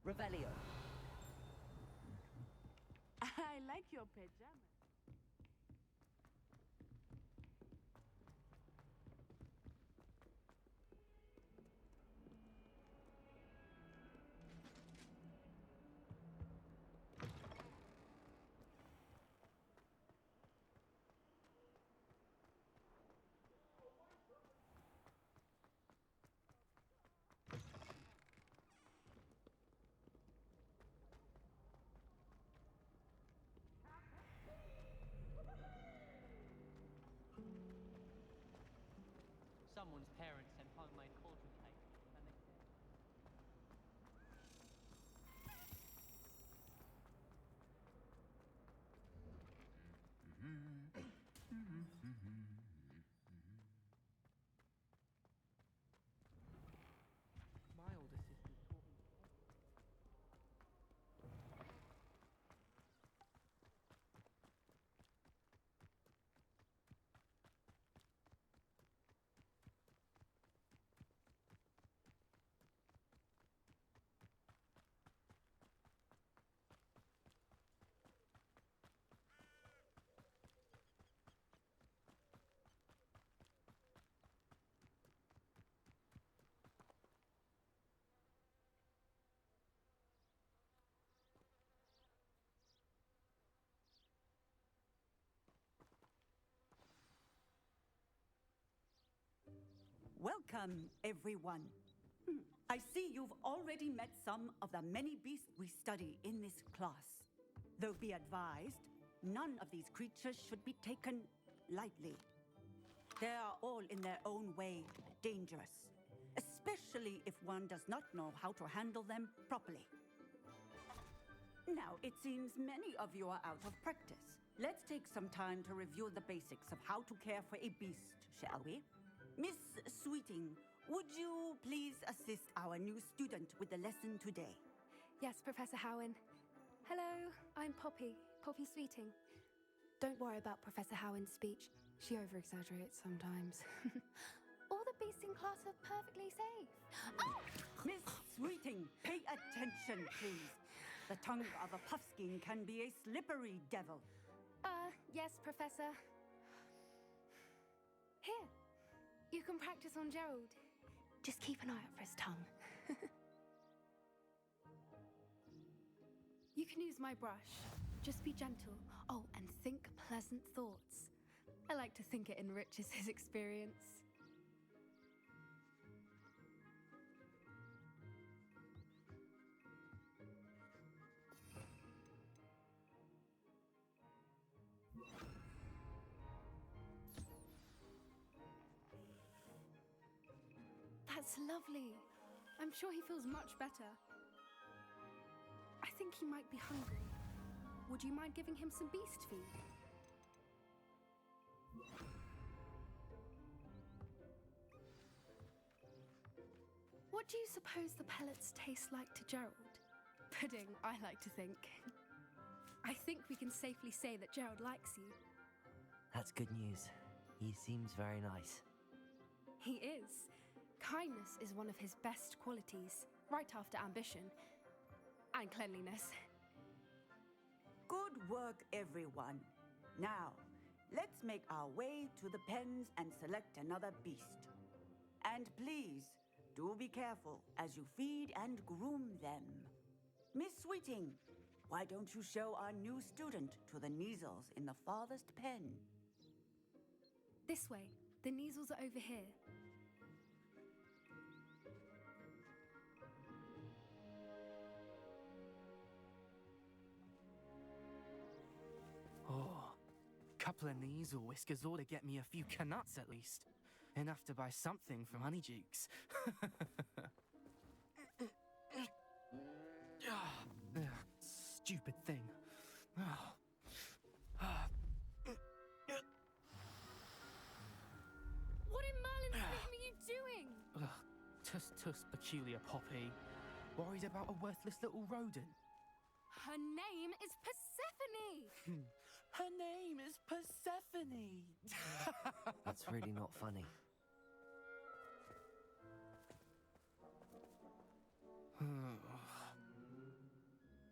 Revelio. I like your pajamas. Someone's parents sent homemade cauldron cake, and they My older sister taught me. Welcome, everyone. I see you've already met some of the many beasts we study in this class. Though be advised, none of these creatures should be taken lightly. They are all in their own way dangerous, especially if one does not know how to handle them properly. Now, it seems many of you are out of practice. Let's take some time to review the basics of how to care for a beast, shall we? Miss Sweeting, would you please assist our new student with the lesson today? Yes, Professor Howen. Hello, I'm Poppy Sweeting. Don't worry about Professor Howen's speech. She over-exaggerates sometimes. All the beasts in class are perfectly safe. Oh! Miss Sweeting, pay attention, please. The tongue of a puffskein can be a slippery devil. Yes, Professor. Here, you can practice on Gerald. Just keep an eye out for his tongue. You can use my brush. Just be gentle. Oh, and think pleasant thoughts. I like to think it enriches his experience. That's lovely. I'm sure he feels much better. I think he might be hungry. Would you mind giving him some beast feed? What do you suppose the pellets taste like to Gerald? Pudding, I like to think. I think we can safely say that Gerald likes you. That's good news. He seems very nice. He is. Kindness is one of his best qualities, right after ambition. And cleanliness. Good work, everyone. Now, let's make our way to the pens and select another beast. And please, do be careful as you feed and groom them. Miss Sweeting, why don't you show our new student to the Neasels in the farthest pen? This way. The Neasels are over here. Oh, couple of Neasel whiskers ought to get me a few canuts at least. Enough to buy something from Honeydukes. Stupid thing. What in Merlin's name are you doing? Tuss, peculiar Poppy. Worried about a worthless little rodent. Her name is Persephone! Her name is Persephone! That's really not funny.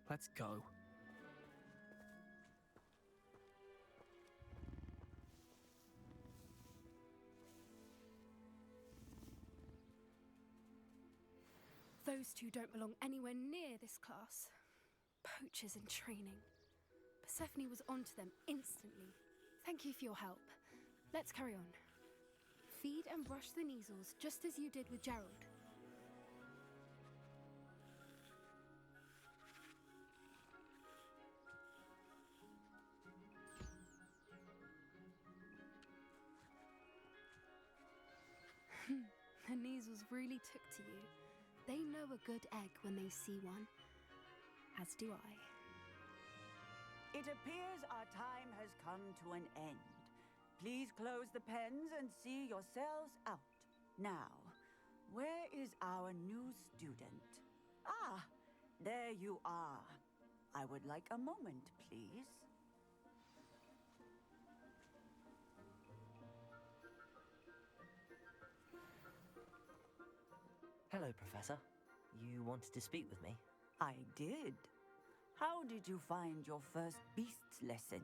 Let's go. Those two don't belong anywhere near this class. Poachers in training. Persephone was onto them instantly. Thank you for your help. Let's carry on. Feed and brush the Neasels just as you did with Gerald. The Neasels really took to you. They know a good egg when they see one. As do I. It appears our time has come to an end. Please close the pens and see yourselves out. Now, where is our new student? Ah, there you are. I would like a moment, please. Hello, Professor. You wanted to speak with me? I did. How did you find your first beasts lesson?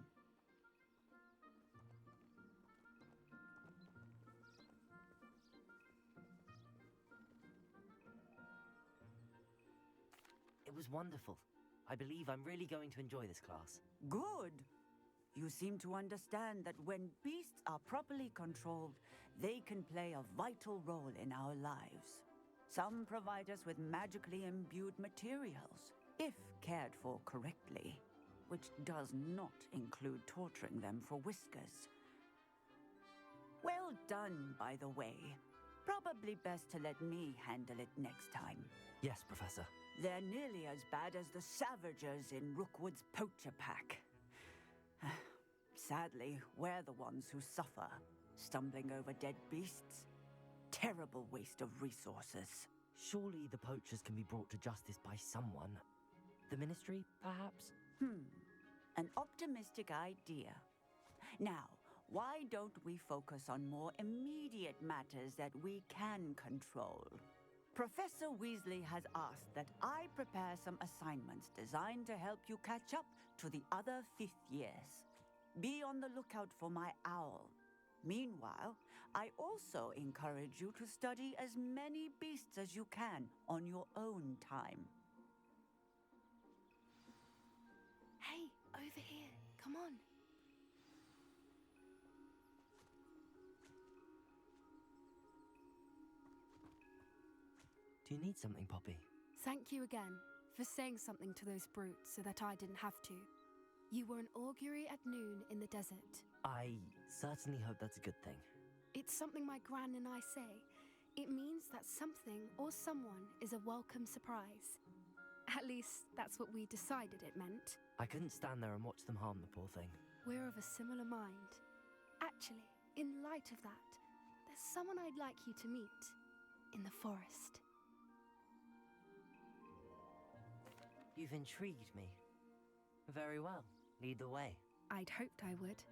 It was wonderful. I believe I'm really going to enjoy this class. Good. You seem to understand that when beasts are properly controlled, they can play a vital role in our lives. Some provide us with magically imbued materials, if cared for correctly, which does not include torturing them for whiskers. Well done, by the way. Probably best to let me handle it next time. Yes, Professor. They're nearly as bad as the Savagers in Rookwood's poacher pack. Sadly, we're the ones who suffer, stumbling over dead beasts. Terrible waste of resources. Surely the poachers can be brought to justice by someone. The Ministry, perhaps? An optimistic idea. Now, why don't we focus on more immediate matters that we can control? Professor Weasley has asked that I prepare some assignments designed to help you catch up to the other 5th years. Be on the lookout for my owl. Meanwhile, I also encourage you to study as many beasts as you can on your own time. Hey, over here. Come on. Do you need something, Poppy? Thank you again for saying something to those brutes so that I didn't have to. You were an augury at noon in the desert. I certainly hope that's a good thing. It's something my gran and I say. It means that something or someone is a welcome surprise. At least, that's what we decided it meant. I couldn't stand there and watch them harm the poor thing. We're of a similar mind. Actually, in light of that, there's someone I'd like you to meet. In the forest. You've intrigued me. Very well. Lead the way. I'd hoped I would.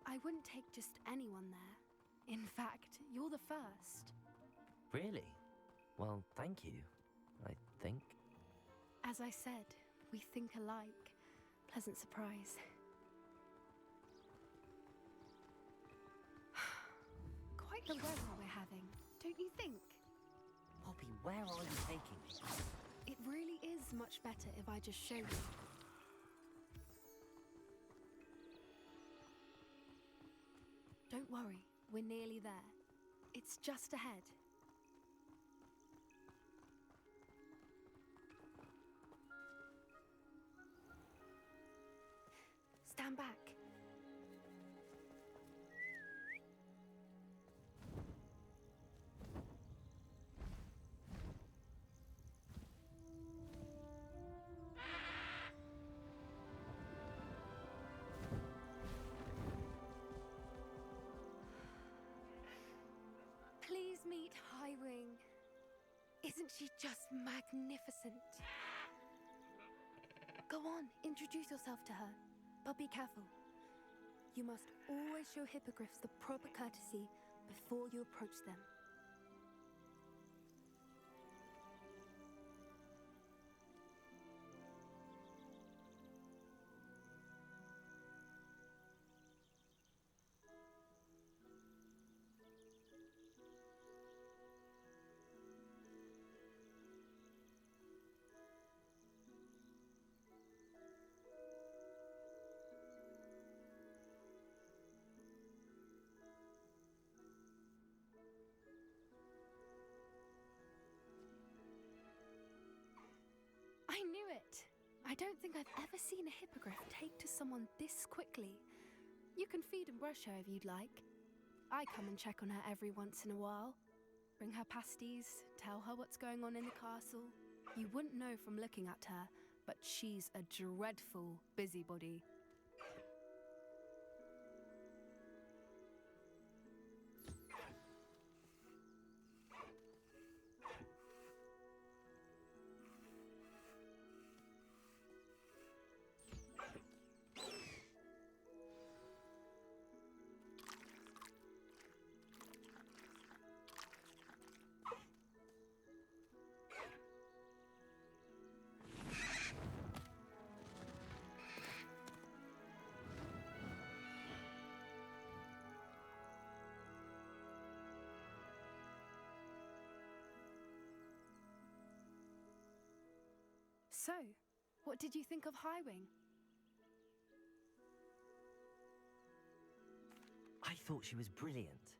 I wouldn't take just anyone there. In fact, you're the first. Really? Well, thank you, I think. As I said, we think alike. Pleasant surprise. Quite the weather we're having, don't you think? Poppy, where are you taking me? It really is much better if I just show you. Don't worry, we're nearly there. It's just ahead. Stand back. Please meet Highwing. Isn't she just magnificent? Go on, introduce yourself to her. But be careful. You must always show hippogriffs the proper courtesy before you approach them. don't think I've ever seen a hippogriff take to someone this quickly. You can feed and brush her if you'd like. I come and check on her every once in a while. Bring her pasties, tell her what's going on in the castle. You wouldn't know from looking at her, but she's a dreadful busybody. So, what did you think of Highwing? I thought she was brilliant.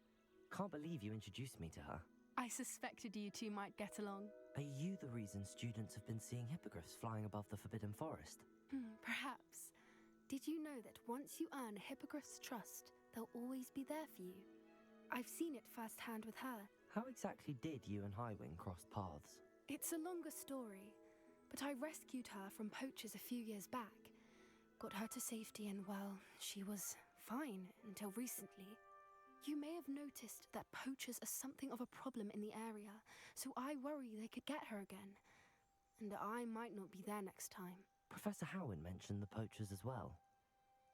Can't believe you introduced me to her. I suspected you two might get along. Are you the reason students have been seeing hippogriffs flying above the Forbidden Forest? Perhaps. Did you know that once you earn a hippogriff's trust, they'll always be there for you? I've seen it firsthand with her. How exactly did you and Highwing cross paths? It's a longer story, but I rescued her from poachers a few years back. Got her to safety and, well, she was fine until recently. You may have noticed that poachers are something of a problem in the area, so I worry they could get her again. And I might not be there next time. Professor Howin mentioned the poachers as well.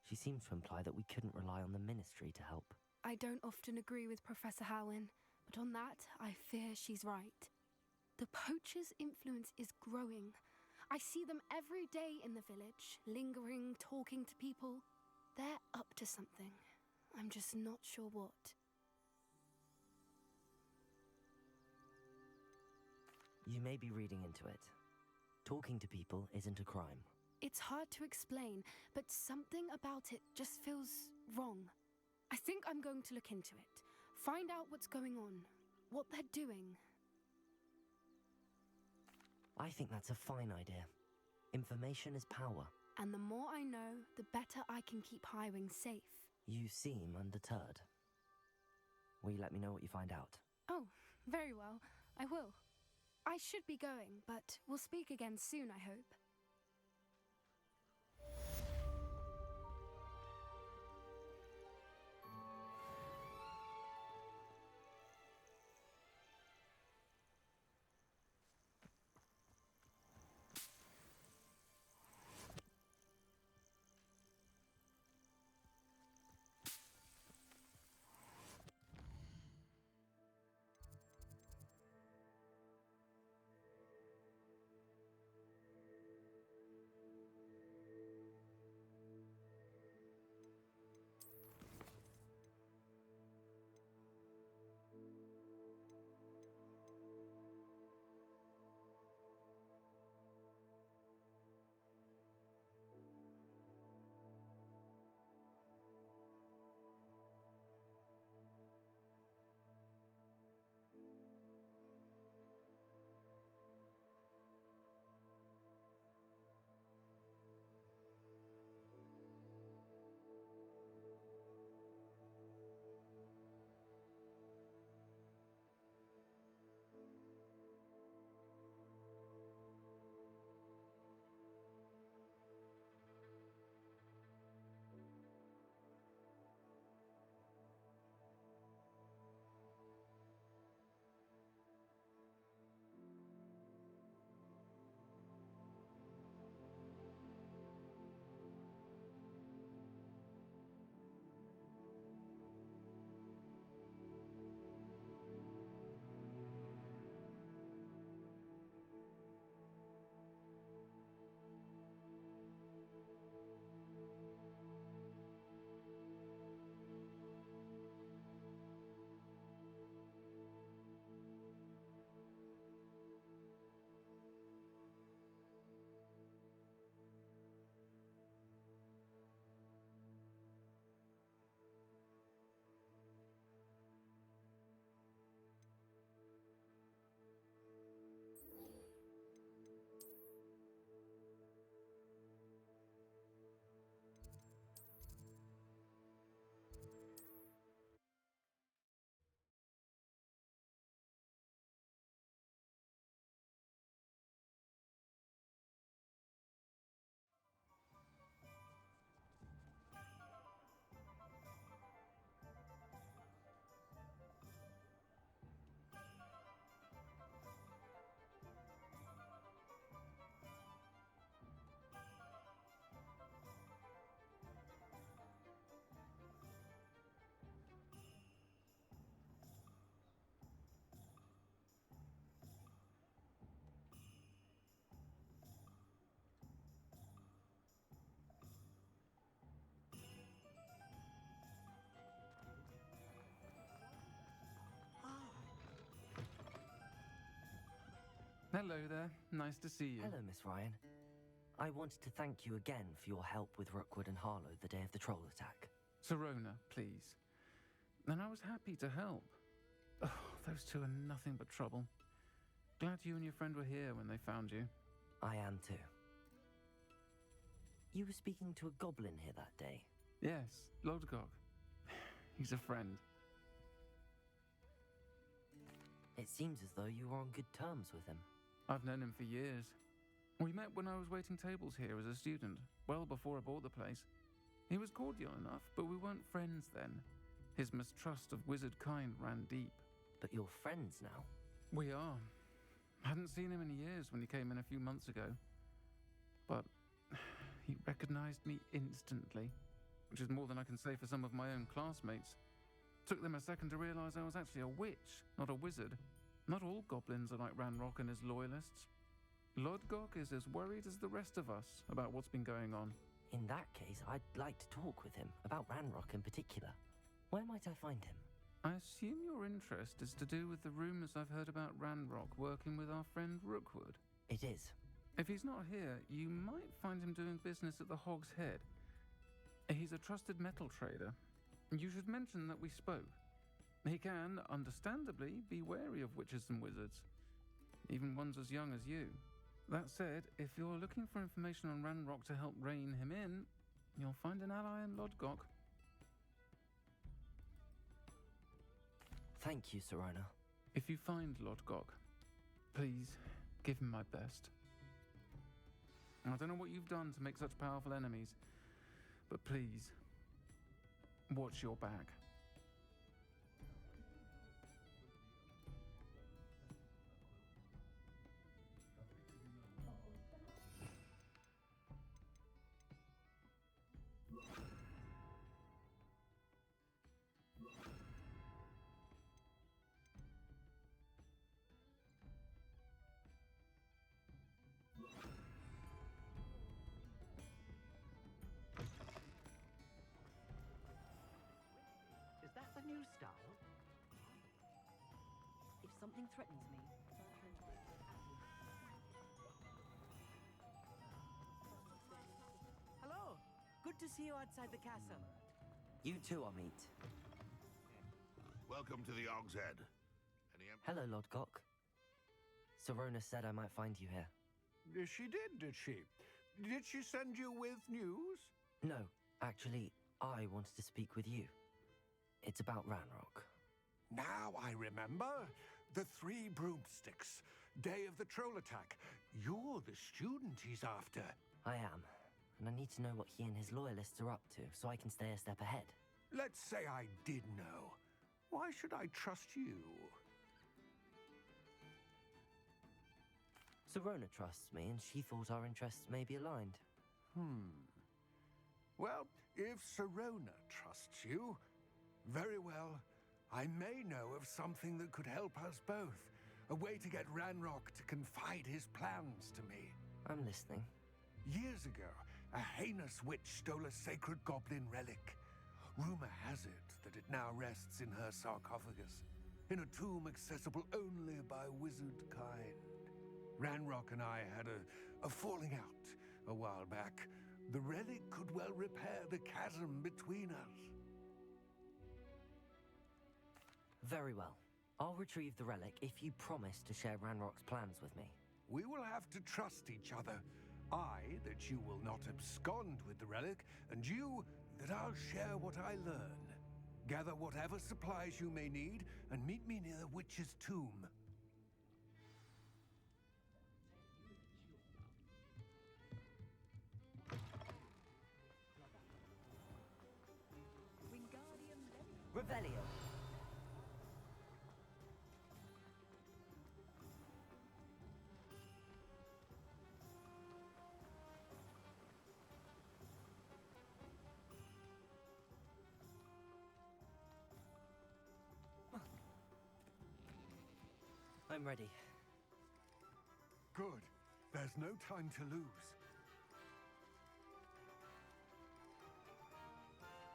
She seems to imply that we couldn't rely on the Ministry to help. I don't often agree with Professor Howin, but on that, I fear she's right. The poachers' influence is growing. I see them every day in the village, lingering, talking to people. They're up to something. I'm just not sure what. You may be reading into it. Talking to people isn't a crime. It's hard to explain, but something about it just feels wrong. I think I'm going to look into it. Find out what's going on, what they're doing. I think that's a fine idea. Information is power. And the more I know, the better I can keep Highwing safe. You seem undeterred. Will you let me know what you find out? Oh, very well. I will. I should be going, but we'll speak again soon, I hope. Hello there. Nice to see you. Hello, Miss Ryan. I wanted to thank you again for your help with Rookwood and Harlow the day of the troll attack. Sirona, please. And I was happy to help. Oh, those two are nothing but trouble. Glad you and your friend were here when they found you. I am too. You were speaking to a goblin here that day. Yes, Lodgok. He's a friend. It seems as though you were on good terms with him. I've known him for years. We met when I was waiting tables here as a student, well before I bought the place. He was cordial enough, but we weren't friends then. His mistrust of wizard kind ran deep. But you're friends now. We are. Hadn't seen him in years when he came in a few months ago. But he recognized me instantly, which is more than I can say for some of my own classmates. Took them a second to realize I was actually a witch, not a wizard. Not all goblins are like Ranrock and his loyalists. Lodgok is as worried as the rest of us about what's been going on. In that case, I'd like to talk with him, about Ranrock in particular. Where might I find him? I assume your interest is to do with the rumors I've heard about Ranrock working with our friend Rookwood. It is. If he's not here, you might find him doing business at the Hog's Head. He's a trusted metal trader. You should mention that we spoke. He can, understandably, be wary of witches and wizards, even ones as young as you. That said, if you're looking for information on Ranrock to help rein him in, you'll find an ally in Lodgok. Thank you, Sirona. If you find Lodgok, please give him my best. I don't know what you've done to make such powerful enemies, but please, watch your back. Is that the new style? If something threatens me... Hello! Good to see you outside the castle. You too, Amit. Welcome to the Hog's Head. Hello, Lodgok. Sirona said I might find you here. She did she? Did she send you with news? No, actually, I wanted to speak with you. It's about Ranrock. Now I remember. The 3 broomsticks. Day of the troll attack. You're the student he's after. I am, and I need to know what he and his loyalists are up to, so I can stay a step ahead. Let's say I did know. Why should I trust you? Sirona trusts me, and she thought our interests may be aligned. Well, if Sirona trusts you, very well. I may know of something that could help us both. A way to get Ranrock to confide his plans to me. I'm listening. Years ago, a heinous witch stole a sacred goblin relic. Rumor has it that it now rests in her sarcophagus, in a tomb accessible only by wizard kind. Ranrock and I had a falling out a while back. The relic could well repair the chasm between us. Very well. I'll retrieve the relic if you promise to share Ranrock's plans with me. We will have to trust each other. I, that you will not abscond with the relic, and you, that I'll share what I learn. Gather whatever supplies you may need, and meet me near the witch's tomb. Revelio. I'm ready. Good. There's no time to lose.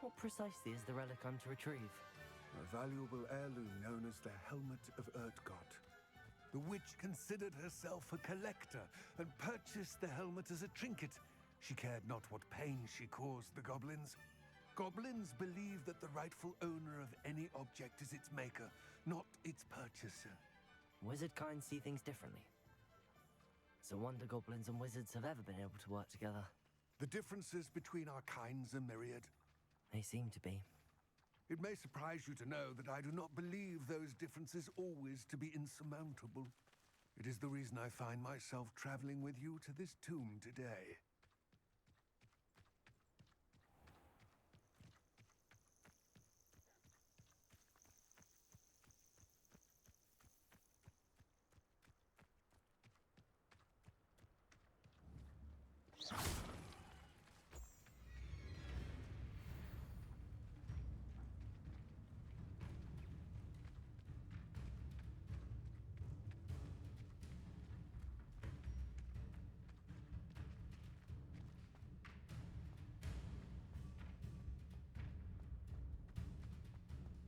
What precisely is the relic I'm to retrieve? A valuable heirloom known as the Helmet of Urtgott. The witch considered herself a collector and purchased the helmet as a trinket. She cared not what pain she caused the goblins. Goblins believe that the rightful owner of any object is its maker, not its purchaser. Wizard kind see things differently. So wonder goblins and wizards have ever been able to work together. The differences between our kinds are myriad. They seem to be. It may surprise you to know that I do not believe those differences always to be insurmountable. It is the reason I find myself traveling with you to this tomb today.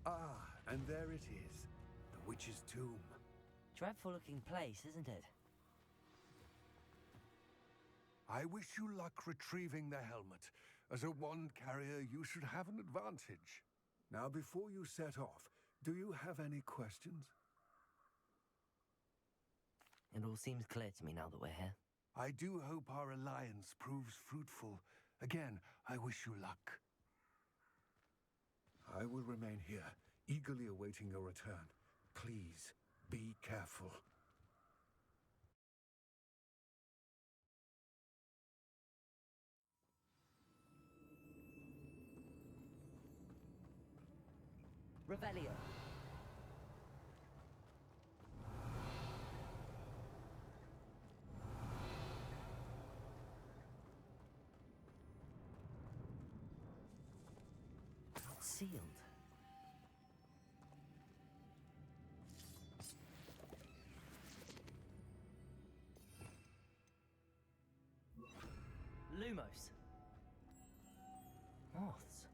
Ah, and there it is, the witch's tomb. Dreadful looking place, isn't it? I wish you luck retrieving the helmet. As a wand carrier, you should have an advantage. Now, before you set off, do you have any questions? It all seems clear to me now that we're here. I do hope our alliance proves fruitful. Again, I wish you luck. I will remain here, eagerly awaiting your return. Please, be careful. Revelio. Sealed. Lumos. Moths.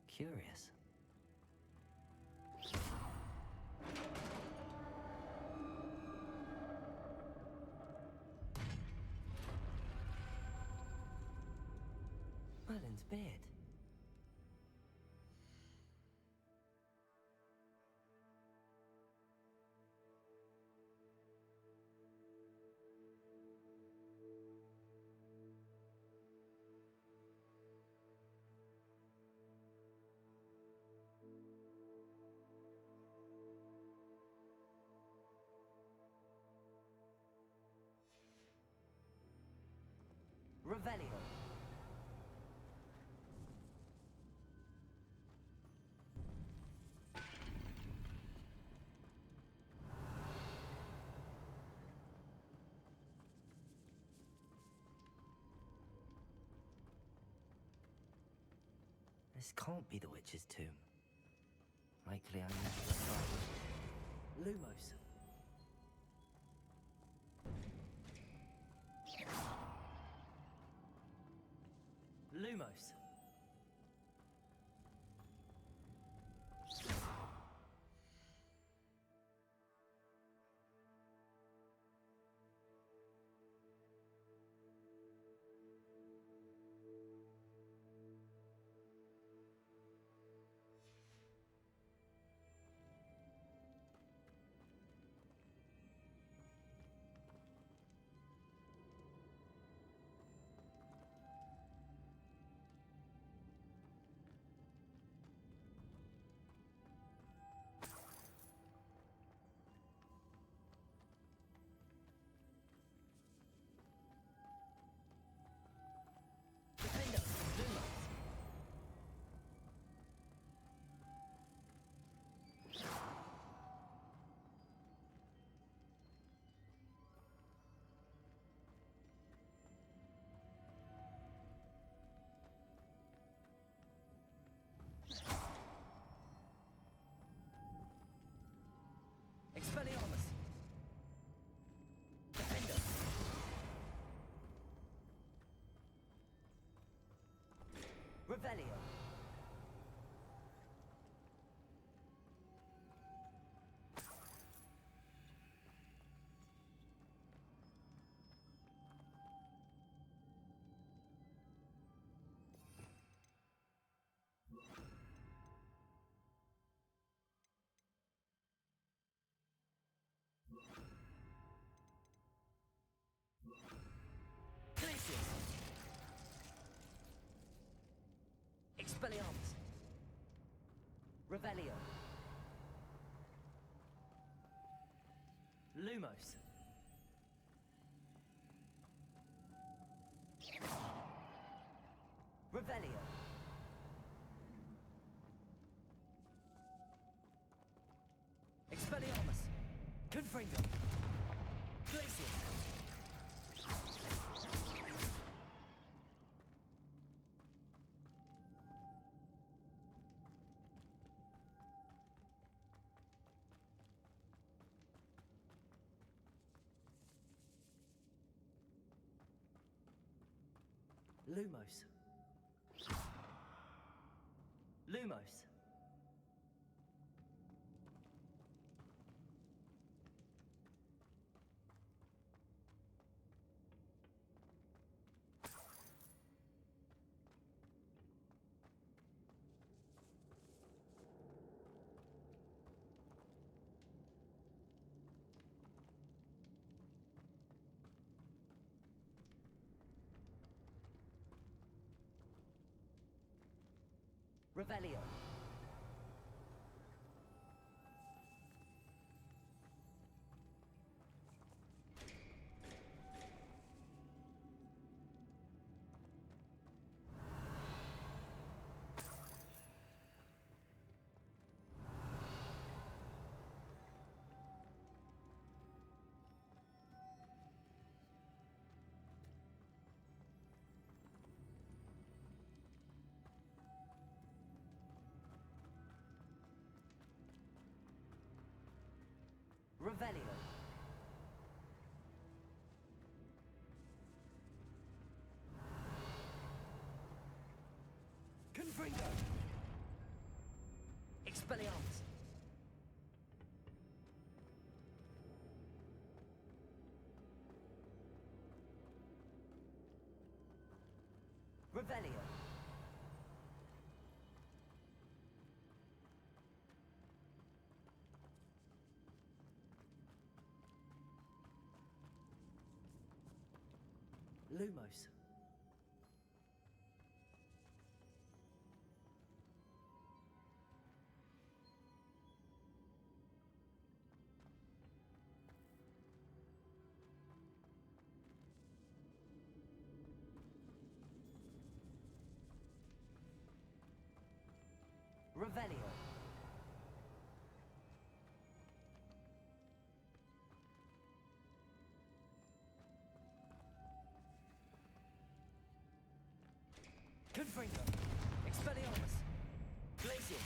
Curious. Merlin's beard. Revelio. This can't be the witch's tomb. Likely I need to find Lumos. Lumos. Expelliarmus. Defender. Revelio. Revelio. Lumos. Revelio. Expelliarmus. Confringo. Glacier. Lumos. Lumos. Revelio. Revelio. Confringo. Expelliarmus. Revelio. Lumos. Revelio. Confringo. Expelliarmus. Glaciers.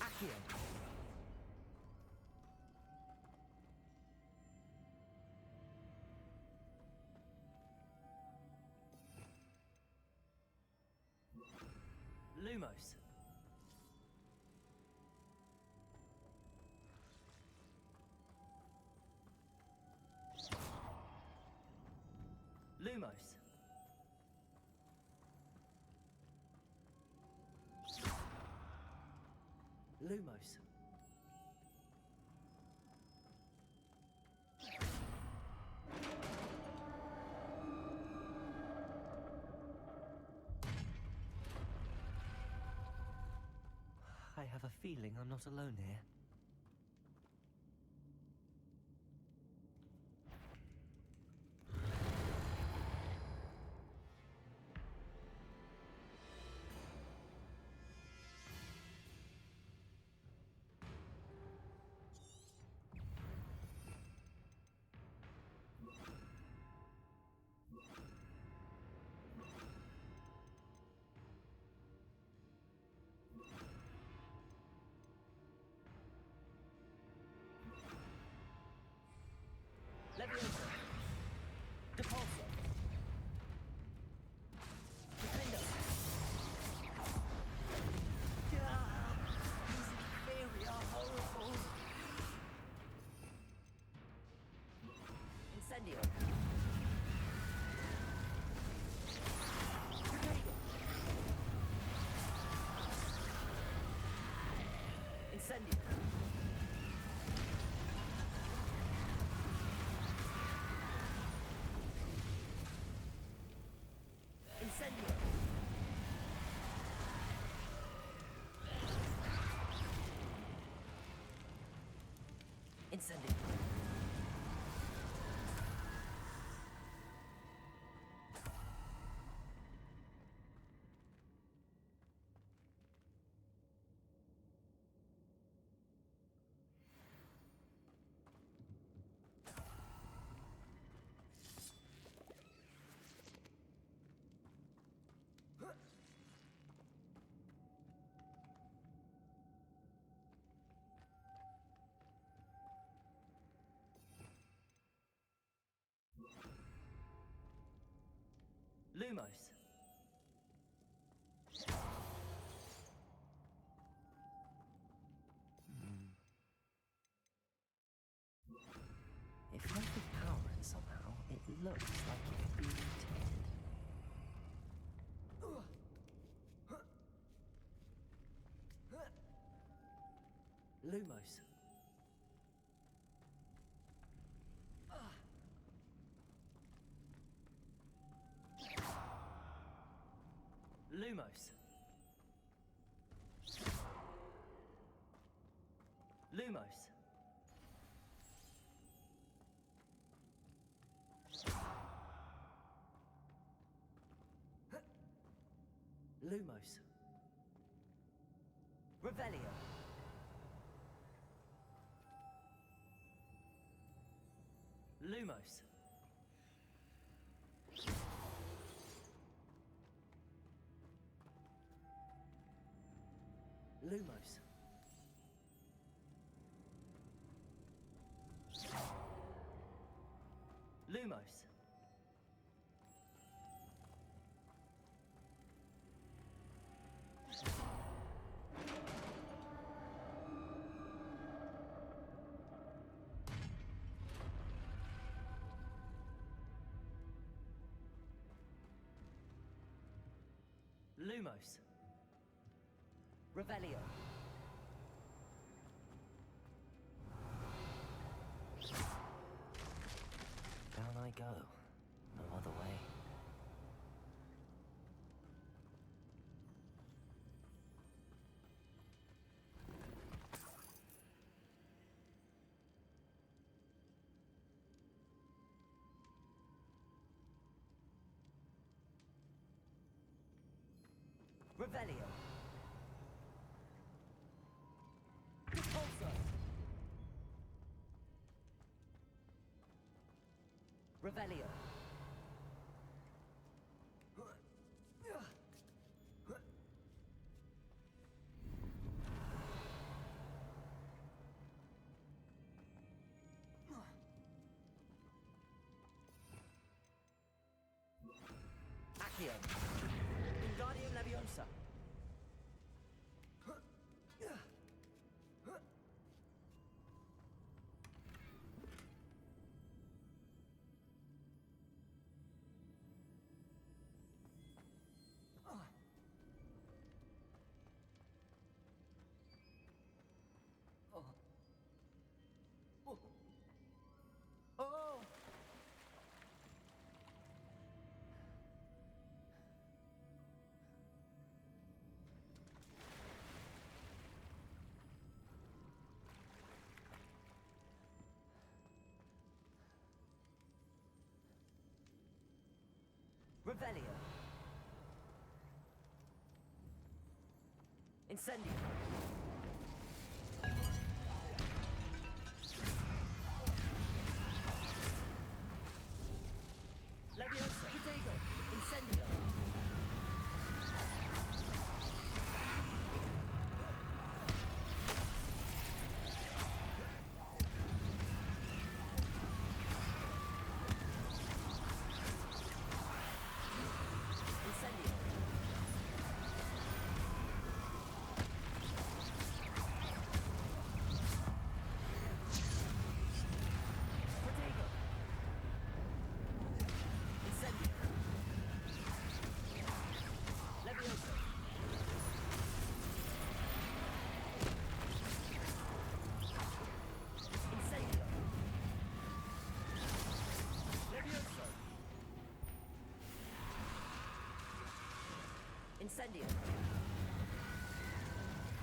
Accio. Lumos. Lumos. Lumos. I have a feeling I'm not alone here. Leviosa. Depulso. Defendo. These inferior horrible. Incendio. Incendio. Incendio. Incendio. Lumos. If I could power it somehow, it looks like it could be mutated. Lumos. Lumos. Lumos. Lumos. Revelio. Lumos. Lumos. Lumos. Lumos. Revelio. Down I go. No other way. Revelio. Repulso. Revelio. Accio. Wingardium Leviosa. Oh! Revelio. Incendio. Leviosa. Protego. Incendio. Incendio. Incendio.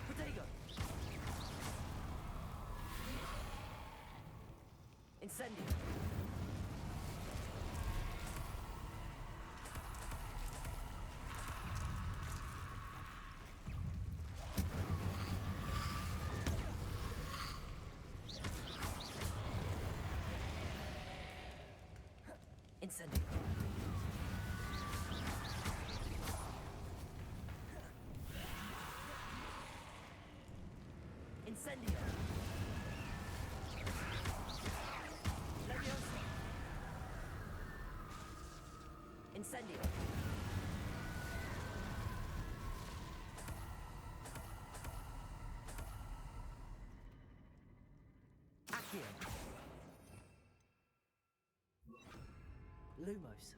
Protego. Incendio. Incendio. Incendio. Leviosa. Incendio. Accio. Lumos.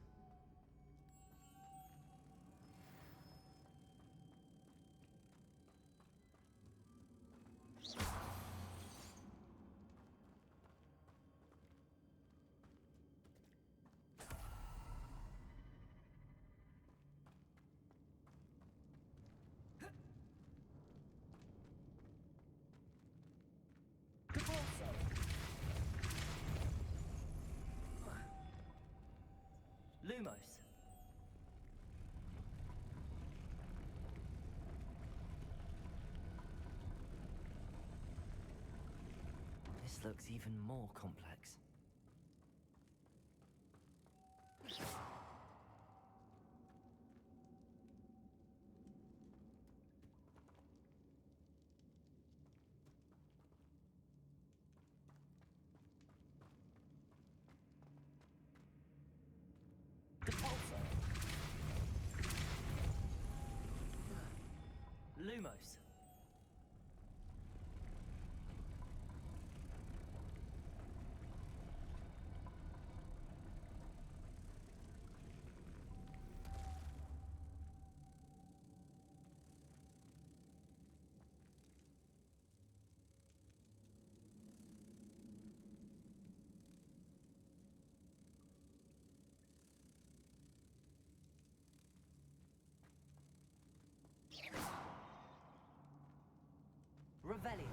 Lumos. This looks even more complex. Lumos. Revelio.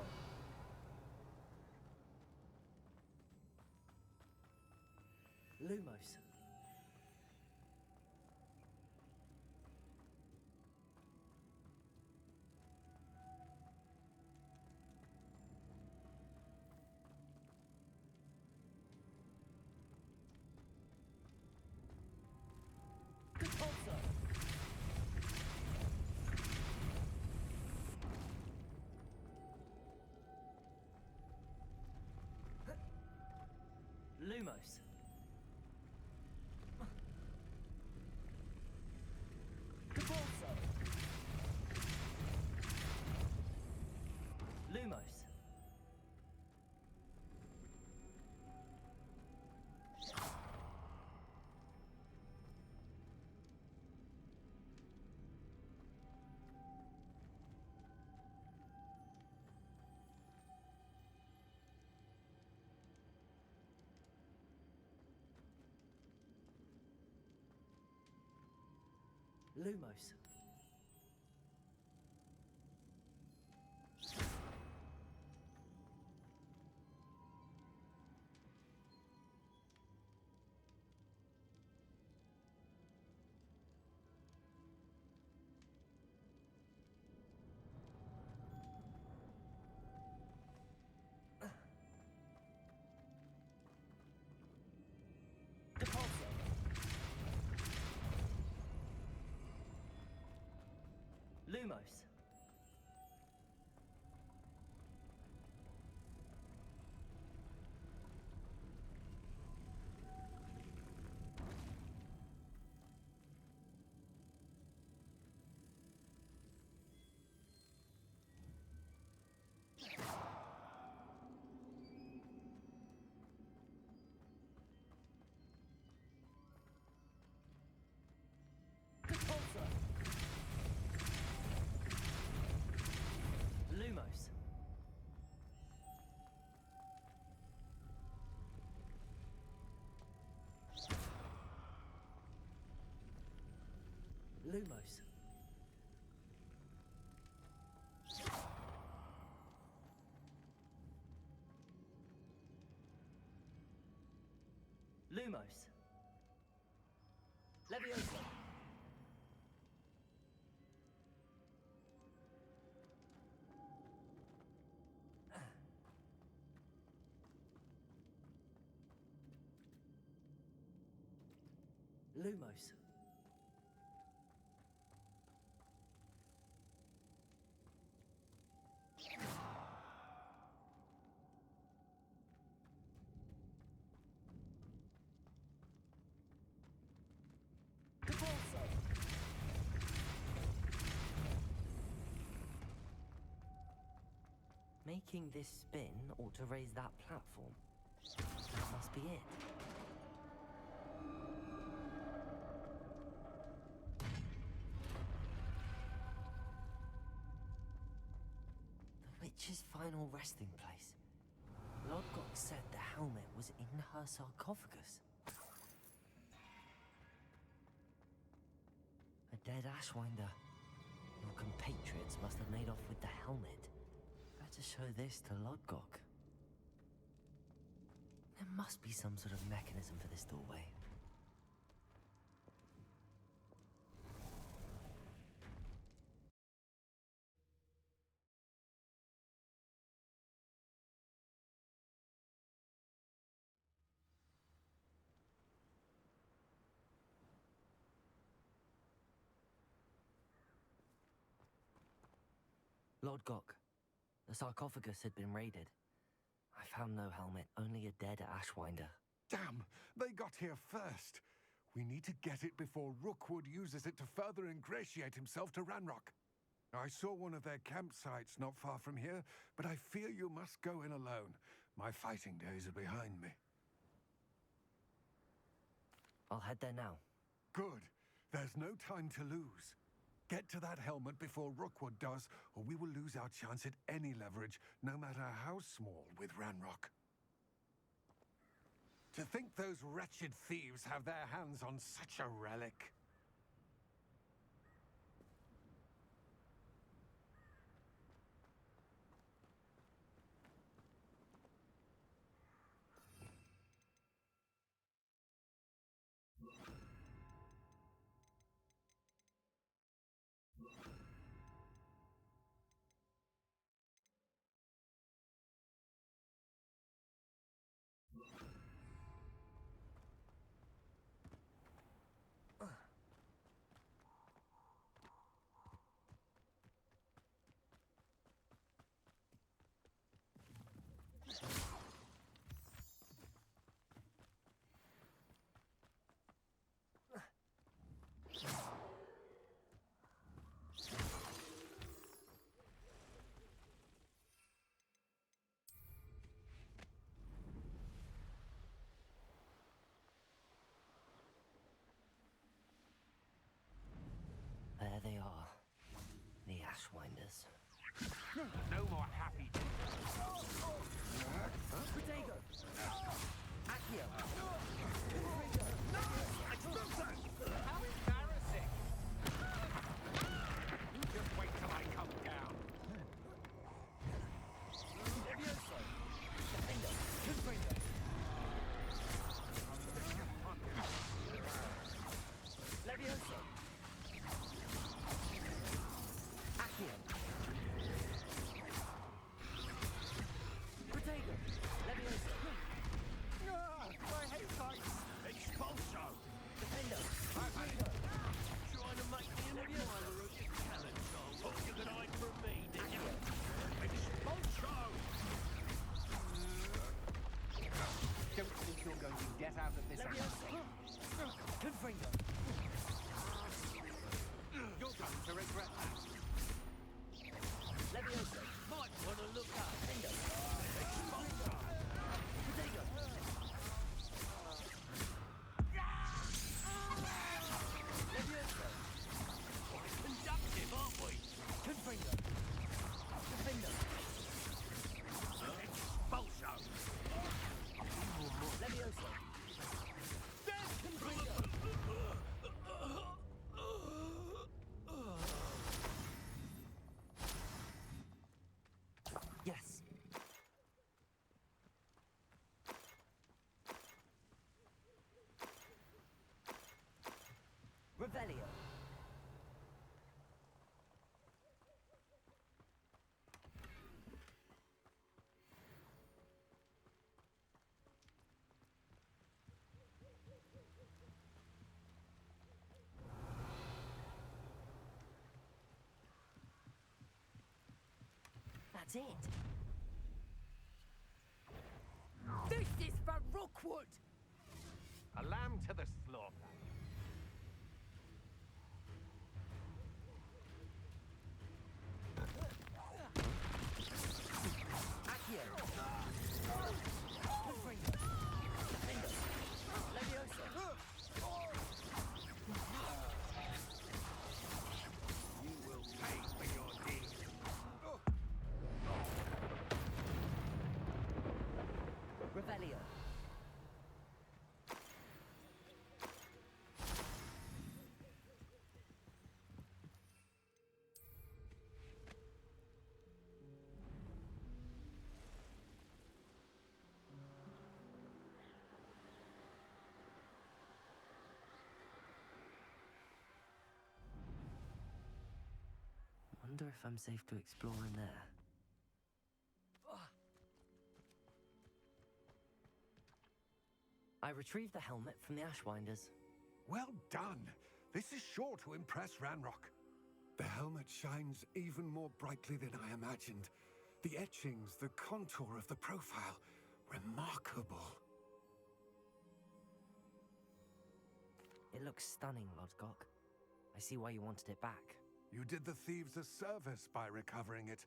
Lumos. Compulso. Lumos. Compulso. Lumos. Lumos. Compulso. Lumos. Compulso. Lumos. Lumos. Lumos. Leviosa. Lumos. Making this spin ought to raise that platform. That must be it. The witch's final resting place. Lodgok said the helmet was in her sarcophagus. A dead Ashwinder. Your compatriots must have made off with the helmet. Better show this to Lodgok. There must be some sort of mechanism for this doorway. Lodgok. The sarcophagus had been raided. I found no helmet, only a dead Ashwinder. Damn! They got here first. We need to get it before Rookwood uses it to further ingratiate himself to Ranrock. I saw one of their campsites not far from here, but I fear you must go in alone. My fighting days are behind me. I'll head there now. Good. There's no time to lose. Get to that helmet before Rookwood does, or we will lose our chance at any leverage, no matter how small, with Ranrock. To think those wretched thieves have their hands on such a relic. There they are. The Ashwinders. No more happy. Protego! Accio! How embarrassing! You just wait till I come down. Levioso! Defender! Confringo! Levioso! Accio! Protego! Levioso! My head fights! Expulso! Defender! Confringo! Trying to make me an admirer of your talent, so thought you could hide from me, did you? Expulso! Don't think you're going to get out of this. Levioso! Confringo! You're going to regret that. Levioso! Might want to look up. Defender! Protego! Levioso! Conductive, aren't we? Confringo! Defender! Expulso! Levioso! Confringo! Revelio. That's it. This is for Rookwood! A lamb to the slaughter. You will pay for your deeds. Revelio. Wonder if I'm safe to explore in there. I retrieved the helmet from the Ashwinders. Well done. This is sure to impress Ranrock. The helmet shines even more brightly than I imagined. The etchings, the contour of the profile, remarkable. It looks stunning, Lodgok. I see why you wanted it back. You did the thieves a service by recovering it.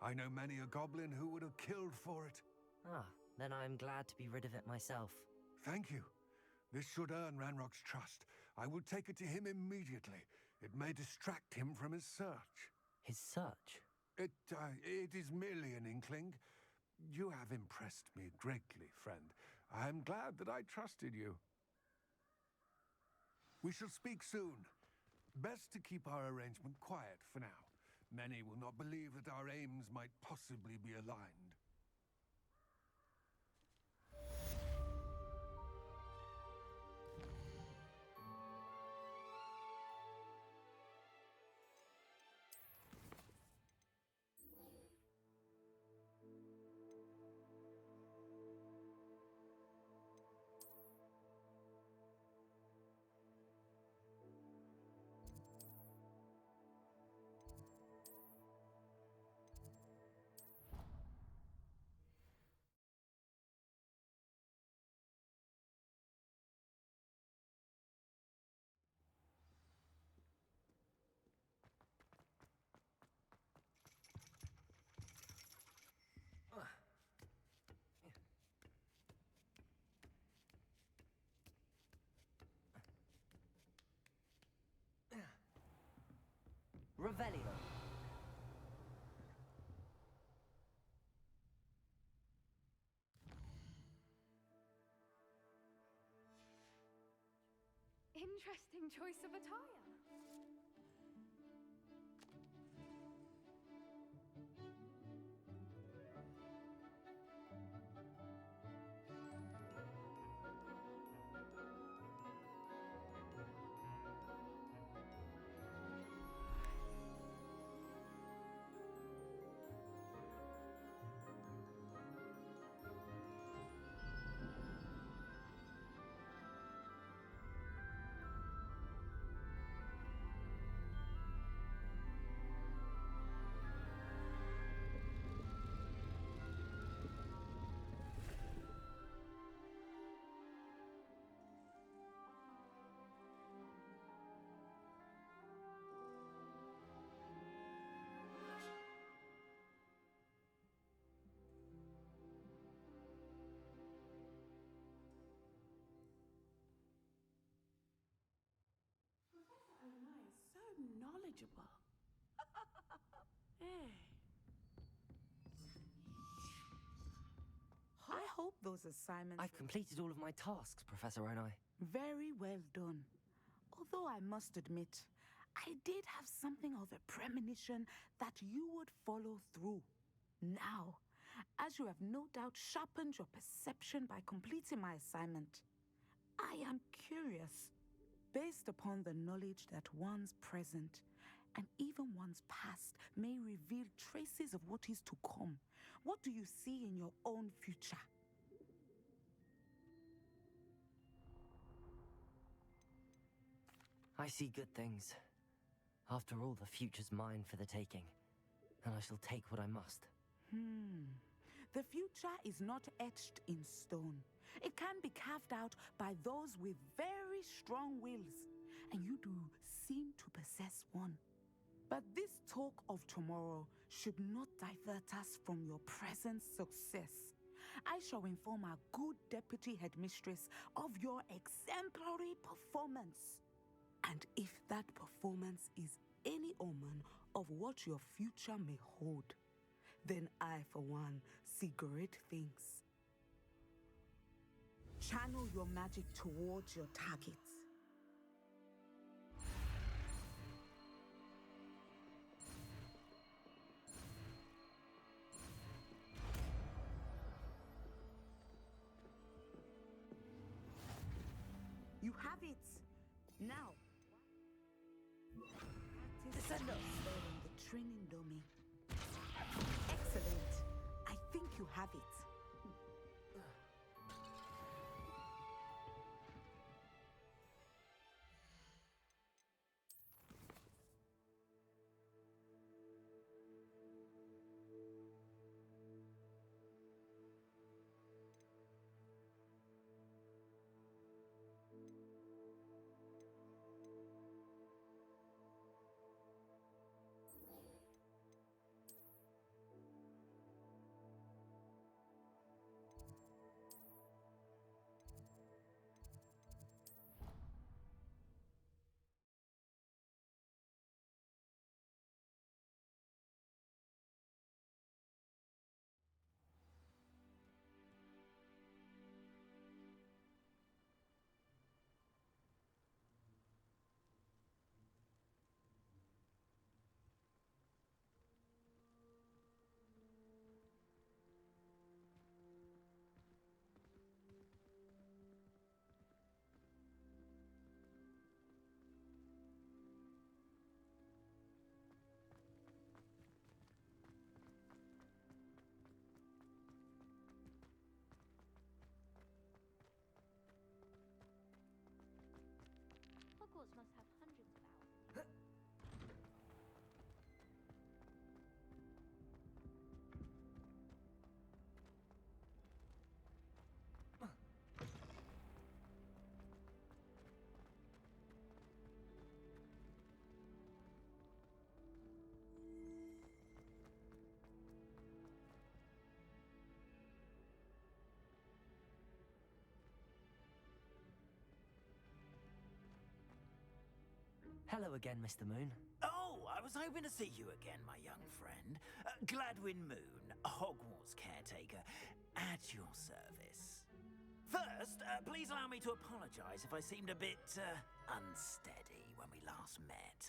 I know many a goblin who would have killed for it. Ah, then I'm glad to be rid of it myself. Thank you. This should earn Ranrock's trust. I will take it to him immediately. It may distract him from his search. His search? It is merely an inkling. You have impressed me greatly, friend. I am glad that I trusted you. We shall speak soon. Best to keep our arrangement quiet for now. Many will not believe that our aims might possibly be aligned. Revelio. Interesting choice of attire. Knowledgeable. Hey. I hope those assignments... I've completed all of my tasks, Professor Onai. Very well done. Although I must admit, I did have something of a premonition that you would follow through. Now, as you have no doubt sharpened your perception by completing my assignment, I am curious. based upon the knowledge that one's present and even one's past may reveal traces of what is to come. What do you see in your own future? I see good things. After all, the future's mine for the taking, and I shall take what I must. The future is not etched in stone. It can be carved out by those with very strong wills, and you do seem to possess one. But this talk of tomorrow should not divert us from your present success. I shall inform our good deputy headmistress of your exemplary performance. And if that performance is any omen of what your future may hold, then I, for one, see great things. Channel your magic towards your targets. You have it. Now. Practice on the training dummy. Excellent. I think you have it. Hogwarts must have hundreds of owls. Hello again, Mr. Moon. Oh, I was hoping to see you again, my young friend. Gladwin Moon, Hogwarts caretaker, at your service. First, please allow me to apologize if I seemed a bit unsteady when we last met.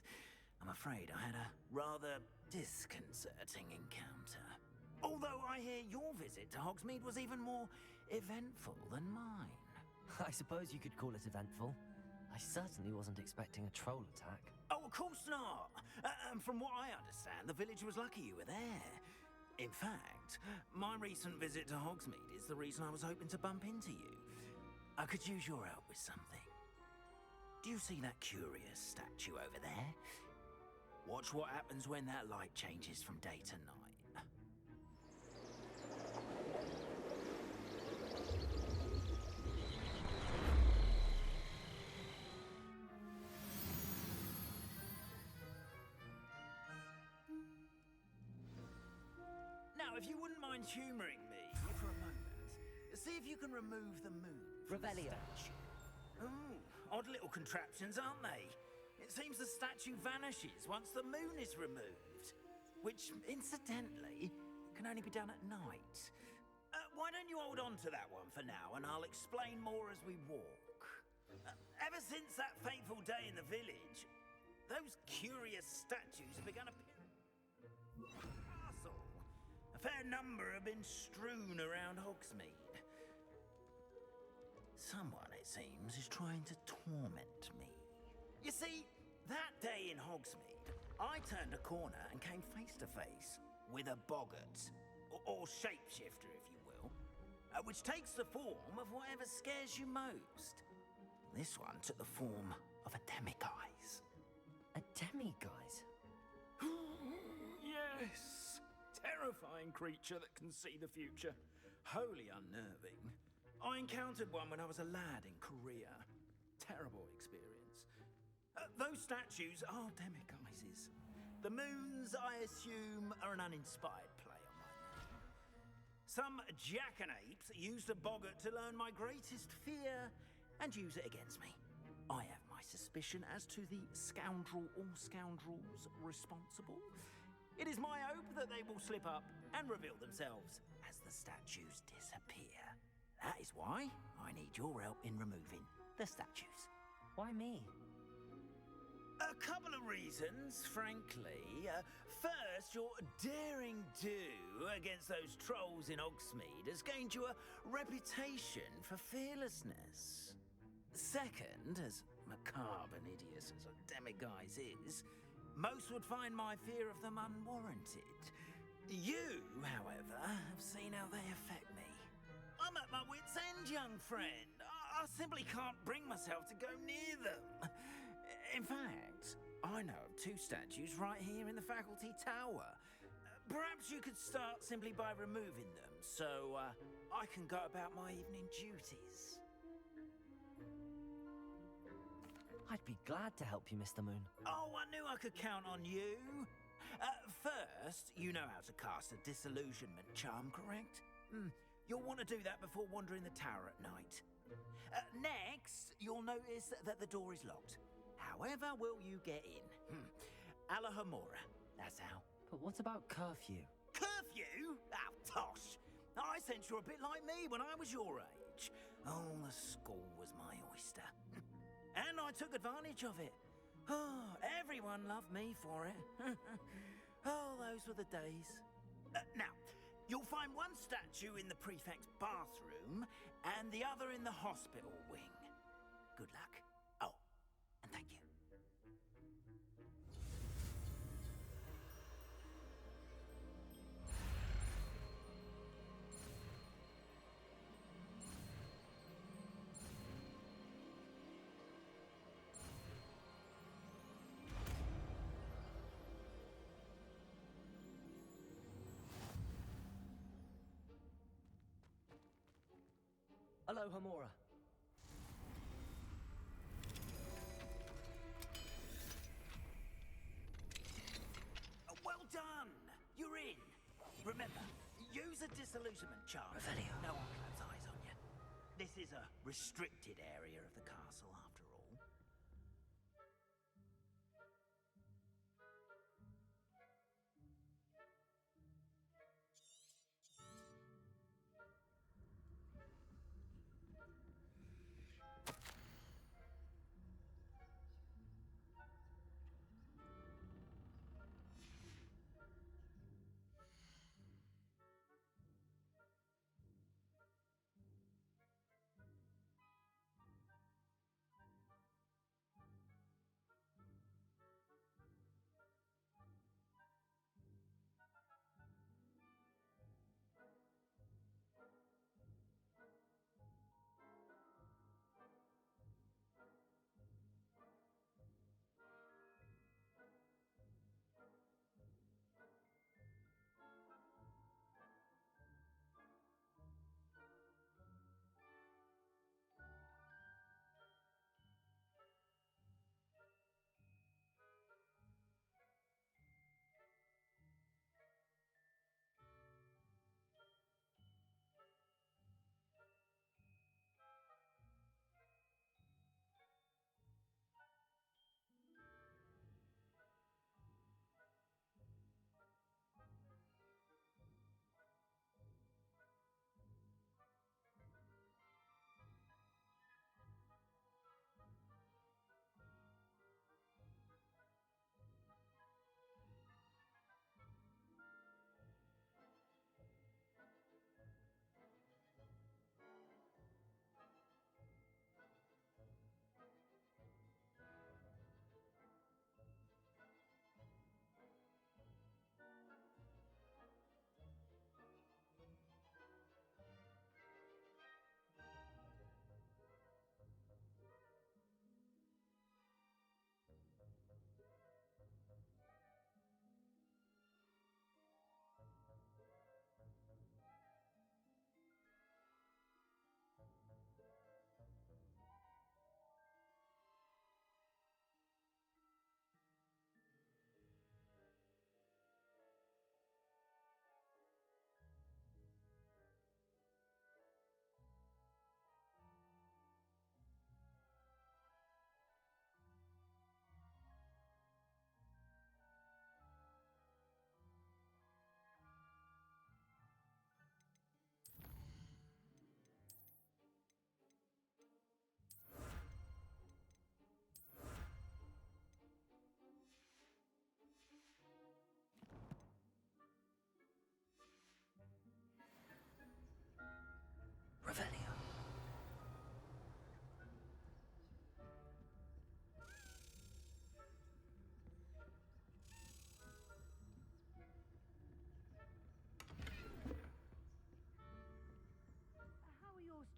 I'm afraid I had a rather disconcerting encounter. Although I hear your visit to Hogsmeade was even more eventful than mine. I suppose you could call it eventful. I certainly wasn't expecting a troll attack. Oh, of course not. From what I understand, the village was lucky you were there. In fact, my recent visit to Hogsmeade is the reason I was hoping to bump into you. I could use your help with something. Do you see that curious statue over there? Watch what happens when that light changes from day to night. Now, if you wouldn't mind humouring me for a moment, see if you can remove the moon from the Revelio. statue. Oh, odd little contraptions, aren't they? It seems the statue vanishes once the moon is removed, which, incidentally, can only be done at night. Why don't you hold on to that one for now, and I'll explain more as we walk. Ever since that fateful day in the village, those curious statues have begun appearing. Castle. A fair number have been strewn around Hogsmeade. Someone, it seems, is trying to torment me. Hogsmeade, I turned a corner and came face to face with a boggart, or shapeshifter, if you will, which takes the form of whatever scares you most. This one took the form of a demiguise. A demiguise? Yes! Terrifying creature that can see the future. Wholly unnerving. I encountered one when I was a lad in Korea. Terrible experience. Those statues are demiguises. The moons, I assume, are an uninspired play on my name. Some jackanapes used a boggart to learn my greatest fear and use it against me. I have my suspicion as to the scoundrel or scoundrels responsible. It is my hope that they will slip up and reveal themselves as the statues disappear. That is why I need your help in removing the statues. Why me? A couple of reasons, frankly. First, your daring do against those trolls in Hogsmeade has gained you a reputation for fearlessness. Second, as macabre and hideous as a demiguise is, most would find my fear of them unwarranted. You, however, have seen how they affect me. I'm at my wit's end, young friend. I simply can't bring myself to go near them. In fact, I know of two statues right here in the faculty tower. Perhaps you could start simply by removing them, so I can go about my evening duties. I'd be glad to help you, Mr. Moon. Oh, I knew I could count on you. First, you know how to cast a disillusionment charm, correct? You'll want to do that before wandering the tower at night. Next, you'll notice that the door is locked. However will you get in? Alahomora, that's how. But what about curfew? Curfew? Oh, tosh. I sense you're a bit like me when I was your age. Oh, the school was my oyster. And I took advantage of it. Oh, everyone loved me for it. Oh, those were the days. Now, you'll find one statue in the prefect's bathroom and the other in the hospital wing. Good luck. Oh, and thank you. Hello, Homora. Well done! You're in. Remember, use a disillusionment charm. Revelio. No one claps eyes on you. This is a restricted area of the castle, after all.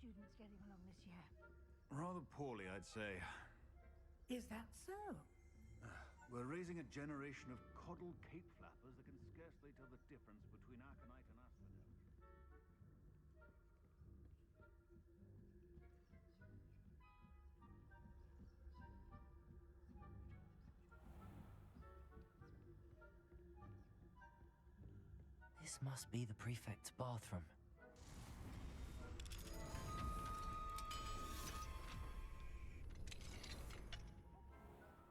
students getting along this year? Rather poorly, I'd say. Is that so? We're raising a generation of coddled cape flappers that can scarcely tell the difference between aconite and asphodel. This must be the prefect's bathroom.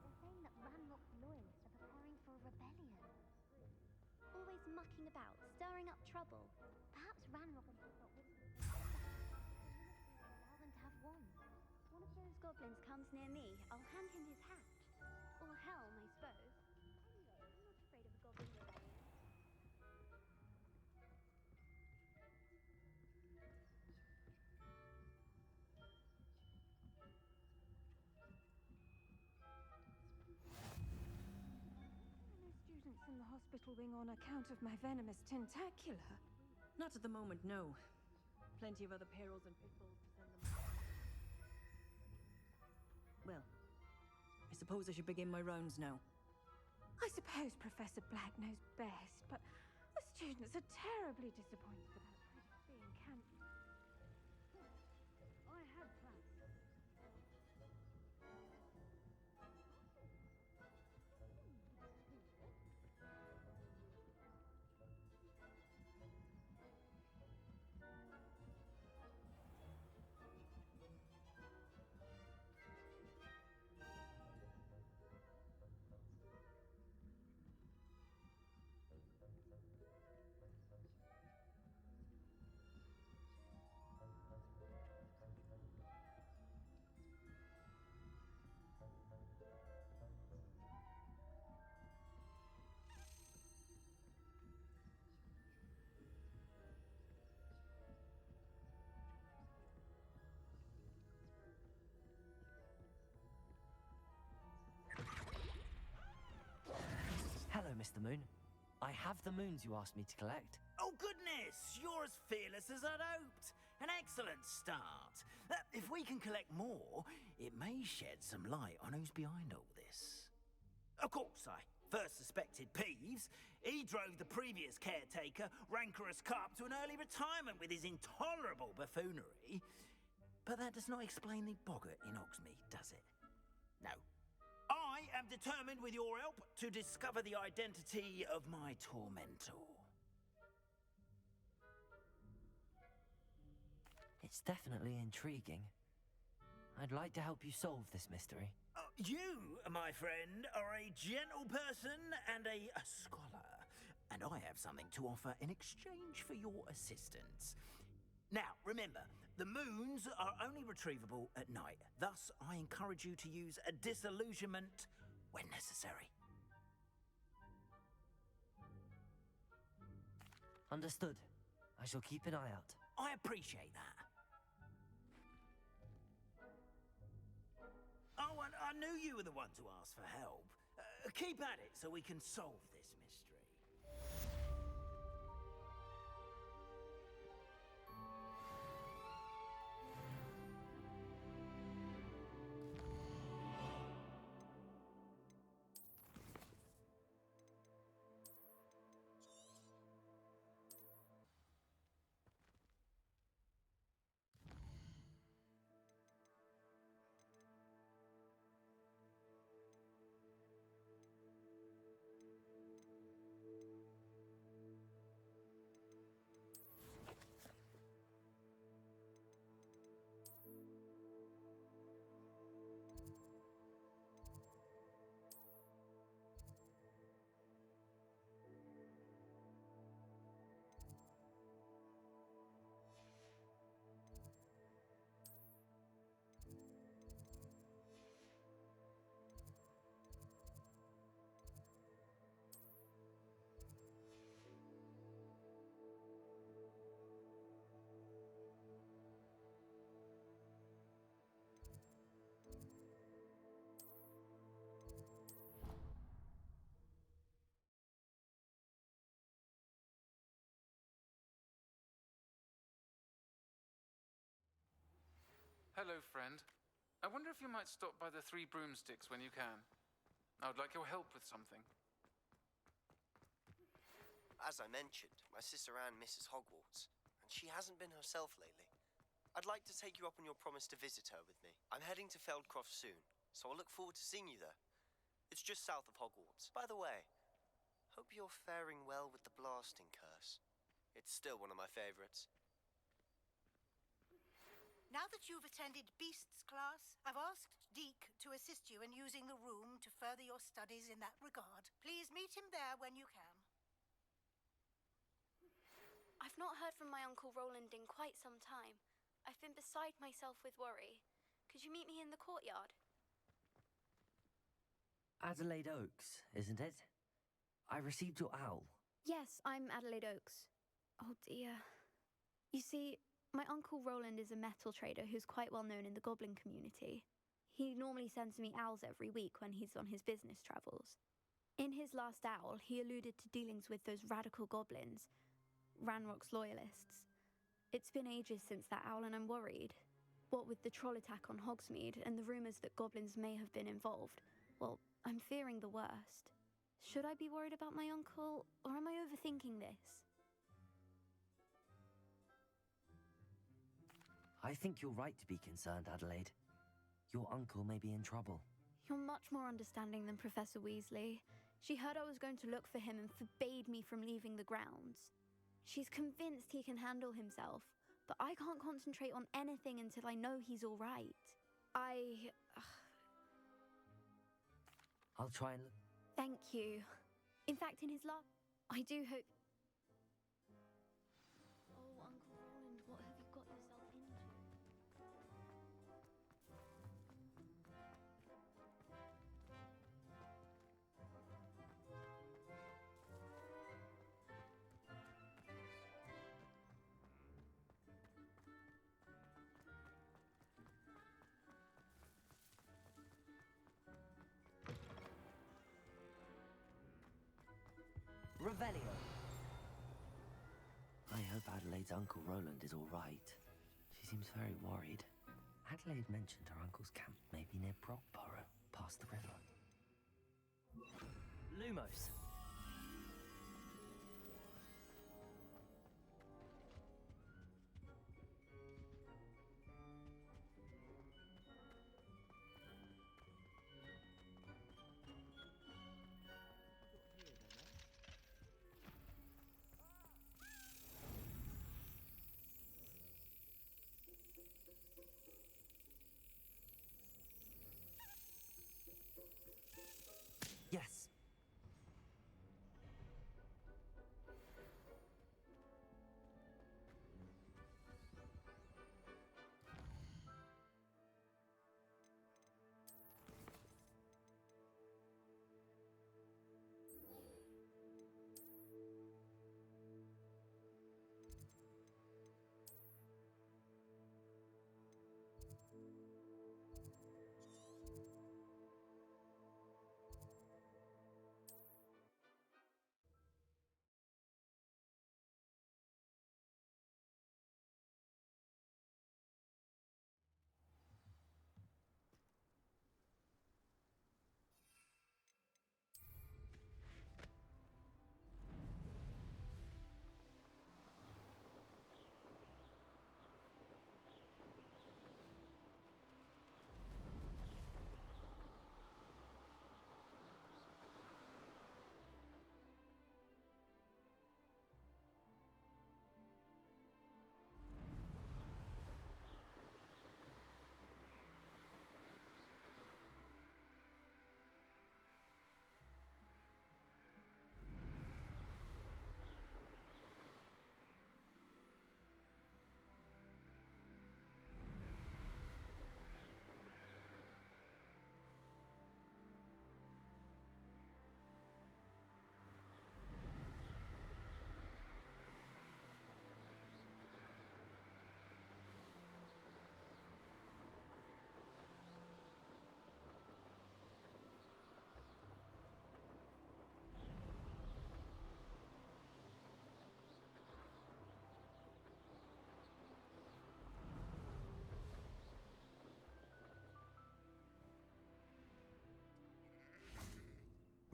They're saying that Ranrock's loyalists are preparing for a rebellion. Always mucking about, stirring up trouble. Perhaps Ranrock and his not whispering. Allow them to have wands. One of those goblins comes near me, I'll hand him his hat. Or helm, I suppose. Anyway, I'm not afraid of a goblin rebellion. Students in the hospital wing on account of my venomous tentacula. Not at the moment, no. Plenty of other perils and pitfalls to send them. Well, I suppose I should begin my rounds now. I suppose Professor Black knows best, but the students are terribly disappointed about critics being cancelled. I had plans. Hello, Mr. Moon. I have the moons you asked me to collect. Oh, goodness! You're as fearless as I'd hoped. An excellent start. If we can collect more, it may shed some light on who's behind all this. Of course, I first suspected Peeves. He drove the previous caretaker, Rancorous Carp, to an early retirement with his intolerable buffoonery. But that does not explain the boggart in Hogsmeade, does it? No. I am determined, with your help, to discover the identity of my tormentor. It's definitely intriguing. I'd like to help you solve this mystery. You, my friend, are a gentle person and a scholar, and I have something to offer in exchange for your assistance. Now, remember, the moons are only retrievable at night. Thus, I encourage you to use a disillusionment when necessary. Understood. I shall keep an eye out. I appreciate that. Oh, and I knew you were the one to ask for help. Keep at it so we can solve this mystery. Hello, friend. I wonder if you might stop by the Three Broomsticks when you can. I would like your help with something. As I mentioned, my sister Anne misses Hogwarts, and she hasn't been herself lately. I'd like to take you up on your promise to visit her with me. I'm heading to Feldcroft soon, so I'll look forward to seeing you there. It's just south of Hogwarts. By the way, hope you're faring well with the blasting curse. It's still one of my favorites. Now that you've attended Beasts class, I've asked Deke to assist you in using the room to further your studies in that regard. Please meet him there when you can. I've not heard from my Uncle Roland in quite some time. I've been beside myself with worry. Could you meet me in the courtyard? Adelaide Oaks, isn't it? I received your owl. Yes, I'm Adelaide Oaks. Oh dear. You see, my Uncle Roland is a metal trader who's quite well known in the goblin community. He normally sends me owls every week when he's on his business travels. In his last owl, he alluded to dealings with those radical goblins, Ranrock's loyalists. It's been ages since that owl and I'm worried. What with the troll attack on Hogsmeade and the rumours that goblins may have been involved, well, I'm fearing the worst. Should I be worried about my uncle, or am I overthinking this? I think you're right to be concerned, Adelaide. Your uncle may be in trouble. You're much more understanding than Professor Weasley. She heard I was going to look for him and forbade me from leaving the grounds. She's convinced he can handle himself, but I can't concentrate on anything until I know he's all right. I'll try and... Thank you. In fact, in his I do hope... Oh, Uncle Roland, what have you got yourself into? Revelio! I hope Adelaide's Uncle Roland is all right. She seems very worried. Adelaide mentioned her uncle's camp may be near Brockborough, past the river. Lumos! Yes.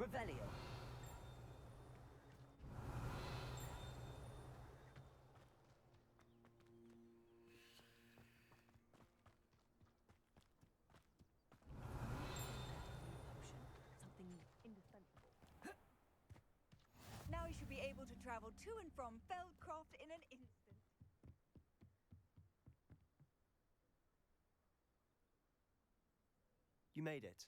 Revelio. Now you should be able to travel to and from Feldcroft in an instant. You made it.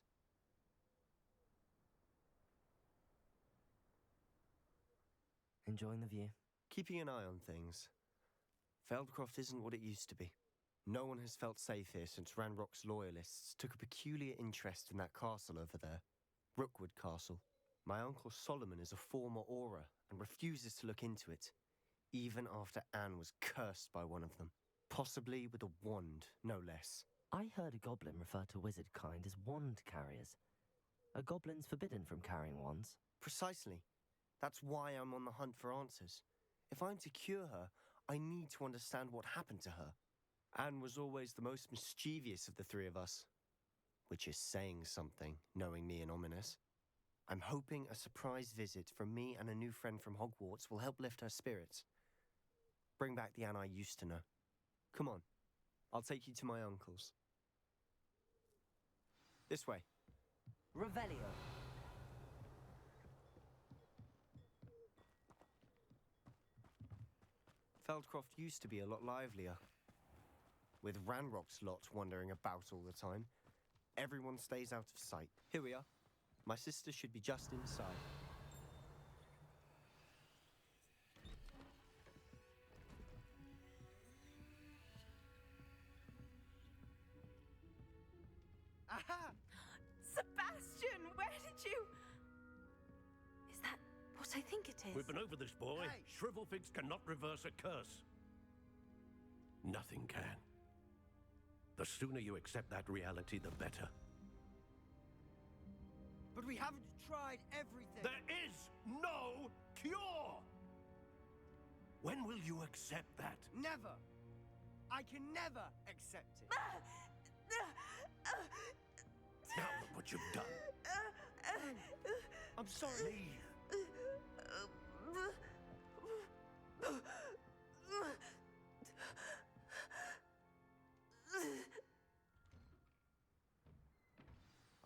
Enjoying the view? Keeping an eye on things. Feldcroft isn't what it used to be. No one has felt safe here since Ranrock's loyalists took a peculiar interest in that castle over there. Rookwood Castle. My Uncle Solomon is a former Auror and refuses to look into it, even after Anne was cursed by one of them. Possibly with a wand, no less. I heard a goblin refer to wizard kind as wand carriers. Are goblins forbidden from carrying wands? Precisely. That's why I'm on the hunt for answers. If I'm to cure her, I need to understand what happened to her. Anne was always the most mischievous of the three of us. Which is saying something, knowing me and ominous. I'm hoping a surprise visit from me and a new friend from Hogwarts will help lift her spirits. Bring back the Anne I used to know. Come on, I'll take you to my uncle's. This way. Revelio. Feldcroft used to be a lot livelier. With Ranrock's lot wandering about all the time, everyone stays out of sight. Here we are. My sister should be just inside. Aha! Sebastian, where did you... Is that what I think it is? We've been over this, boy. Hey. Shrivelfigs cannot reverse a curse. Nothing can. The sooner you accept that reality, the better. But we haven't tried everything. There is no cure! When will you accept that? Never. I can never accept it. Now look what you've done. I'm sorry. Leave.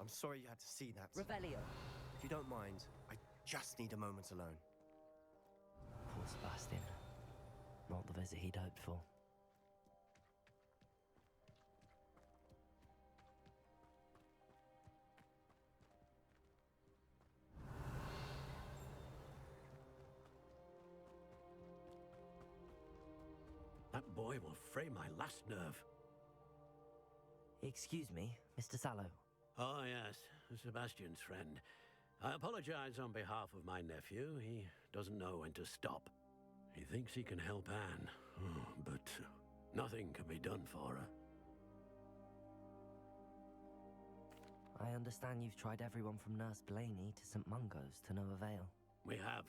I'm sorry you had to see that. Revelio. If you don't mind, I just need a moment alone. Poor Sebastian. Not the visit he'd hoped for. That boy will fray my last nerve. Excuse me, Mr. Sallow. Oh, yes, Sebastian's friend. I apologize on behalf of my nephew. He doesn't know when to stop. He thinks he can help Anne, but nothing can be done for her. I understand you've tried everyone from Nurse Blaney to St. Mungo's to no avail. We have.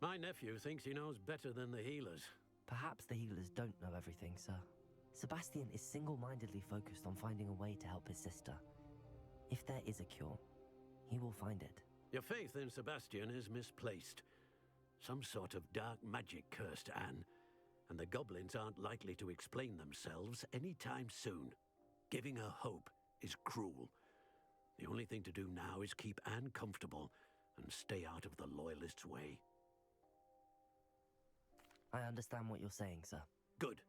My nephew thinks he knows better than the healers. Perhaps the healers don't know everything, sir. Sebastian is single-mindedly focused on finding a way to help his sister. If there is a cure, he will find it. Your faith in Sebastian is misplaced. Some sort of dark magic cursed Anne, and the goblins aren't likely to explain themselves anytime soon. Giving her hope is cruel. The only thing to do now is keep Anne comfortable and stay out of the Loyalists' way. I understand what you're saying, sir. Good.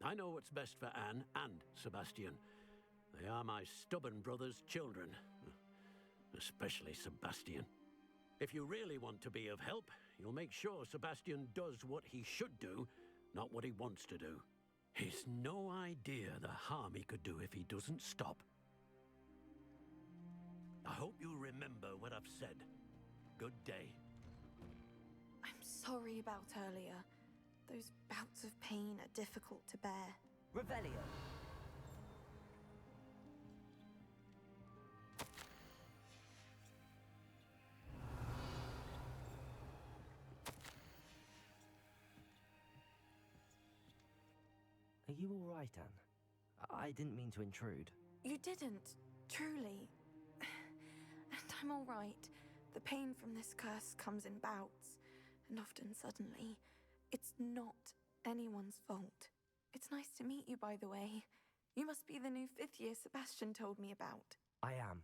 I know what's best for Anne and Sebastian. They are my stubborn brother's children. Especially Sebastian. If you really want to be of help, you'll make sure Sebastian does what he should do, not what he wants to do. He's no idea the harm he could do if he doesn't stop. I hope you remember what I've said. Good day. I'm sorry about earlier. Those bouts of pain are difficult to bear. Revelio. Are you all right, Anne? I didn't mean to intrude. You didn't, truly. And I'm all right. The pain from this curse comes in bouts, and often suddenly. It's not anyone's fault. It's nice to meet you, by the way. You must be the new 5th year Sebastian told me about. I am.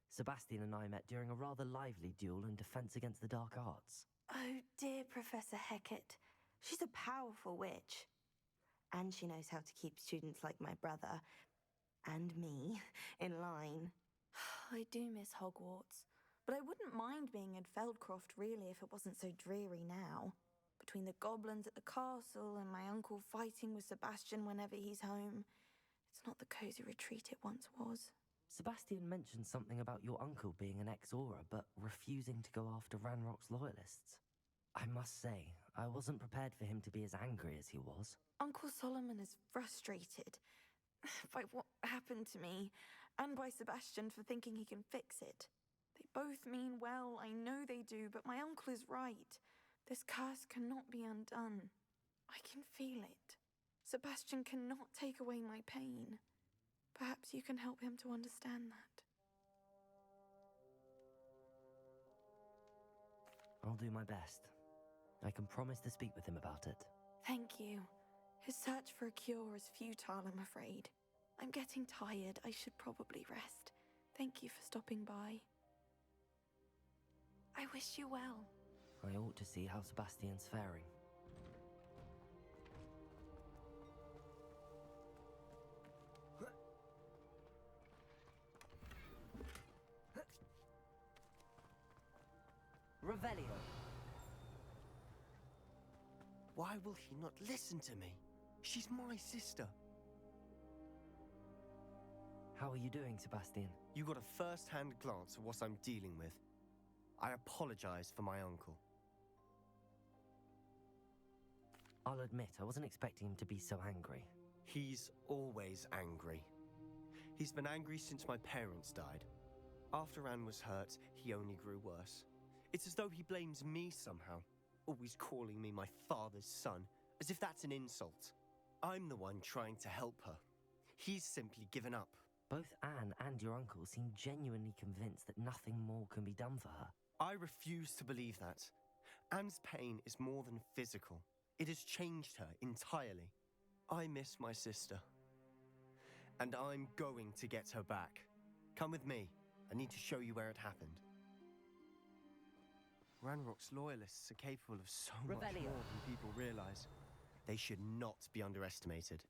Sebastian and I met during a rather lively duel in defense against the dark arts. Oh, dear Professor Hecat. She's a powerful witch. And she knows how to keep students like my brother, and me, in line. I do miss Hogwarts, but I wouldn't mind being in Feldcroft, really, if it wasn't so dreary now. Between the goblins at the castle and my uncle fighting with Sebastian whenever he's home, it's not the cosy retreat it once was. Sebastian mentioned something about your uncle being an ex-Auror, but refusing to go after Ranrock's loyalists. I must say, I wasn't prepared for him to be as angry as he was. Uncle Solomon is frustrated by what happened to me, and by Sebastian for thinking he can fix it. They both mean well, I know they do, but my uncle is right. This curse cannot be undone. I can feel it. Sebastian cannot take away my pain. Perhaps you can help him to understand that. I'll do my best. I can promise to speak with him about it. Thank you. His search for a cure is futile, I'm afraid. I'm getting tired. I should probably rest. Thank you for stopping by. I wish you well. I ought to see how Sebastian's faring. Revelio. Why will he not listen to me? She's my sister. How are you doing, Sebastian? You got a first-hand glance at what I'm dealing with. I apologize for my uncle. I'll admit, I wasn't expecting him to be so angry. He's always angry. He's been angry since my parents died. After Anne was hurt, he only grew worse. It's as though he blames me somehow, always calling me my father's son, as if that's an insult. I'm the one trying to help her. He's simply given up. Both Anne and your uncle seem genuinely convinced that nothing more can be done for her. I refuse to believe that. Anne's pain is more than physical. It has changed her entirely. I miss my sister. And I'm going to get her back. Come with me. I need to show you where it happened. Ranrock's loyalists are capable of so much more than people realize. They should not be underestimated.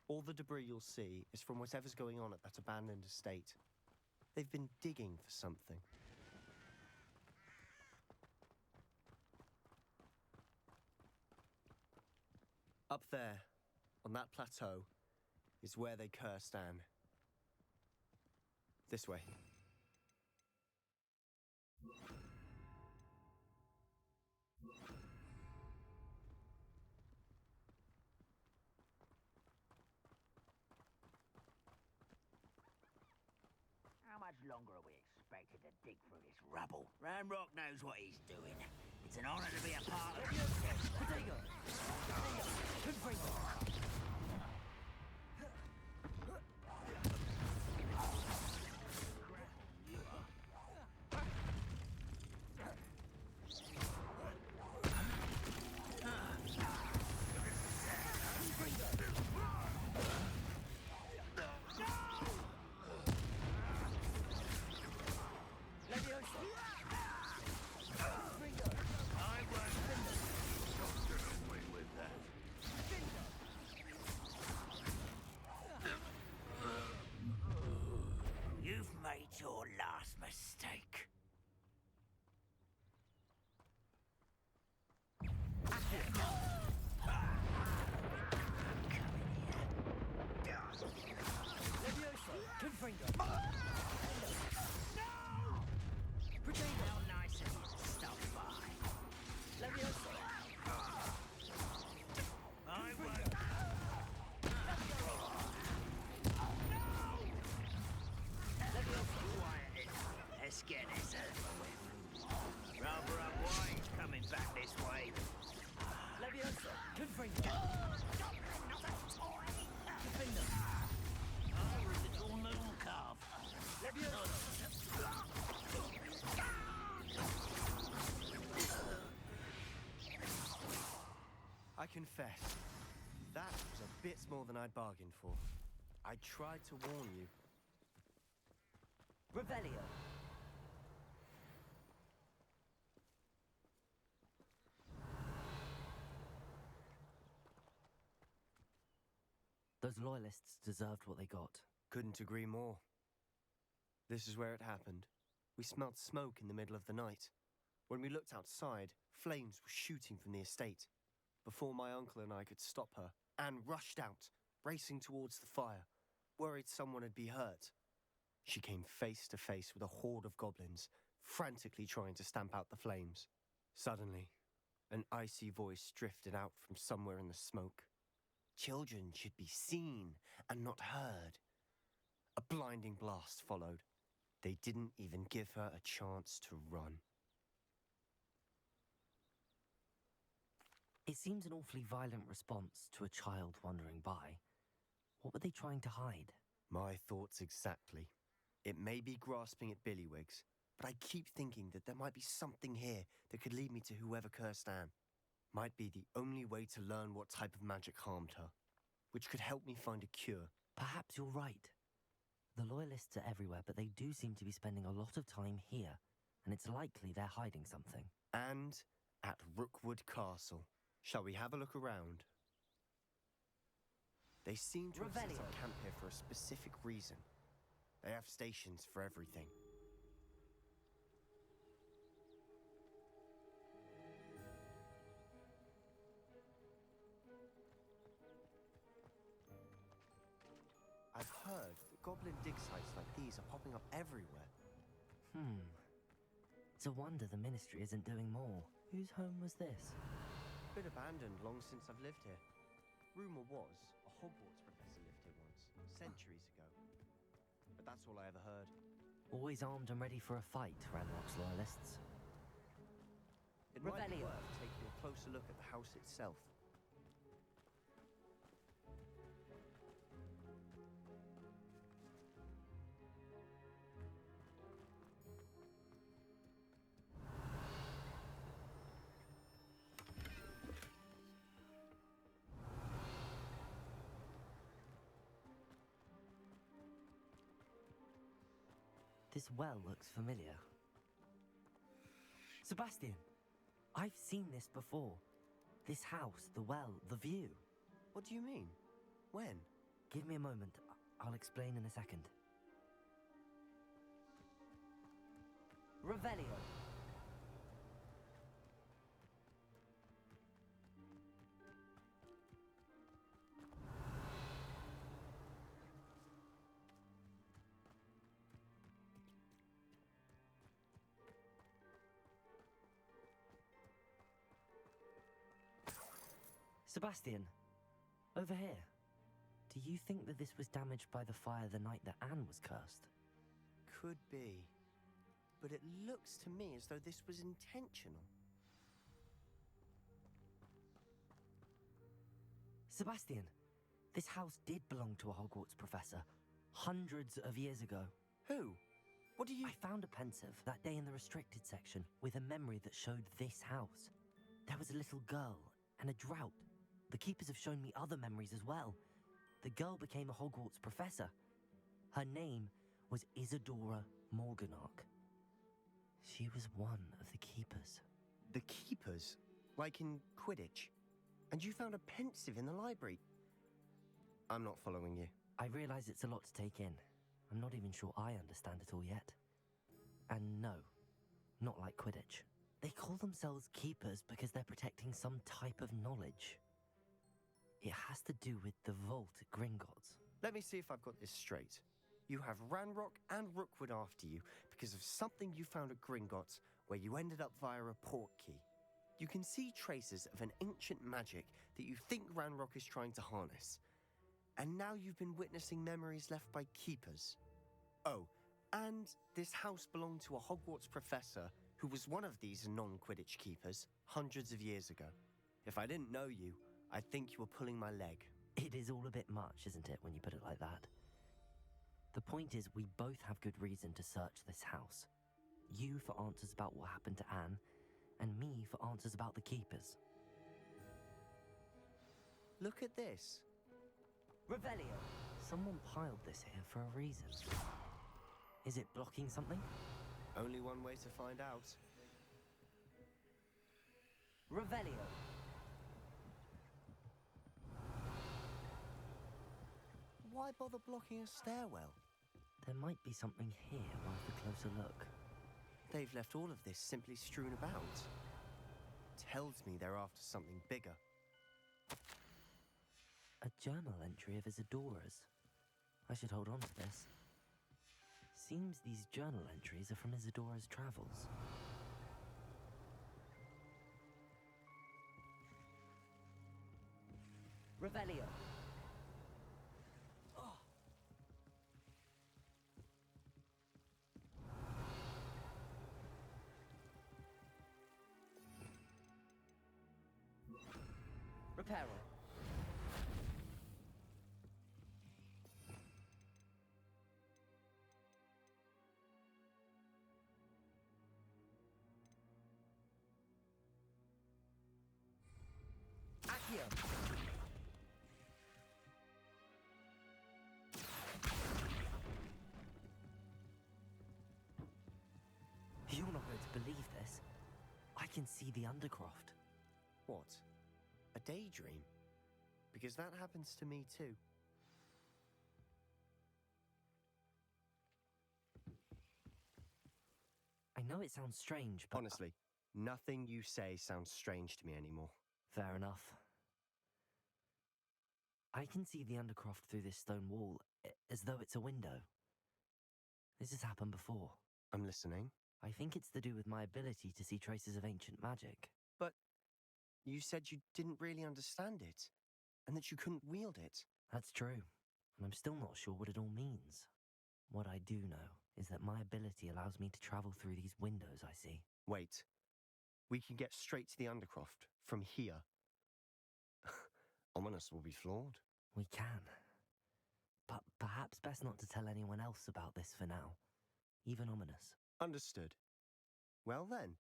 All the debris you'll see is from whatever's going on at that abandoned estate. They've been digging for something. Up there, on that plateau, is where they cursed Anne. This way. How much longer are we expected to dig through this rubble? Ranrock knows what he's doing. It's an honor to be a part of it. Potato! Your last mistake. How nice of you to stop by. I won't. Let's get confess, that was a bit more than I'd bargained for. I tried to warn you. Revelio. Those loyalists deserved what they got. Couldn't agree more. This is where it happened. We smelled smoke in the middle of the night. When we looked outside, flames were shooting from the estate. Before my uncle and I could stop her, Anne rushed out, racing towards the fire, worried someone had been hurt. She came face to face with a horde of goblins, frantically trying to stamp out the flames. Suddenly, an icy voice drifted out from somewhere in the smoke. Children should be seen and not heard. A blinding blast followed. They didn't even give her a chance to run. It seems an awfully violent response to a child wandering by. What were they trying to hide? My thoughts exactly. It may be grasping at Billywigs, but I keep thinking that there might be something here that could lead me to whoever cursed Anne. Might be the only way to learn what type of magic harmed her, which could help me find a cure. Perhaps you're right. The loyalists are everywhere, but they do seem to be spending a lot of time here, and it's likely they're hiding something. And at Rookwood Castle. Shall we have a look around? They seem to have set up camp here for a specific reason. They have stations for everything. I've heard that goblin dig sites like these are popping up everywhere. It's a wonder the Ministry isn't doing more. Whose home was this? Been abandoned long since I've lived here. Rumour was a Hogwarts professor lived here once, centuries ago. But that's all I ever heard. Always armed and ready for a fight, Ranrock's loyalists. It might be worth taking a closer look at the house itself. This well looks familiar. Sebastian, I've seen this before. This house, the well, the view. What do you mean? When? Give me a moment. I'll explain in a second. Revelio. Sebastian, over here. Do you think that this was damaged by the fire the night that Anne was cursed? Could be. But it looks to me as though this was intentional. Sebastian, this house did belong to a Hogwarts professor, hundreds of years ago. Who? What do you... I found a pensive that day in the restricted section with a memory that showed this house. There was a little girl and a drought. The keepers have shown me other memories as well. The girl became a Hogwarts professor. Her name was Isadora Morganach. She was one of the keepers. The keepers? Like in Quidditch? And you found a pensive in the library? I'm not following you. I realize it's a lot to take in. I'm not even sure I understand it all yet. And no, not like Quidditch. They call themselves keepers because they're protecting some type of knowledge. It has to do with the vault at Gringotts. Let me see if I've got this straight. You have Ranrock and Rookwood after you because of something you found at Gringotts where you ended up via a portkey. You can see traces of an ancient magic that you think Ranrock is trying to harness. And now you've been witnessing memories left by keepers. Oh, and this house belonged to a Hogwarts professor who was one of these non-Quidditch keepers hundreds of years ago. If I didn't know you, I'd think you were pulling my leg. It is all a bit much, isn't it, when you put it like that? The point is, we both have good reason to search this house. You for answers about what happened to Anne, and me for answers about the keepers. Look at this. Revelio. Someone piled this here for a reason. Is it blocking something? Only one way to find out. Revelio. Why bother blocking a stairwell? There might be something here worth a closer look. They've left all of this simply strewn about. Tells me they're after something bigger. A journal entry of Isadora's. I should hold on to this. Seems these journal entries are from Isadora's travels. Revelio. Reparo. Accio. You're not going to believe this. I can see the Undercroft. What? A daydream? Because that happens to me too. I know it sounds strange, but... Honestly, nothing you say sounds strange to me anymore. Fair enough. I can see the Undercroft through this stone wall, as though it's a window. This has happened before. I'm listening. I think it's to do with my ability to see traces of ancient magic. But you said you didn't really understand it, and that you couldn't wield it. That's true, and I'm still not sure what it all means. What I do know is that my ability allows me to travel through these windows I see. Wait. We can get straight to the Undercroft from here. Ominous will be floored. We can. But perhaps best not to tell anyone else about this for now. Even Ominous. Understood. Well then,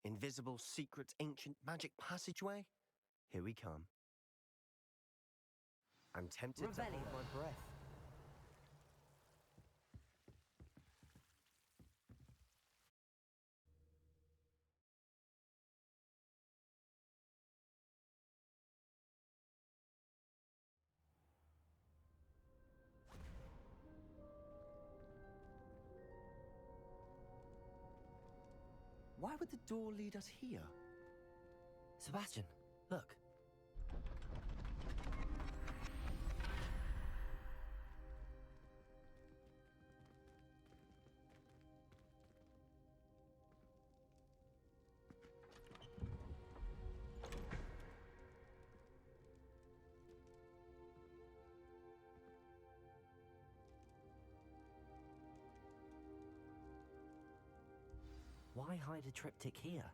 invisible, secret, ancient magic passageway? Here we come. I'm tempted to hold my breath. Why would the door lead us here? Sebastian, look. Why hide a triptych here?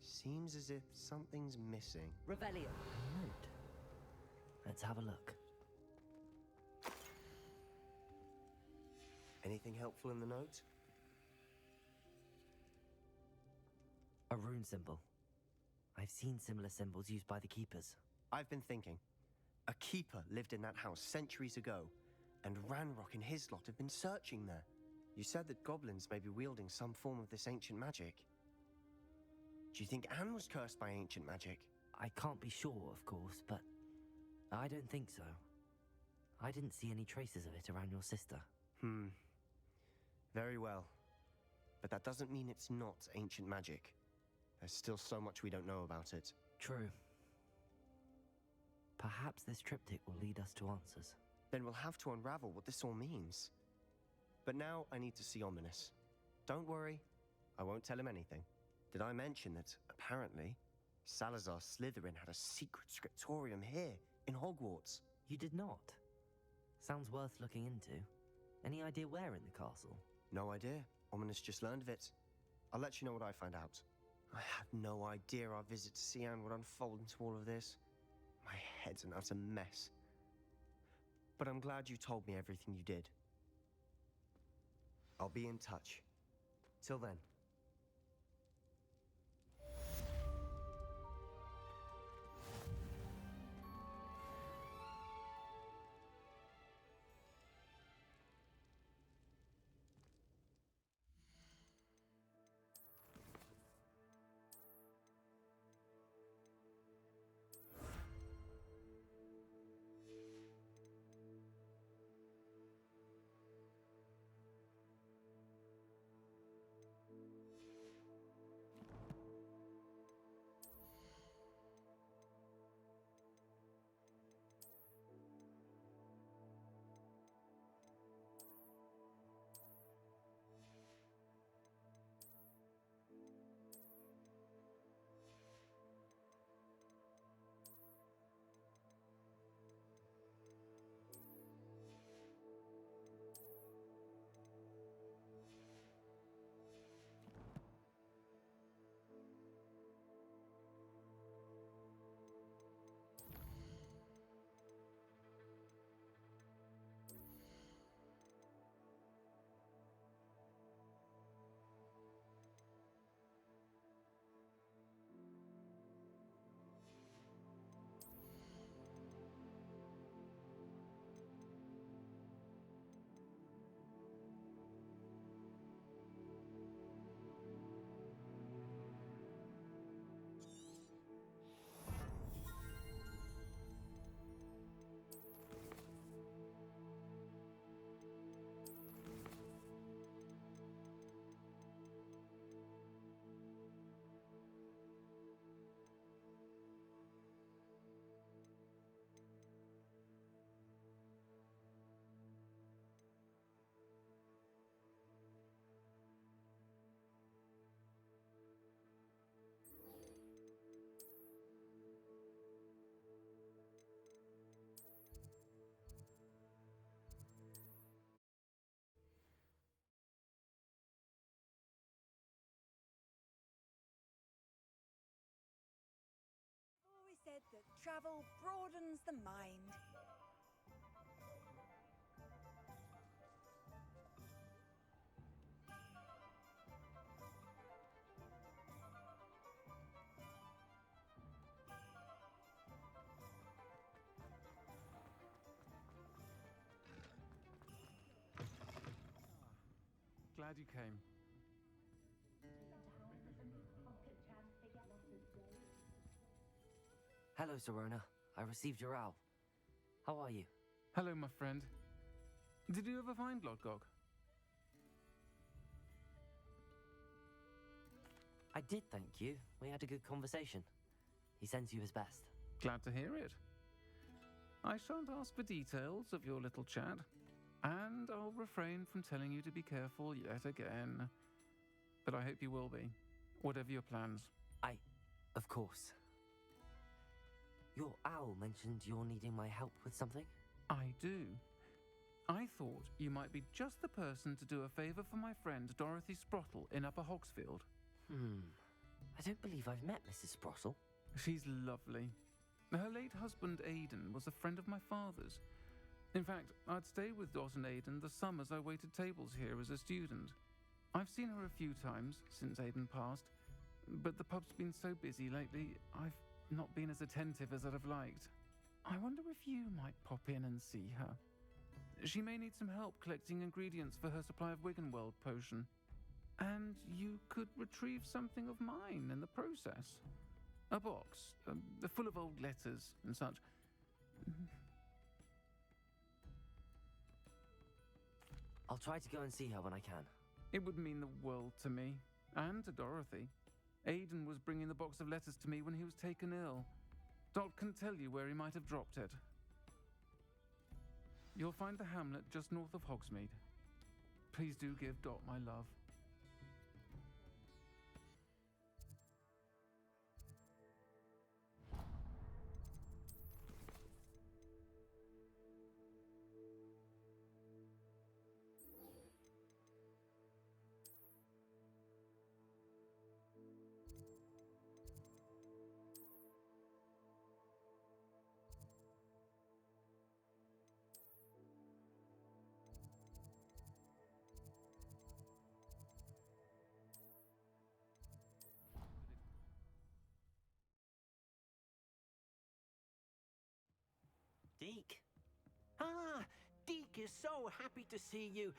Seems as if something's missing. Revelio. A note. Let's have a look. Anything helpful in the note? A rune symbol. I've seen similar symbols used by the keepers. I've been thinking. A keeper lived in that house centuries ago, and Ranrock and his lot have been searching there. You said that goblins may be wielding some form of this ancient magic. Do you think Anne was cursed by ancient magic? I can't be sure, of course, but I don't think so. I didn't see any traces of it around your sister. Very well. But that doesn't mean it's not ancient magic. There's still so much we don't know about it. True. Perhaps this triptych will lead us to answers. Then we'll have to unravel what this all means. But now I need to see Ominous. Don't worry, I won't tell him anything. Did I mention that, apparently, Salazar Slytherin had a secret scriptorium here, in Hogwarts? You did not? Sounds worth looking into. Any idea where in the castle? No idea. Ominous just learned of it. I'll let you know what I find out. I had no idea our visit to Cian would unfold into all of this. My head's an utter mess. But I'm glad you told me everything you did. I'll be in touch. Till then. Travel broadens the mind. Glad you came. Hello, Serona. I received your owl. How are you? Hello, my friend. Did you ever find Lodgok? I did, thank you. We had a good conversation. He sends you his best. Glad to hear it. I shan't ask for details of your little chat, and I'll refrain from telling you to be careful yet again. But I hope you will be, whatever your plans. Of course. Your owl mentioned you're needing my help with something? I do. I thought you might be just the person to do a favour for my friend Dorothy Sprottle in Upper Hogsfield. I don't believe I've met Mrs. Sprottle. She's lovely. Her late husband Aidan was a friend of my father's. In fact, I'd stayed with Dot and Aidan the summers I waited tables here as a student. I've seen her a few times since Aidan passed, but the pub's been so busy lately, I've not been as attentive as I'd have liked. I wonder if you might pop in and see her. She may need some help collecting ingredients for her supply of Wiggenweld potion. And you could retrieve something of mine in the process. A box, full of old letters and such. I'll try to go and see her when I can. It would mean the world to me, and to Dorothy. Aidan was bringing the box of letters to me when he was taken ill. Dot can tell you where he might have dropped it. You'll find the hamlet just north of Hogsmeade. Please do give Dot my love. Deke? Ah, Deke is so happy to see you.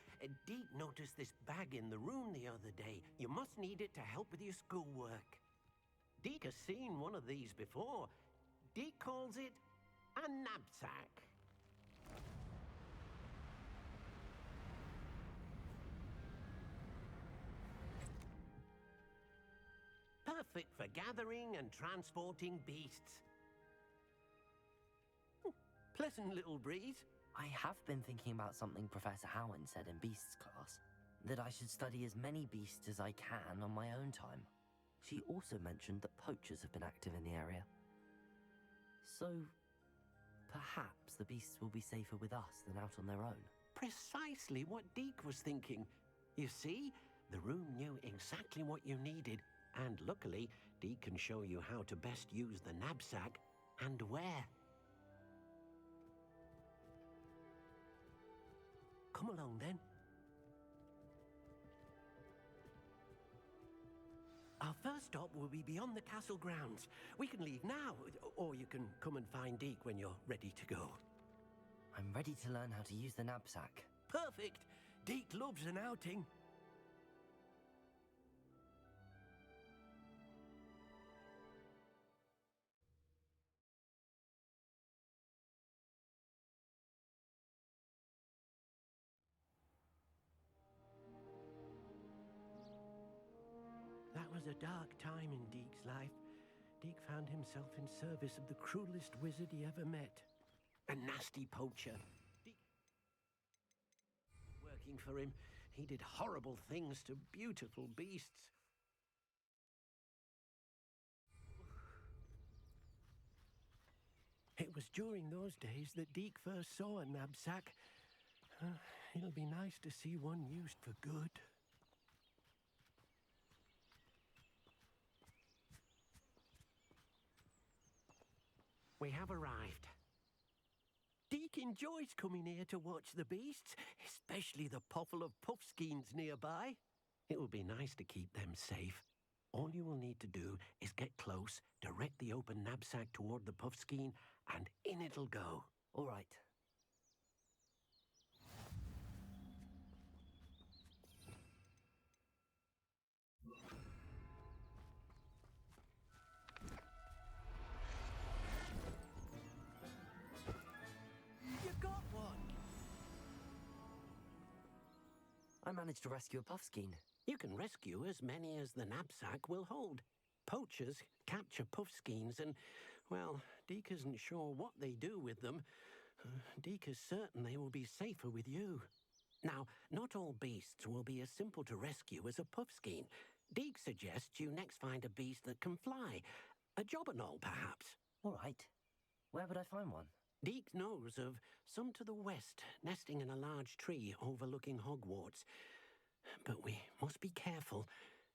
Deke noticed this bag in the room the other day. You must need it to help with your schoolwork. Deke has seen one of these before. Deke calls it a knapsack. Perfect for gathering and transporting beasts. Pleasant little breeze. I have been thinking about something Professor Howin said in Beasts class. That I should study as many beasts as I can on my own time. She also mentioned that poachers have been active in the area. So, perhaps the beasts will be safer with us than out on their own. Precisely what Deke was thinking. You see, the room knew exactly what you needed, and luckily, Deke can show you how to best use the knapsack and where. Come along, then. Our first stop will be beyond the castle grounds. We can leave now, or you can come and find Deke when you're ready to go. I'm ready to learn how to use the knapsack. Perfect! Deke loves an outing. That was a dark time in Deke's life. Deke found himself in service of the cruelest wizard he ever met. A nasty poacher. Working for him, he did horrible things to beautiful beasts. It was during those days that Deke first saw a knapsack. It'll be nice to see one used for good. we have arrived. Deke enjoys coming here to watch the beasts, especially the pottle of puffskeins nearby. It will be nice to keep them safe. All you will need to do is get close, direct the open knapsack toward the puffskein, and in it'll go. All right. You got one! I managed to rescue a puffskein. You can rescue as many as the knapsack will hold. Poachers capture puffskeins and, well, Deke isn't sure what they do with them. Deke is certain they will be safer with you. Now, not all beasts will be as simple to rescue as a puffskein. Deke suggests you next find a beast that can fly. A jobberknoll, perhaps. All right. Where would I find one? Deke knows of some to the west, nesting in a large tree overlooking Hogwarts. But we must be careful.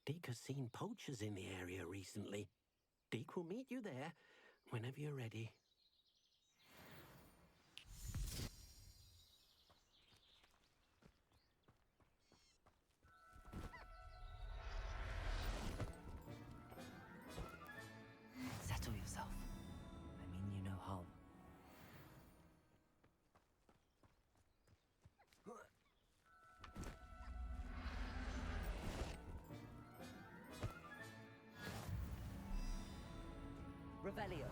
Deke has seen poachers in the area recently. Deke will meet you there whenever you're ready. Settle yourself. I mean you no harm. Revelio.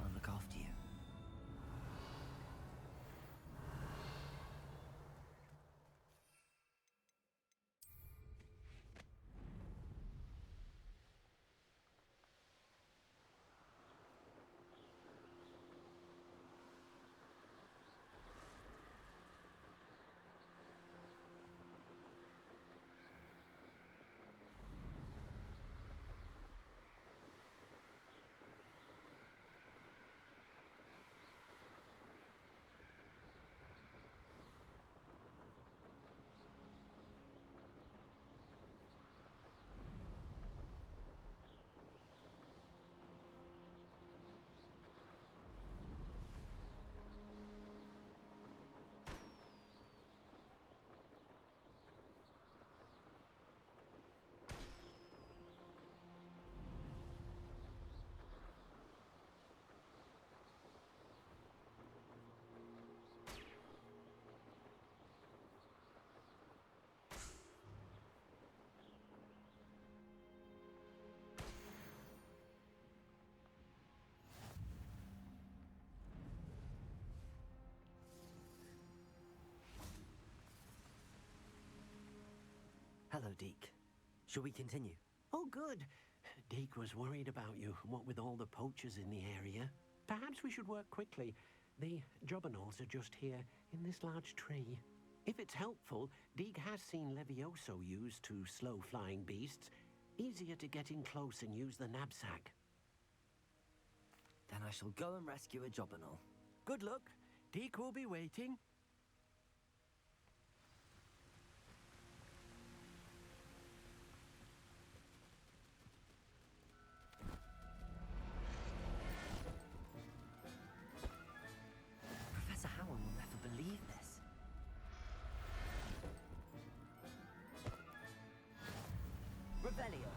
I'll look after you. Hello, Deke. Shall we continue? Oh, good. Deke was worried about you, what with all the poachers in the area. Perhaps we should work quickly. The jobberknolls are just here in this large tree. If it's helpful, Deke has seen Levioso used to slow flying beasts. Easier to get in close and use the knapsack. Then I shall go and rescue a jobberknoll. Good luck. Deke will be waiting. Professor Howard will never believe this. Revelio.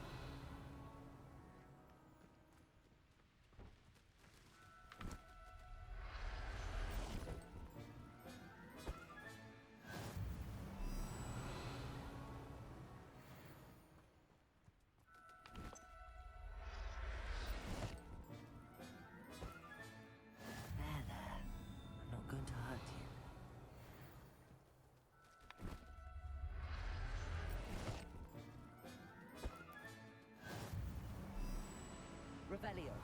There. I'm not going to hurt you. Revelio.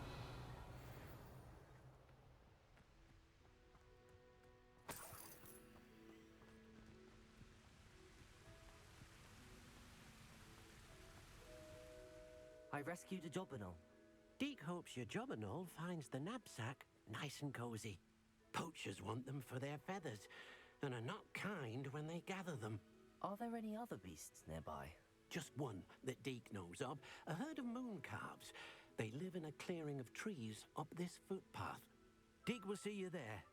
I rescued a jobberknoll. Deke hopes your jobberknoll finds the knapsack nice and cozy. Poachers want them for their feathers, and are not kind when they gather them. Are there any other beasts nearby? Just one that Deke knows of, a herd of moon calves. They live in a clearing of trees up this footpath. Deke will see you there.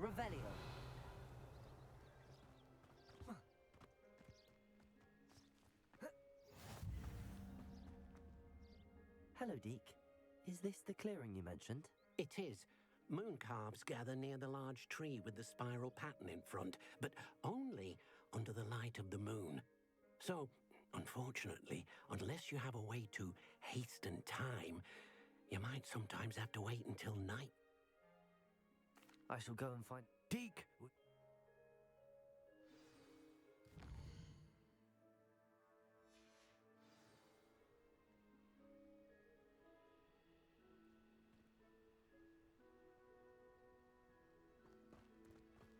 Revelio. Hello, Deke. Is this the clearing you mentioned? It is. Moon calves gather near the large tree with the spiral pattern in front, but only under the light of the moon. So, unfortunately, unless you have a way to hasten time, you might sometimes have to wait until night. I shall go and find... Deke!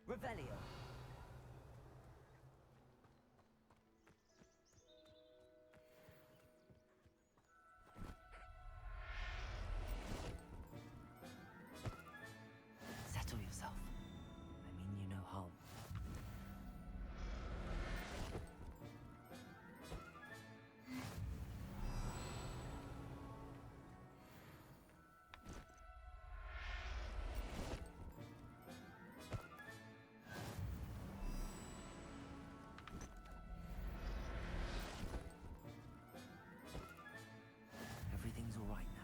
Revelio. Settle yourself. I mean you no harm. Everything's all right now.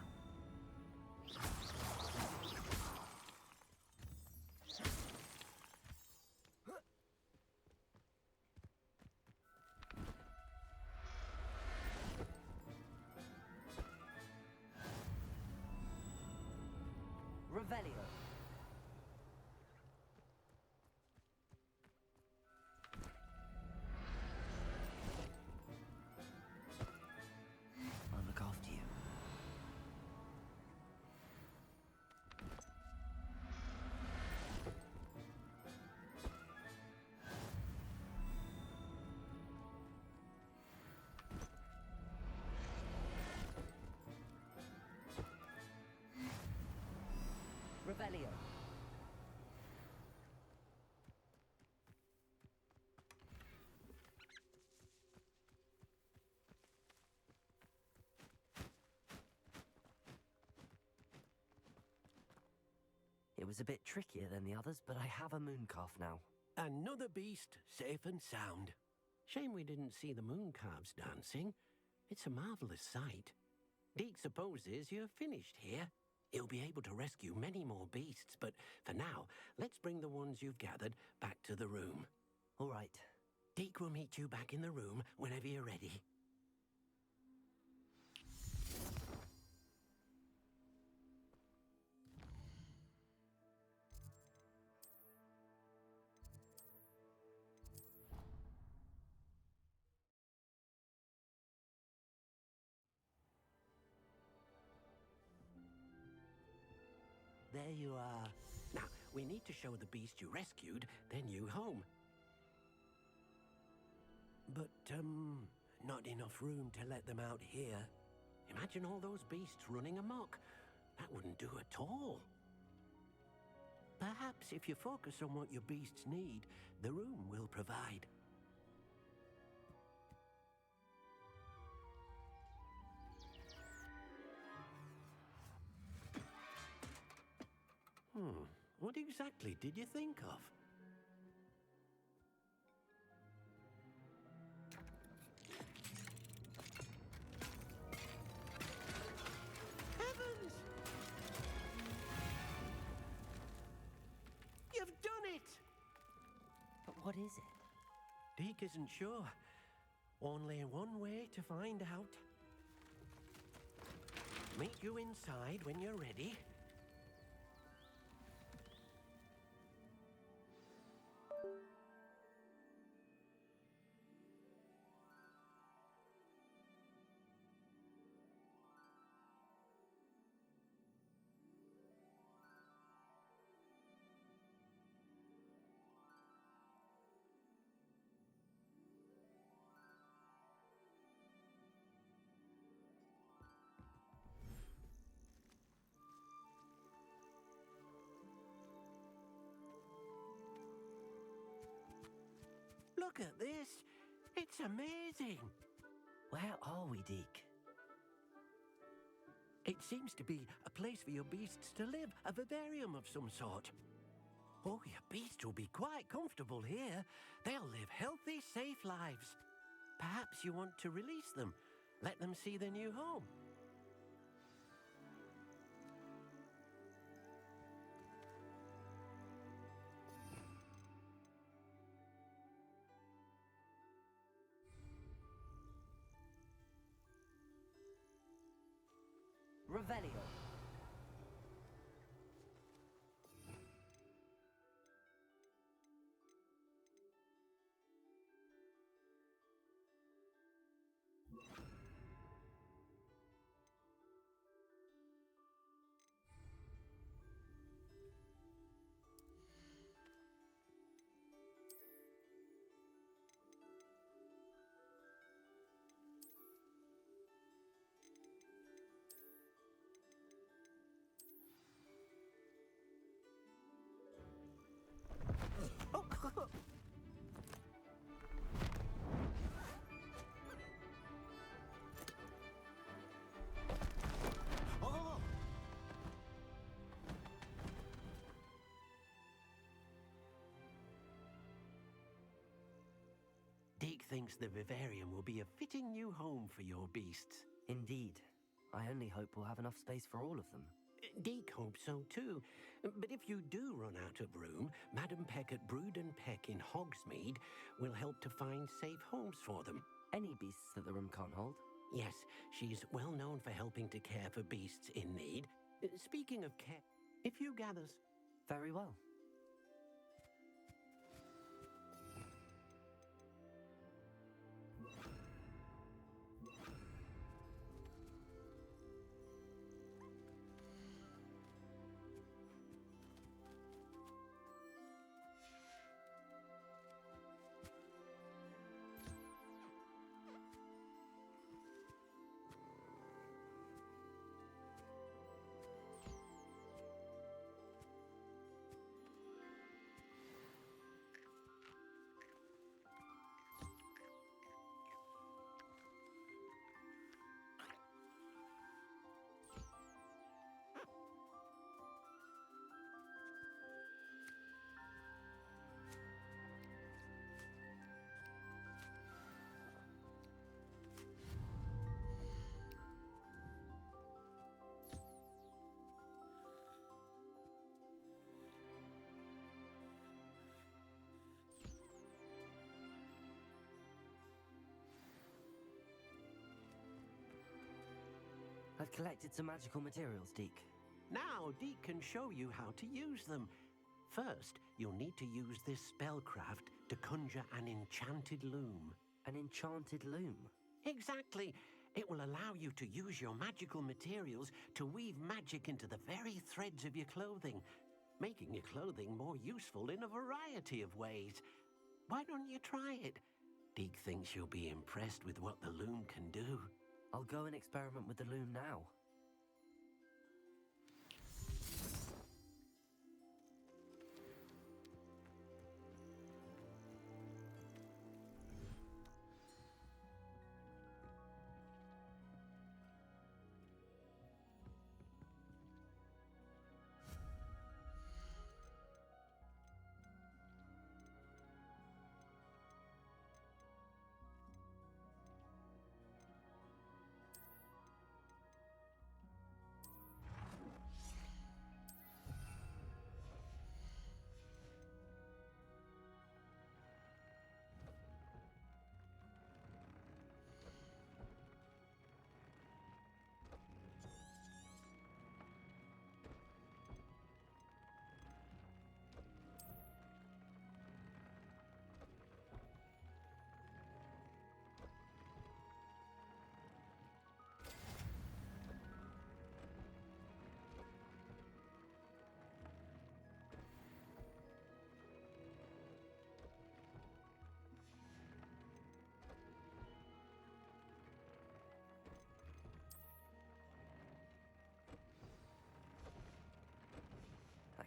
Revelio. I'll look after you. Revelio. It was a bit trickier than the others, but I have a moon calf now. Another beast, safe and sound. Shame we didn't see the moon calves dancing. It's a marvelous sight. Deke supposes you're finished here. He'll be able to rescue many more beasts, but for now, let's bring the ones you've gathered back to the room. All right. Deke will meet you back in the room whenever you're ready. There you are. Now, we need to show the beast you rescued, then you home. But, not enough room to let them out here. Imagine all those beasts running amok. That wouldn't do at all. Perhaps if you focus on what your beasts need, the room will provide. What exactly did you think of? Heavens! You've done it! But what is it? Deke isn't sure. Only one way to find out. Meet you inside when you're ready. Look at this. It's amazing. Where are we, Deke? It seems to be a place for your beasts to live, a vivarium of some sort. Oh, your beasts will be quite comfortable here. They'll live healthy, safe lives. Perhaps you want to release them, let them see their new home. Revelio. Deke thinks the vivarium will be a fitting new home for your beasts. Indeed. I only hope we'll have enough space for all of them. Deke hopes so too. But if you do run out of room, Madam Peck at Brood and Peck in Hogsmeade will help to find safe homes for them. Any beasts that the room can't hold? Yes, she's well known for helping to care for beasts in need. Speaking of care, if you gathers... Very well. I've collected some magical materials, Deke. Now Deke can show you how to use them. First, you'll need to use this spellcraft to conjure an enchanted loom. An enchanted loom? Exactly. It will allow you to use your magical materials to weave magic into the very threads of your clothing, making your clothing more useful in a variety of ways. Why don't you try it? Deke thinks you'll be impressed with what the loom can do. I'll go and experiment with the loom now.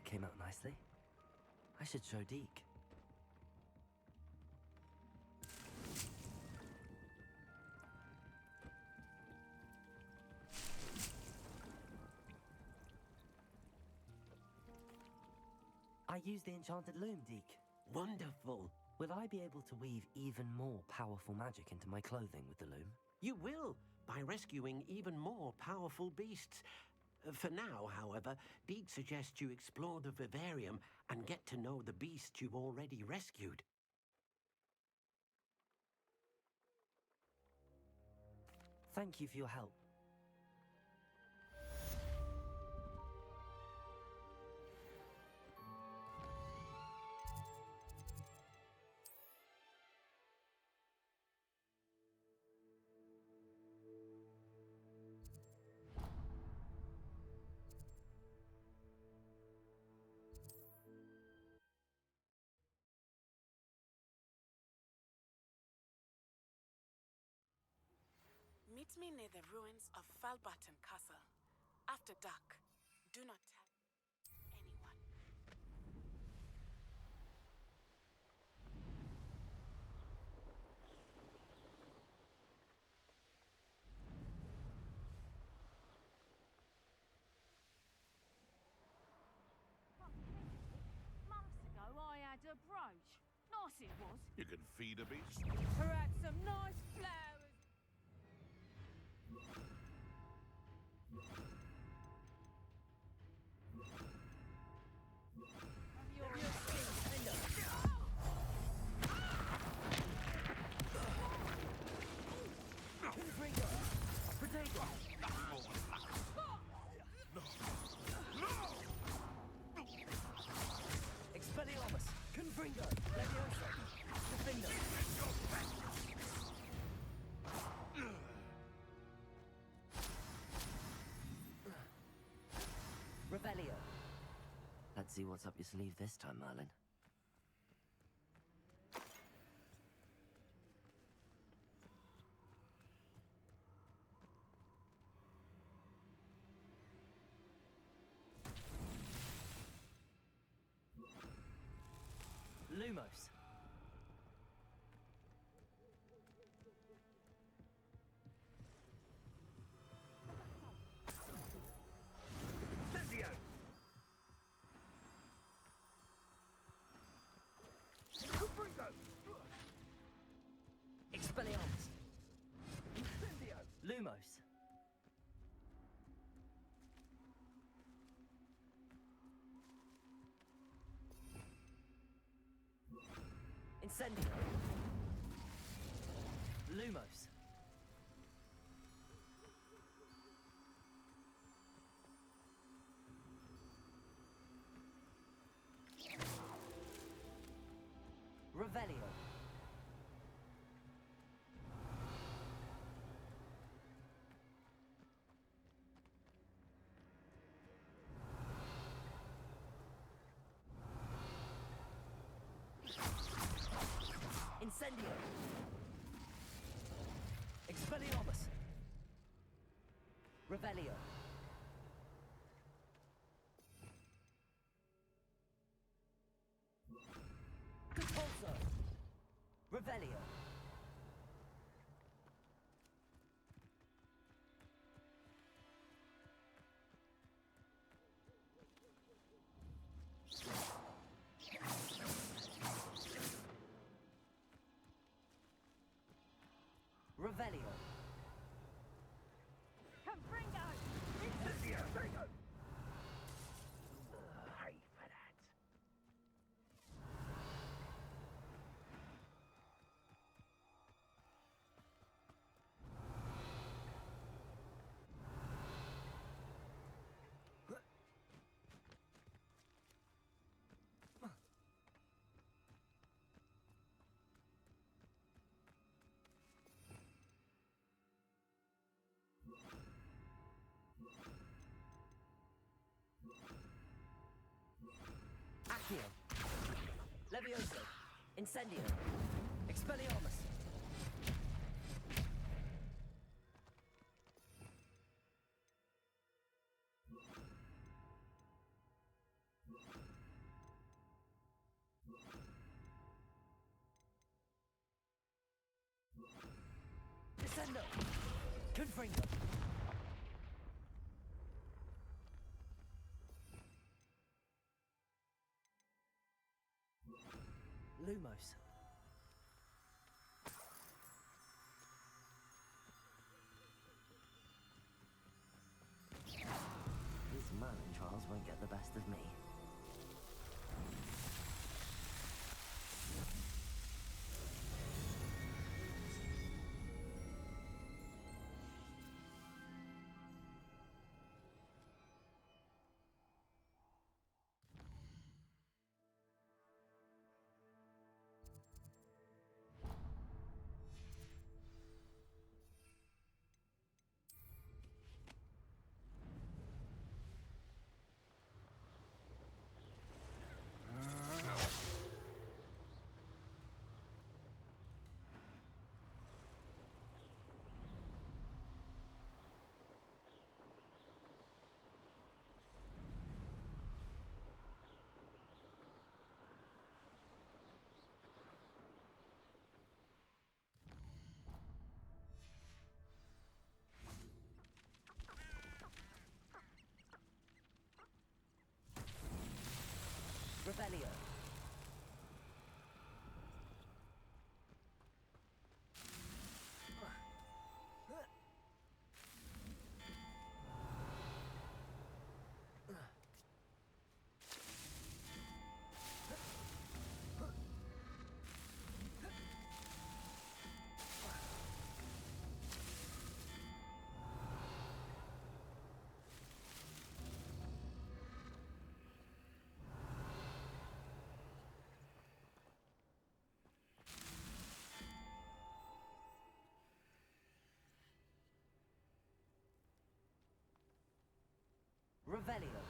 Came out nicely. I should show Deke. I use the enchanted loom, Deke. Wonderful. Will I be able to weave even more powerful magic into my clothing with the loom? You will, by rescuing even more powerful beasts. For now, however, Deke suggests you explore the vivarium and get to know the beasts you've already rescued. Thank you for your help. Meet me near the ruins of Falbaton Castle. After dark. Do not tell anyone. Months ago, I had a brooch. Nice it was. You can feed a beast. Perhaps some nice flowers. Revelio. Let's see what's up your sleeve this time, Merlin. Lumos. Expelliarmus. Lumos. Incendio. Lumos. Revelio. Incendio. Expelliarmus. Revelio. Compulso. Revelio. Revelio. Confringo! Hey for that. Accio. Levioso. Incendio. Expelliarmus. Descendo. Confringo. Lumos. These Merlin trials won't get the best of me. Rebellion. Revelio.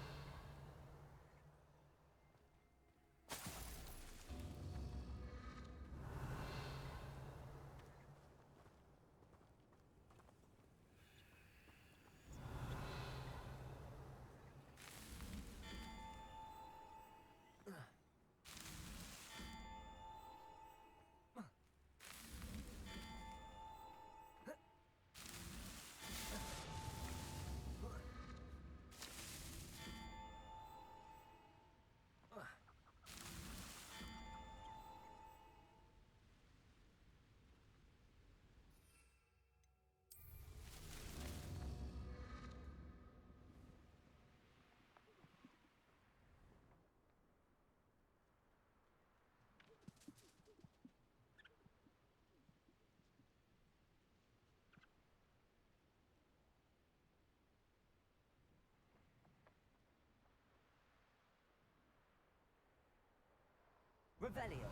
Revelio.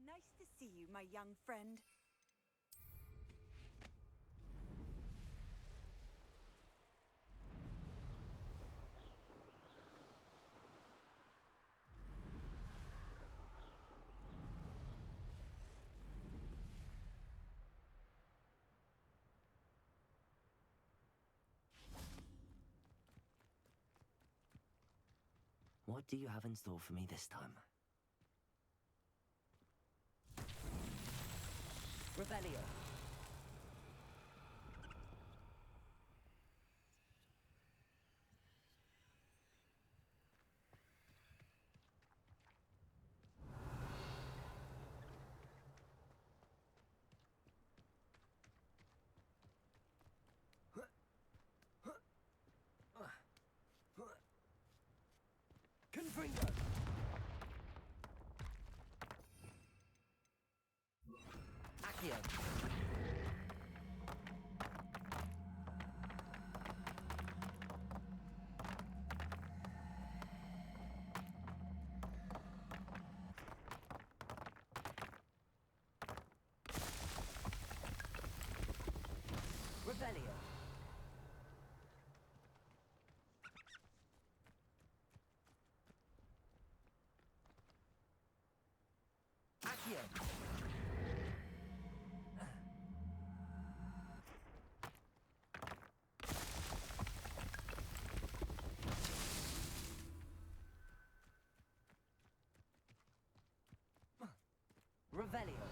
Nice to see you, my young friend. What do you have in store for me this time? Revelio. Confringo! Accio. Revelio. Accio. Revelio.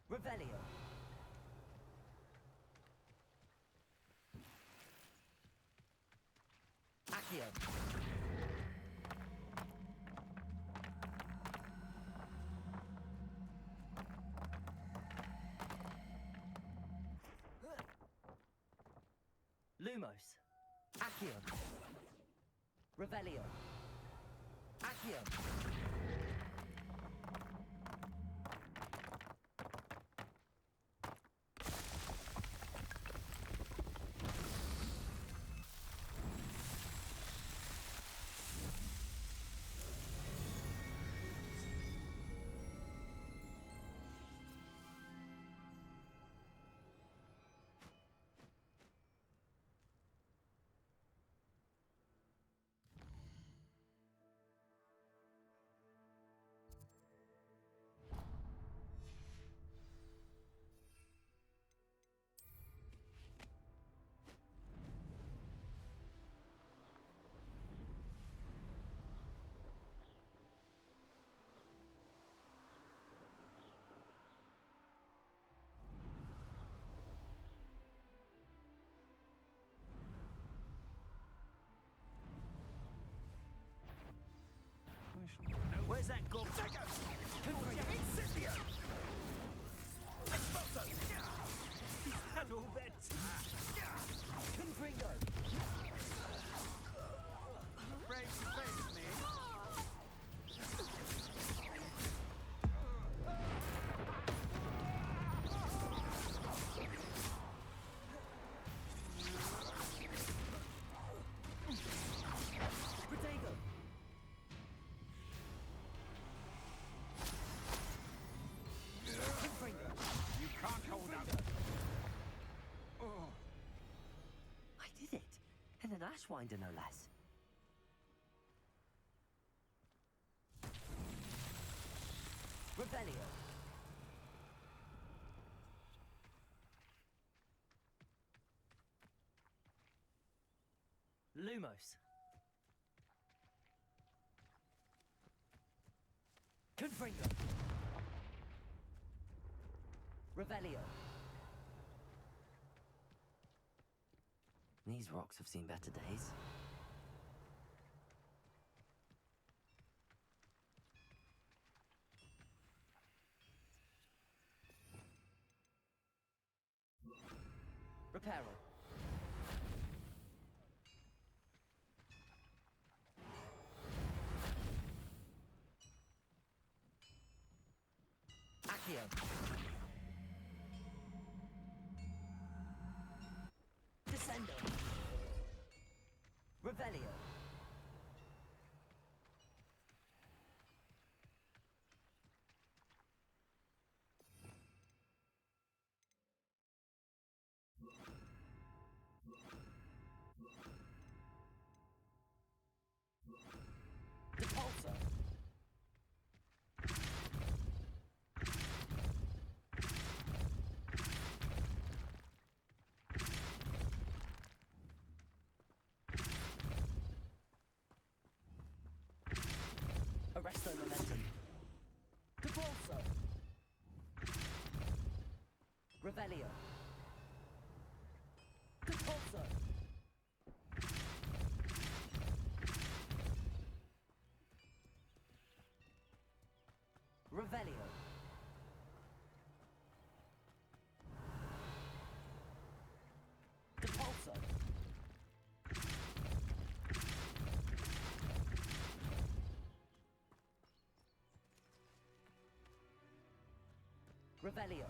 Revelio. Accio. Lumos. Accio. Revelio. Accio. Where's that gob? Incipio! Esposo! He's had all that Confringo! Afraid to face me? You can't hold up. I did it. And an ashwinder, no less. Revelio. Lumos. Confringo. Revelio. These rocks have seen better days. Reparo. Accio. Descendo. Revelio. Revelio. Compulso. Revelio. Compulso. Revelio.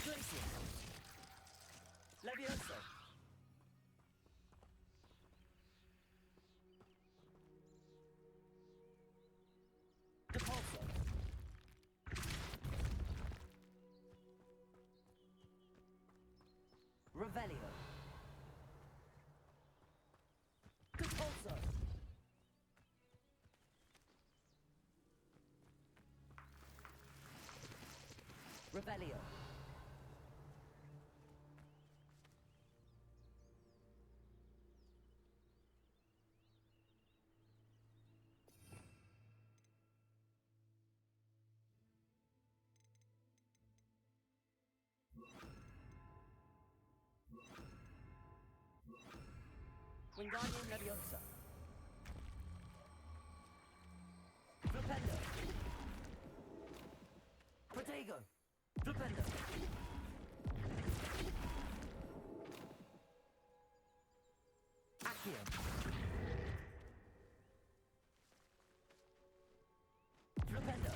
Glacier. Levioso. Depulso. Revelio. Depulso. Revelio. Wingardium Leviosa. Flipendo. Protego. Flipendo. Accio. Flipendo.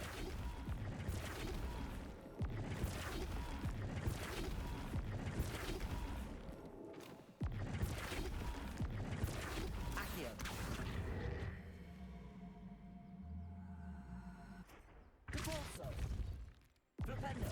Depulso. Flipendo.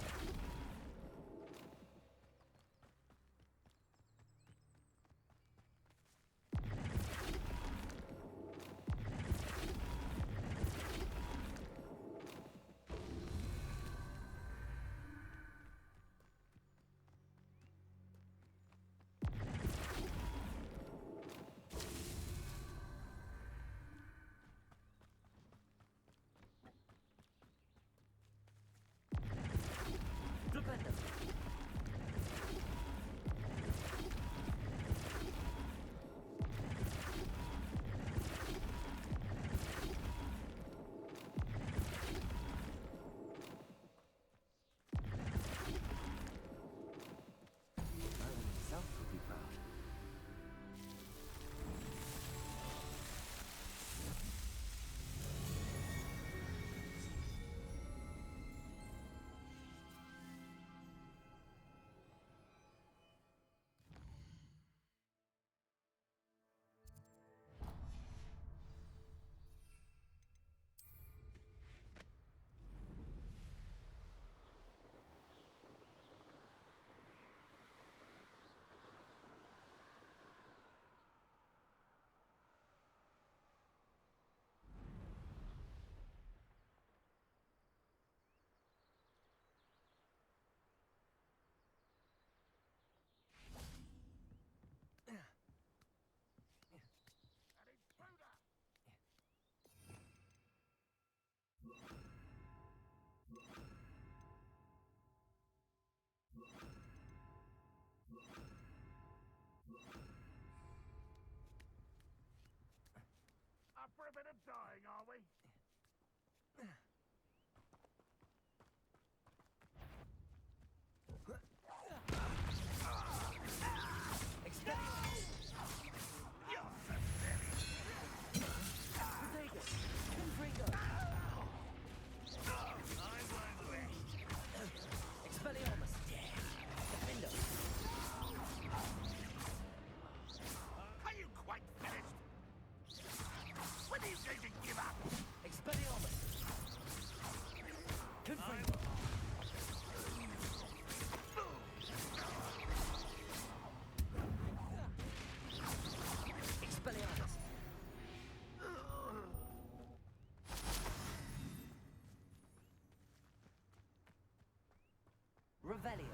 Revelio.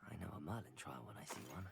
I know a Merlin trial when I see one.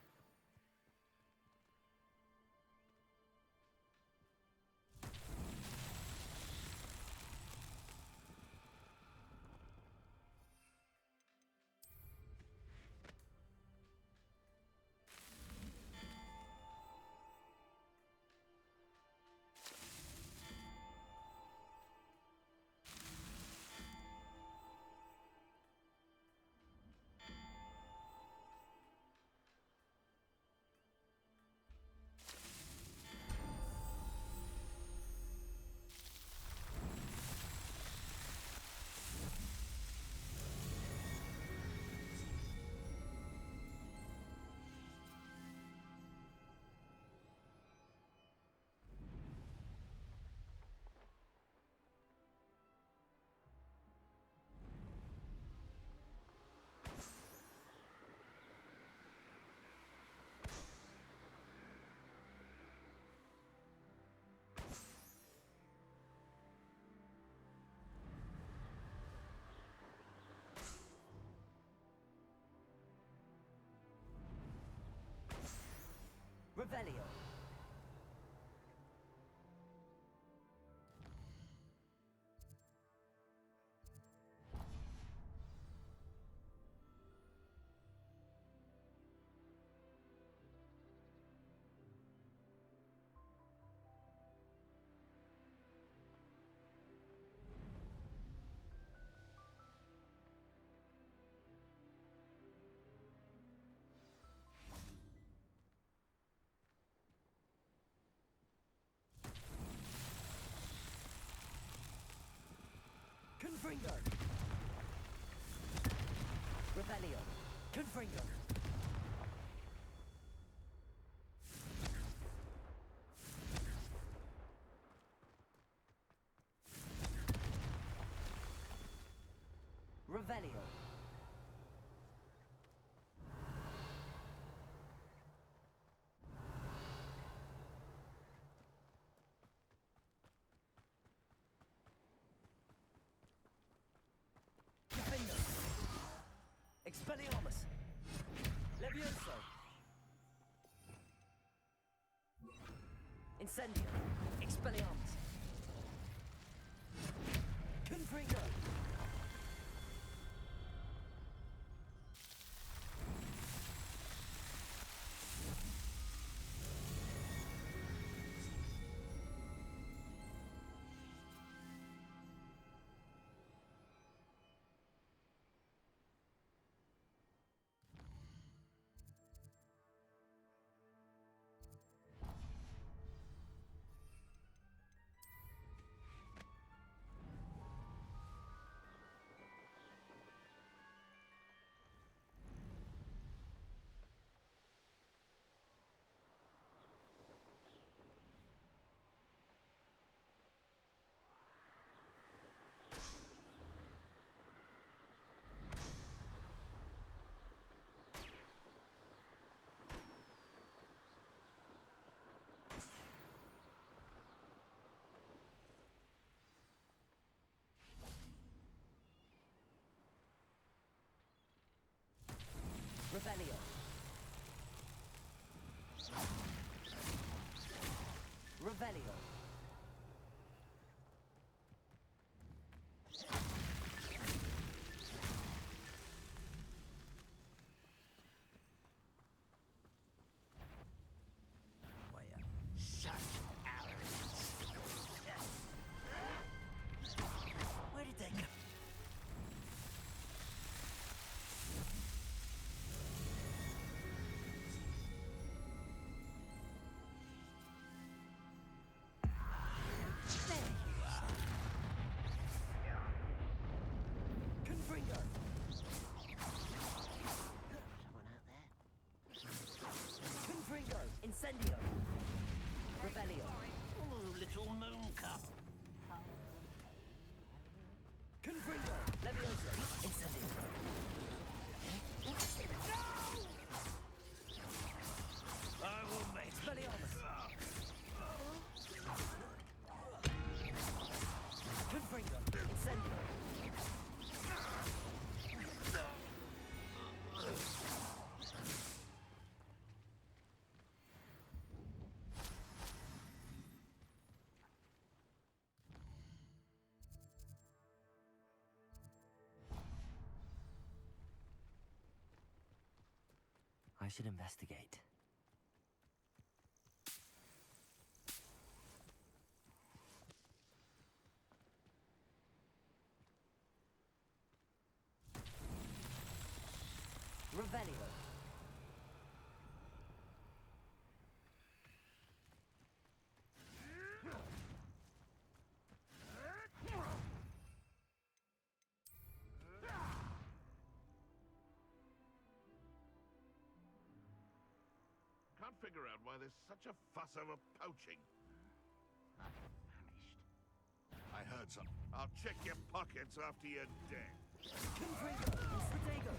Revelio. Confringo! Revelio! Confringo! Revelio! Expelliarmus! Levioso! Incendio! Expelliarmus! Confringo! Revelio. Revelio. Where did they go? Incendio! Revelio! Oh, little moon cup. Confringo! Levioso! Incendio! should investigate. Revelio. Can't figure out why there's such a fuss over poaching. I heard some. I'll check your pockets after you're dead. Confringo, Stratego,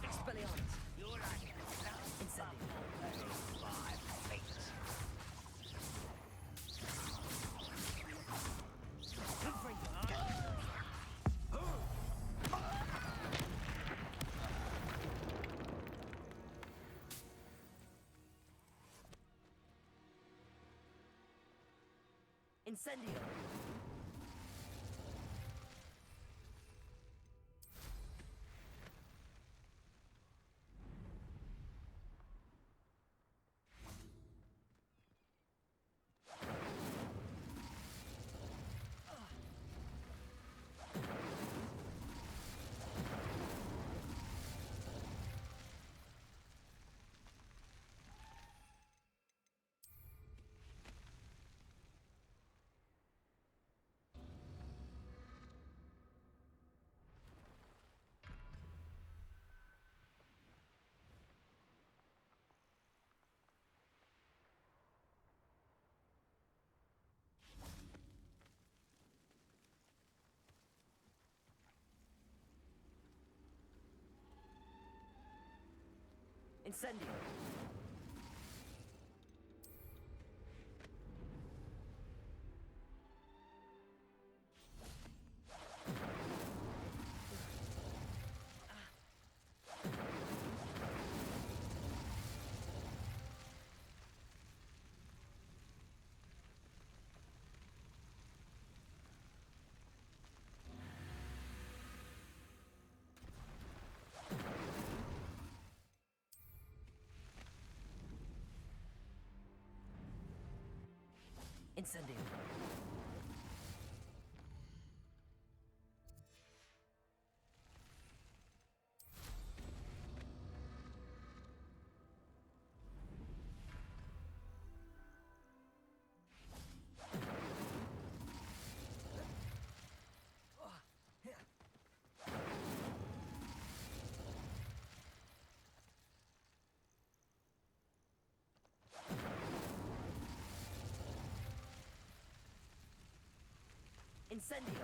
Expelliarmus. You're right. Incendio. Incendio. Incendio. Incendio. Incendio.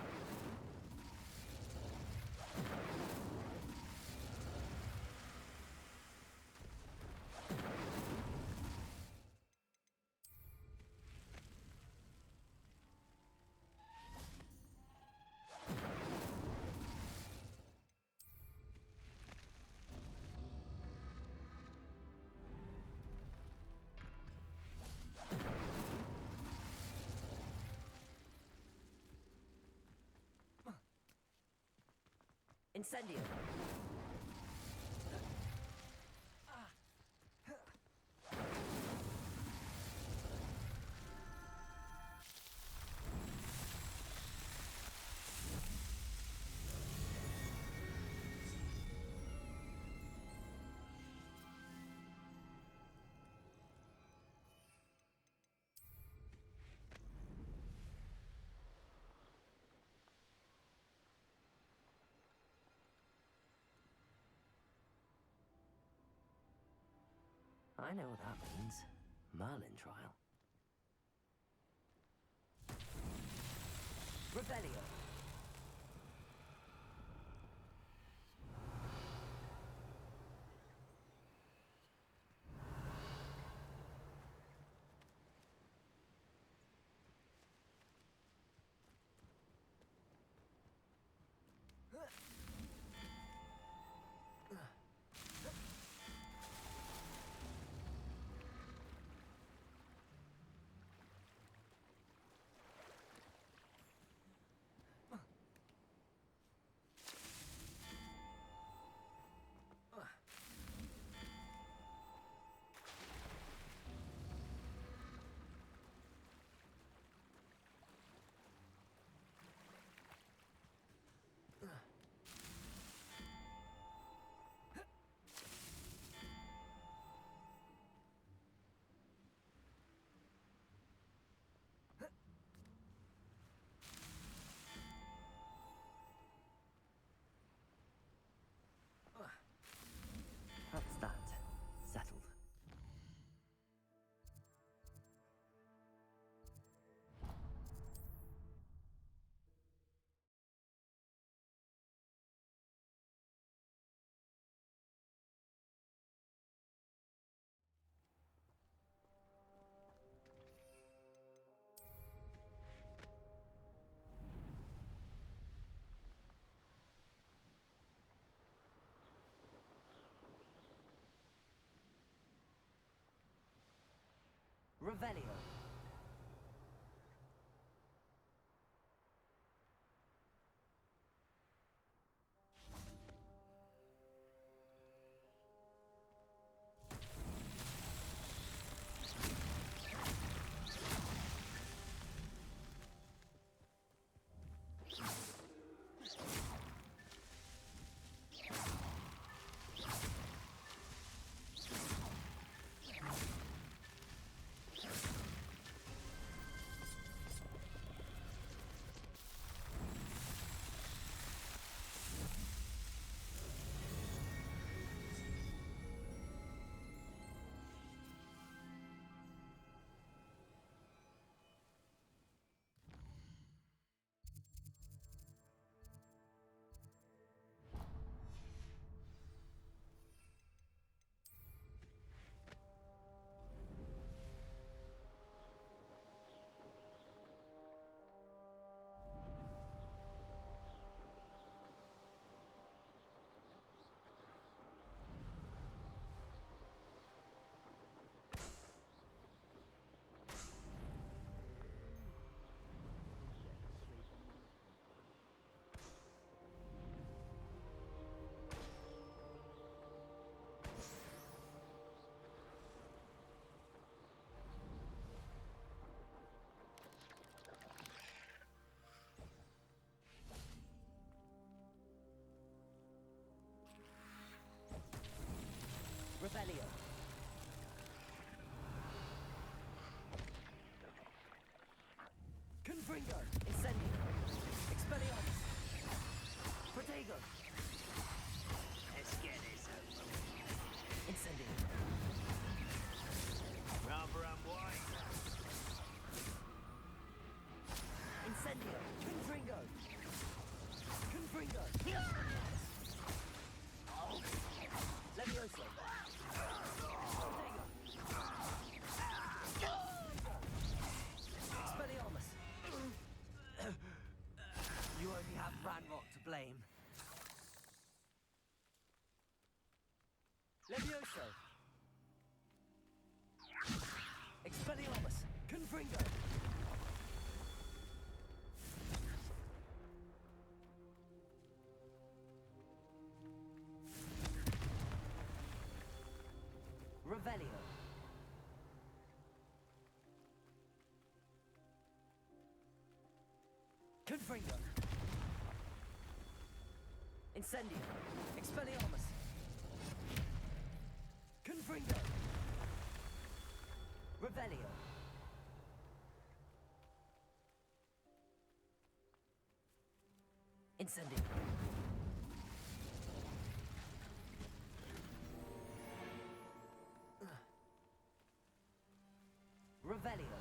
Incendio. I know what that means. Merlin trial. Rebellion. Revelio. Revelio. Confringo. Incendio. Expelliarmus. Protego. Let's get this over with. Incendio. Rather unwise. Incendio. Confringo. Confringo. Levioso. Expelliarmus. You only have Ranrock to blame. Levioso. Expelliarmus. Confringo. Revelio. Confringo. Incendio. Expelliarmus. Confringo. Revelio. Incendio. Revelio.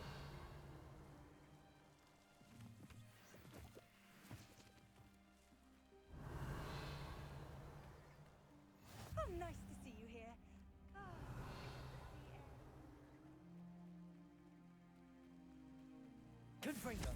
Oh, nice to see you here. Confringo.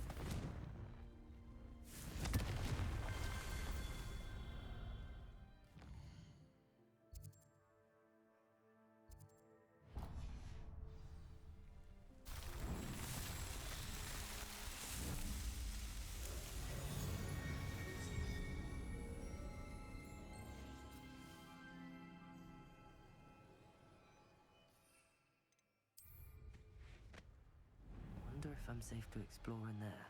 Wonder if I'm safe to explore in there.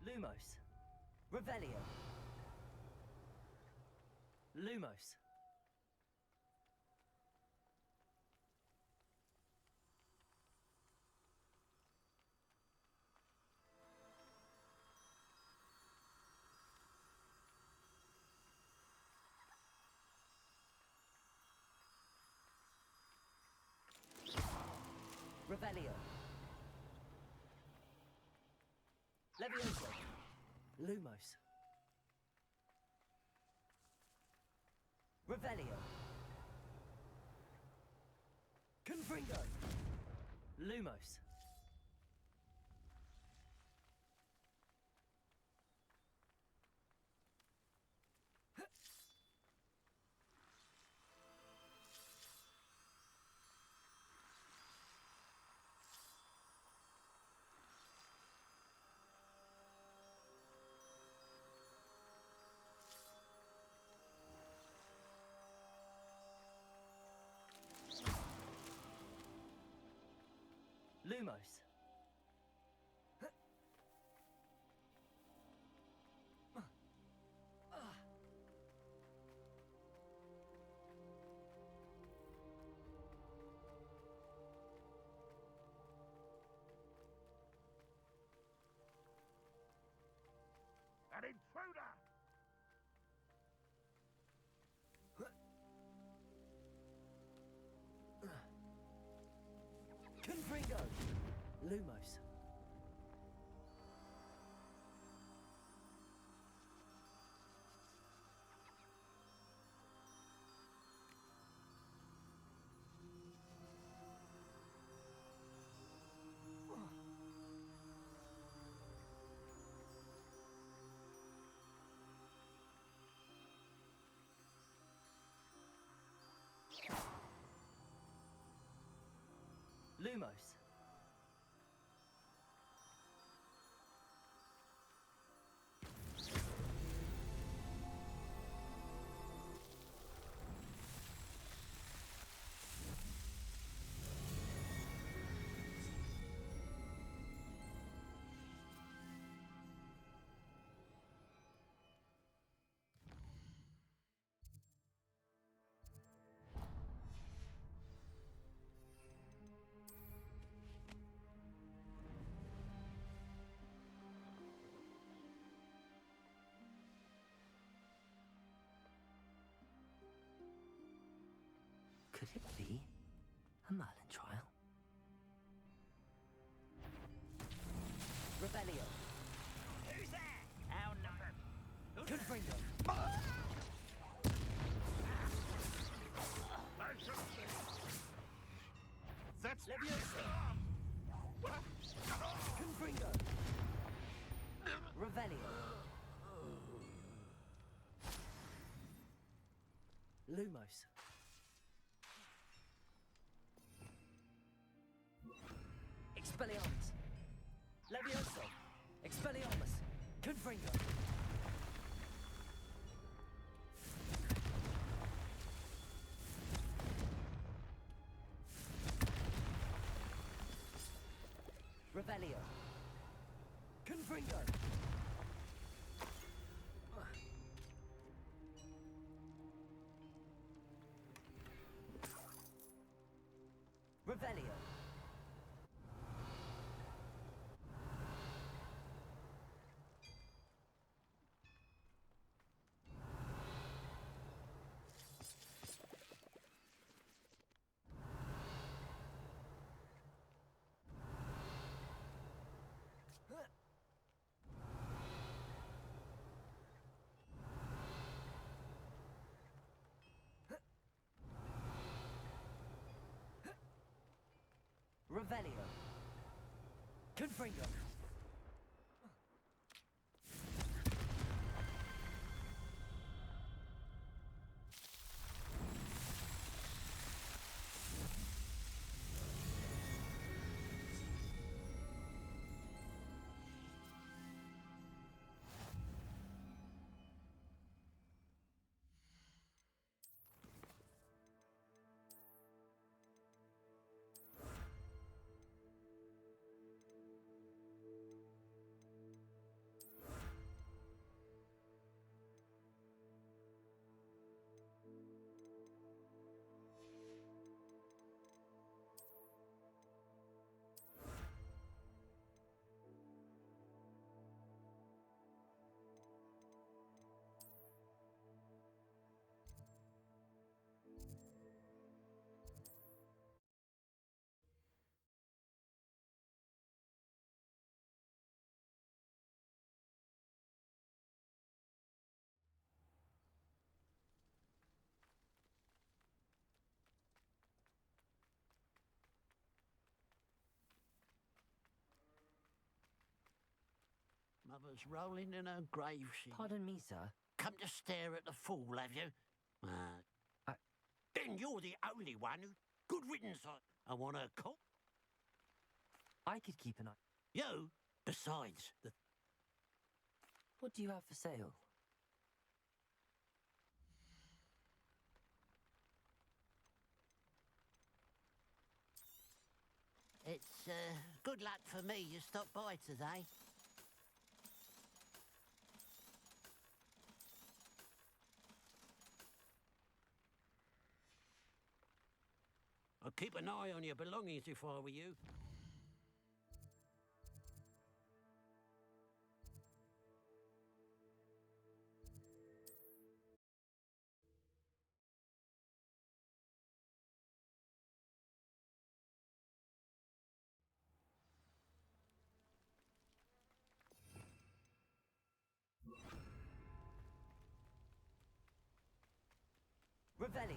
Lumos. Revelio. Lumos. Revelio. Levioso. Lumos. Revelio. Confringo. Lumos. Lumos. An intruder! Confringo. Lumos. Lumos. Could it be a Merlin trial? Rebellion. Who's there? How not? Confringo. That's Leviosa. Confringo. Revelio. Lumos. Expelliarmus. Levioso. Expelliarmus. Confringo. Revelio. Confringo. Revelio. Revelio. Confringo. Mother's rolling in her grave, she... Pardon me, sir. Come to stare at the fool, have you? Then you're the only one who... Good riddance, I want her caught. I could keep an eye. You? Besides, What do you have for sale? It's good luck for me you stopped by today. I'd keep an eye on your belongings if I were you. Revelio.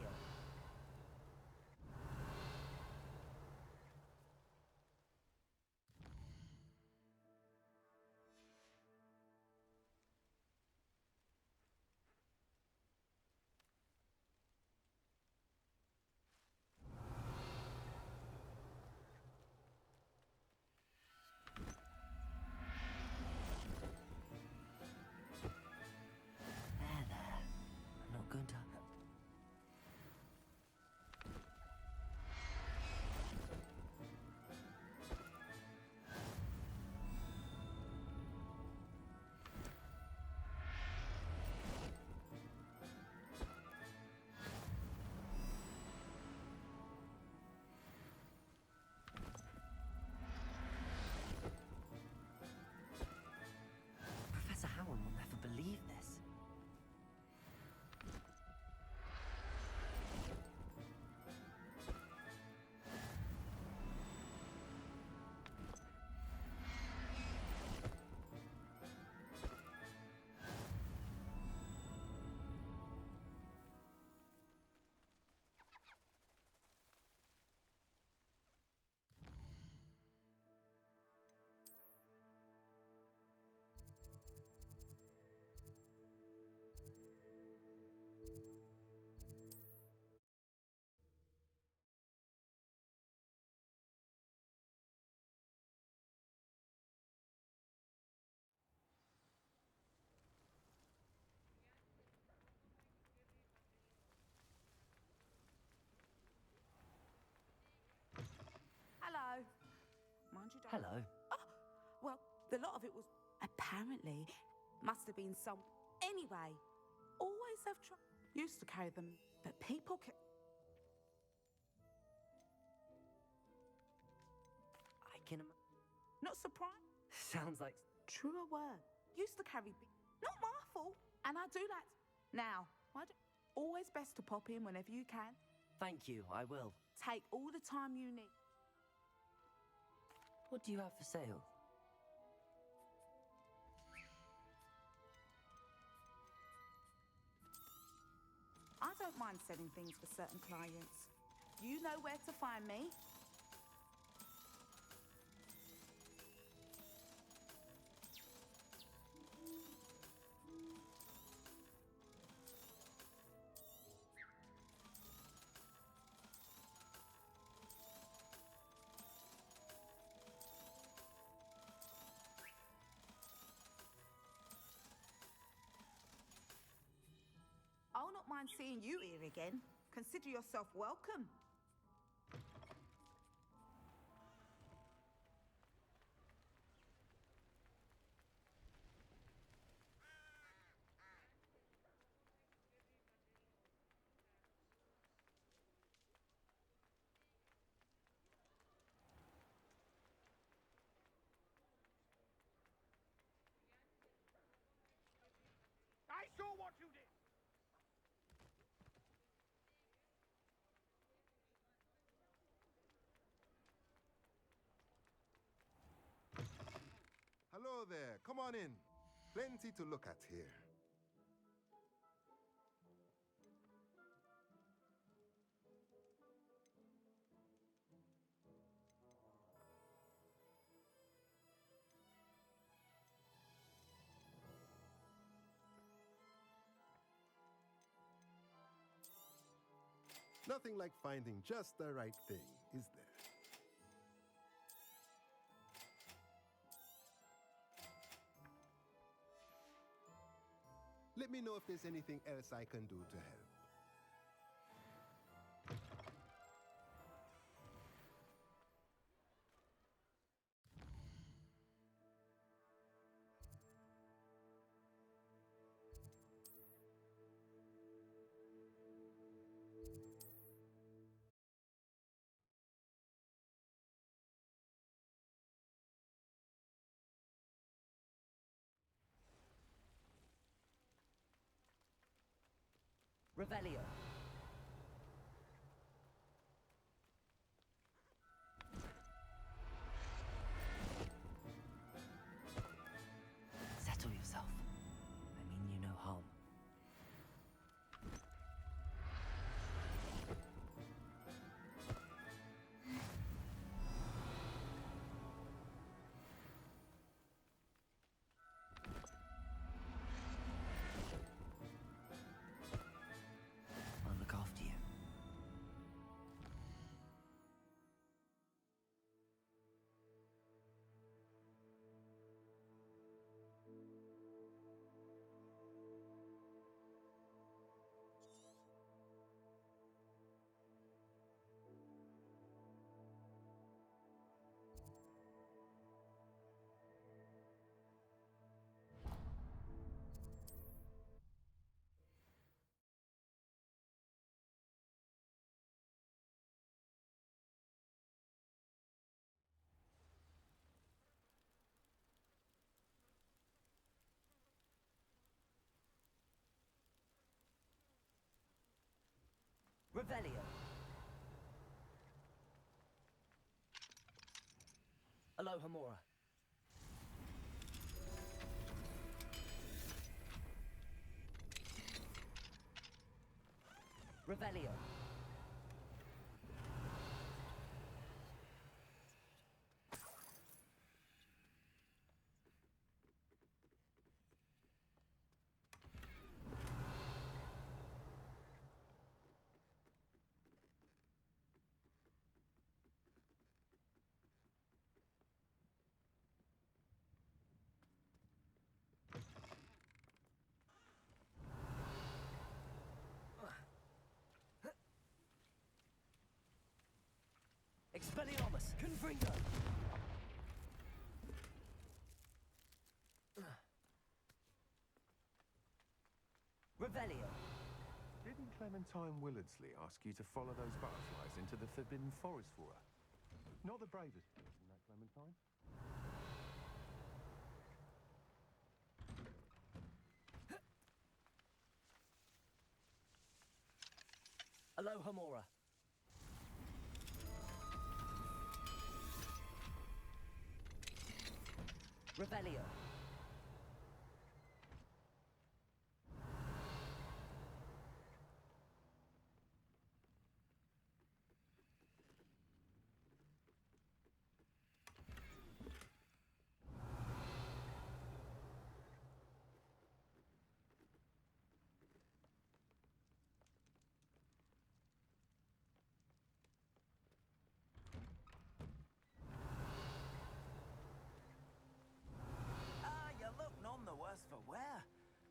There. I'm not going to... Professor Howard will never believe this. Hello. Mind you, don't. Hello. Oh, well, the lot of it was apparently must have been some. Anyway, always have used to carry them, but people I can... not surprised. Sounds like... Truer word. Used to carry not my fault, and I do that now. Why do... Always best to pop in whenever you can. Thank you, I will. Take all the time you need. What do you have for sale? I don't mind selling things for certain clients. You know where to find me. I'll not mind seeing you here again. Consider yourself welcome. I saw what you did! Hello there. Come on in. Plenty to look at here. Nothing like finding just the right thing, is there? Let me know if there's anything else I can do to help. Revelio. Settle yourself. I mean you no harm. I'll look after you. Revelio. Alohomora. Revelio. Expelliarmus, Confringo! Revelio. Didn't Clementine Willardsley ask you to follow those butterflies into the Forbidden Forest for her? Not the bravest person, that Clementine. Alohomora. Revelio. For where?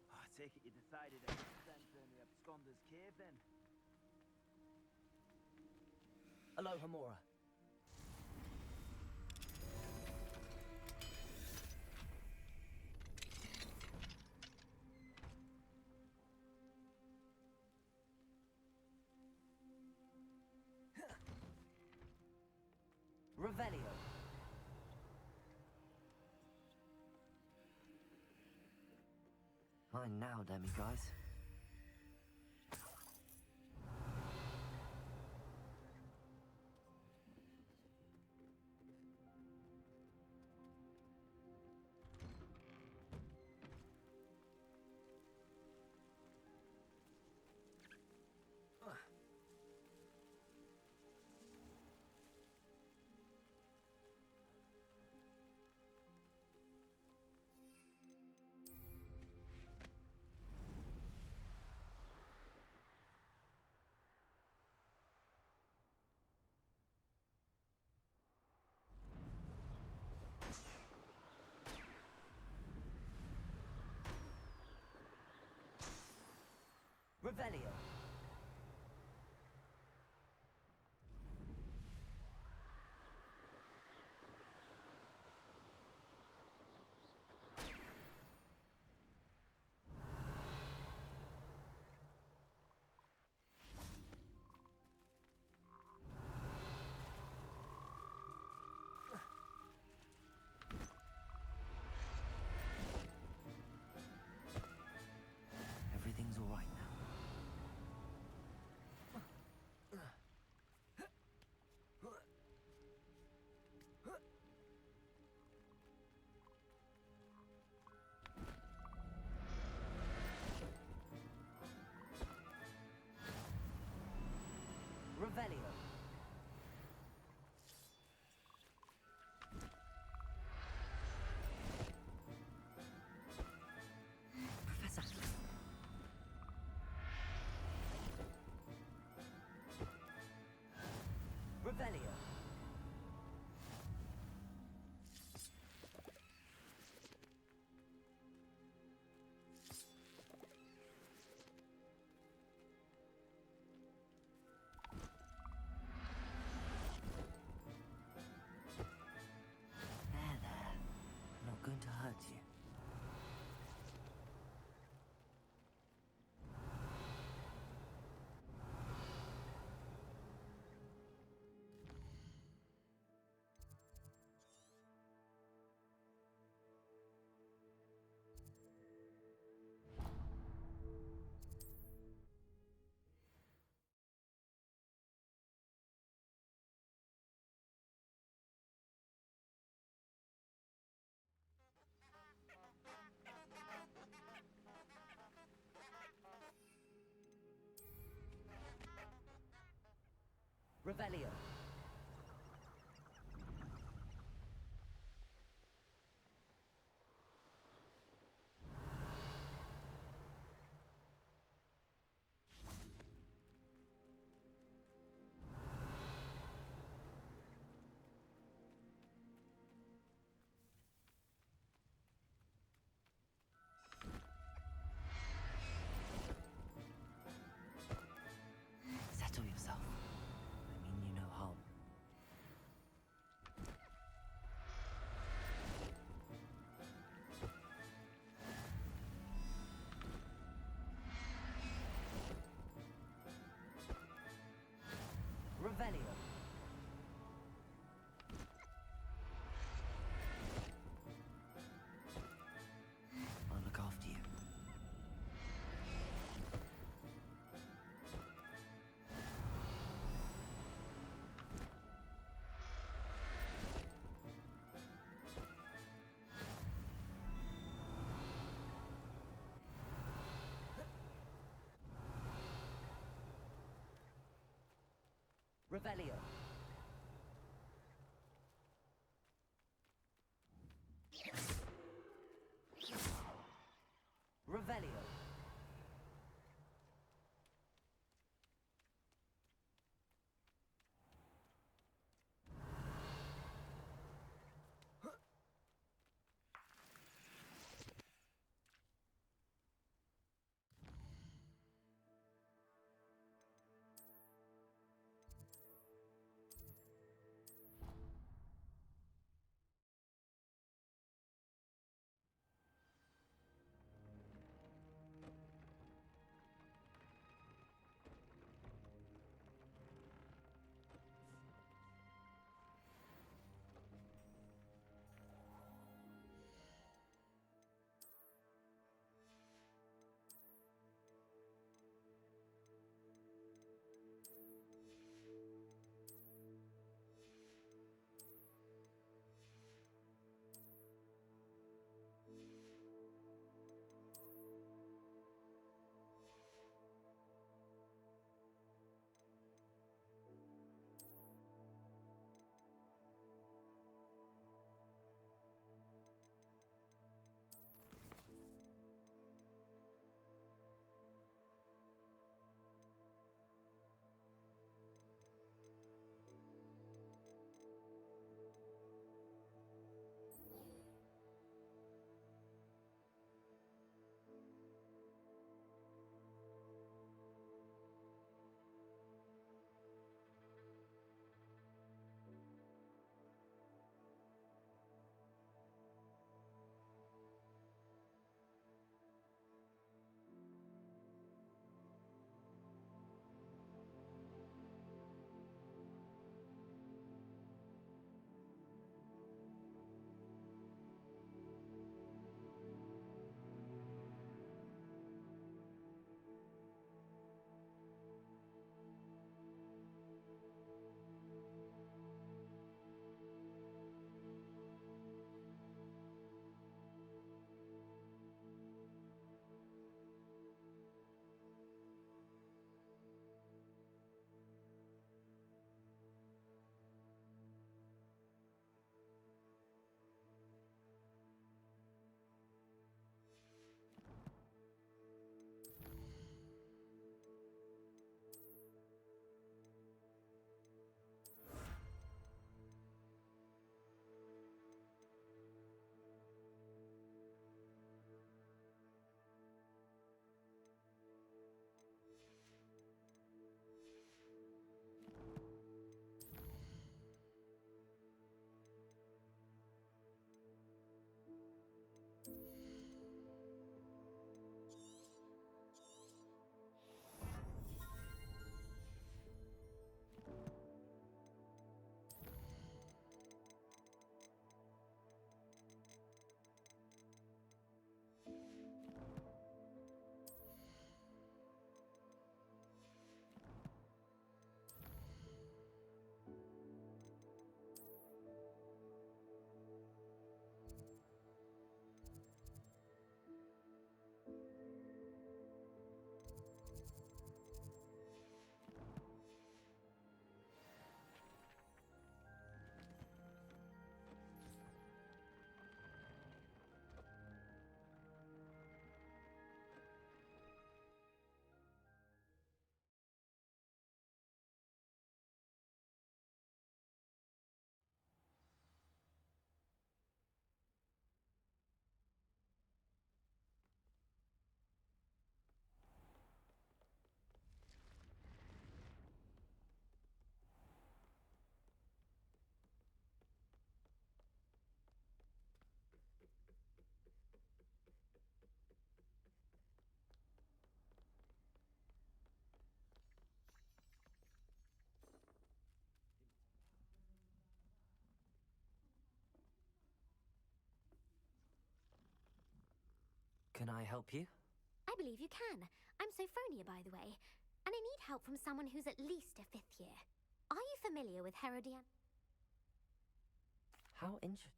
Oh, I take it you decided to center in the absconder's cave then. Alohomora. Revelio. Mine now, demiguys. Revelio. Professor. Revelio. Going to hurt you. Revelio. Settle yourself. I mean you no harm. Revelio. I'll look after you. Revelio. Revelio. Can I help you? I believe you can. I'm Sophronia, by the way, and I need help from someone who's at least a 5th year. Are you familiar with Herodian? How interesting.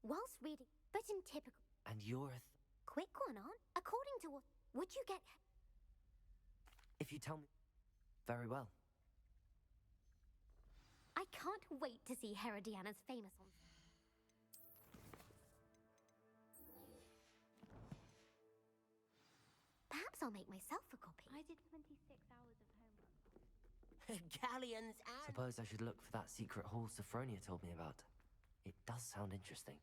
Whilst reading, but in typical... And you're a... Quick one on. According to what... Would you get... If you tell me... Very well. I can't wait to see Herodiana's famous on... Perhaps I'll make myself a copy. I did 26 hours of homework. Galleons and... Suppose I should look for that secret hall Sophronia told me about. It does sound interesting.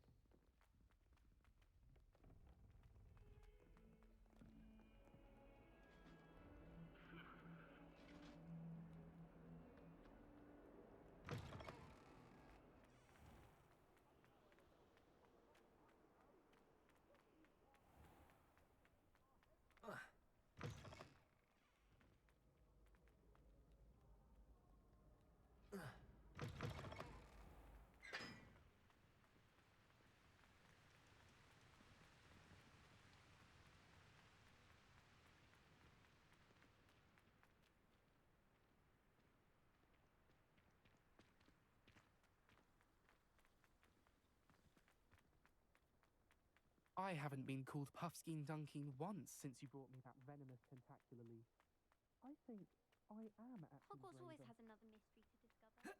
I haven't been called Puffskein Dunking once since you brought me that venomous tentacular leaf. I think I am actually Hogwarts always braver. has another mystery to discover.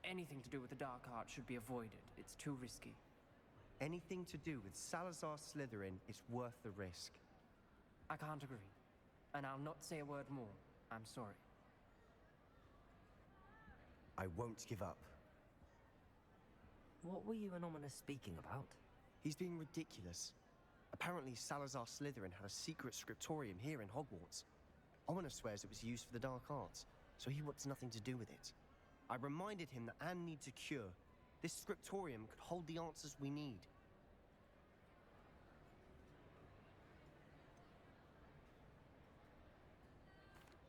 Anything to do with the dark art should be avoided. It's too risky. Anything to do with Salazar Slytherin is worth the risk. I can't agree. And I'll not say a word more. I'm sorry. I won't give up. What were you and Ominous speaking about? He's being ridiculous. Apparently Salazar Slytherin had a secret scriptorium here in Hogwarts. Ominous swears it was used for the dark arts, so he wants nothing to do with it. I reminded him that Anne needs a cure. This scriptorium could hold the answers we need.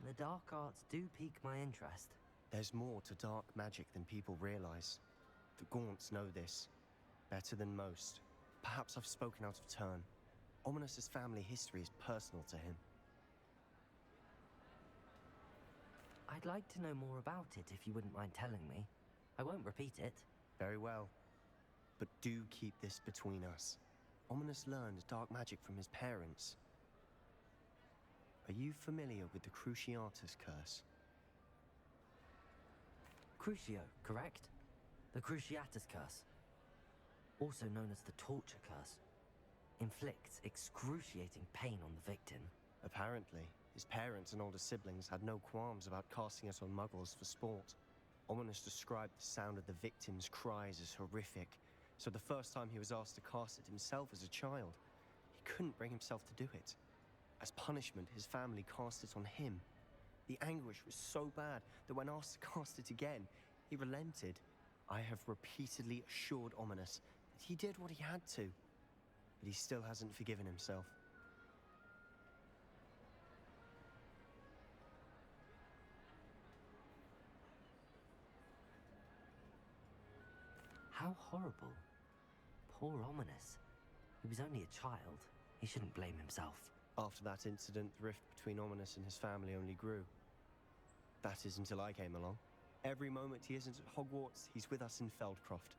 The dark arts do pique my interest. There's more to dark magic than people realize. The Gaunts know this better than most. Perhaps I've spoken out of turn. Ominous's family history is personal to him. I'd like to know more about it if you wouldn't mind telling me. I won't repeat it. Very well. But do keep this between us. Ominous learned dark magic from his parents. Are you familiar with the Cruciatus curse? Crucio, correct? The Cruciatus curse. Also known as the torture curse. Inflicts excruciating pain on the victim. Apparently, his parents and older siblings had no qualms about casting it on muggles for sport. Ominous described the sound of the victim's cries as horrific, so the first time he was asked to cast it himself as a child, he couldn't bring himself to do it. As punishment, his family cast it on him. The anguish was so bad that when asked to cast it again, he relented. I have repeatedly assured Ominous that he did what he had to, but he still hasn't forgiven himself. How horrible. Poor Ominous. He was only a child. He shouldn't blame himself. After that incident, the rift between Ominous and his family only grew. That is until I came along. Every moment he isn't at Hogwarts, he's with us in Feldcroft.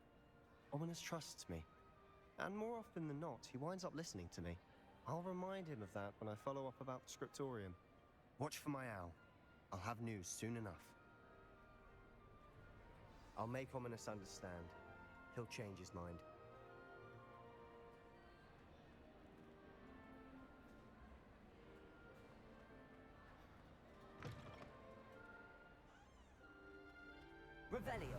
Ominous trusts me. And more often than not, he winds up listening to me. I'll remind him of that when I follow up about the scriptorium. Watch for my owl. I'll have news soon enough. I'll make Ominous understand. He'll change his mind. Revelio.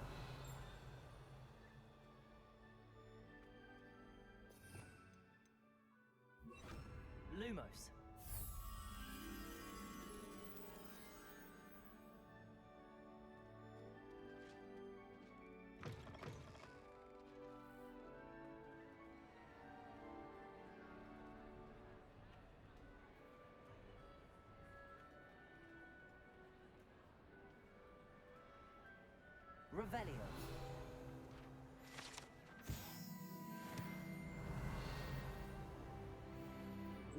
Lumos. Revelio.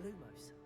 Lumos.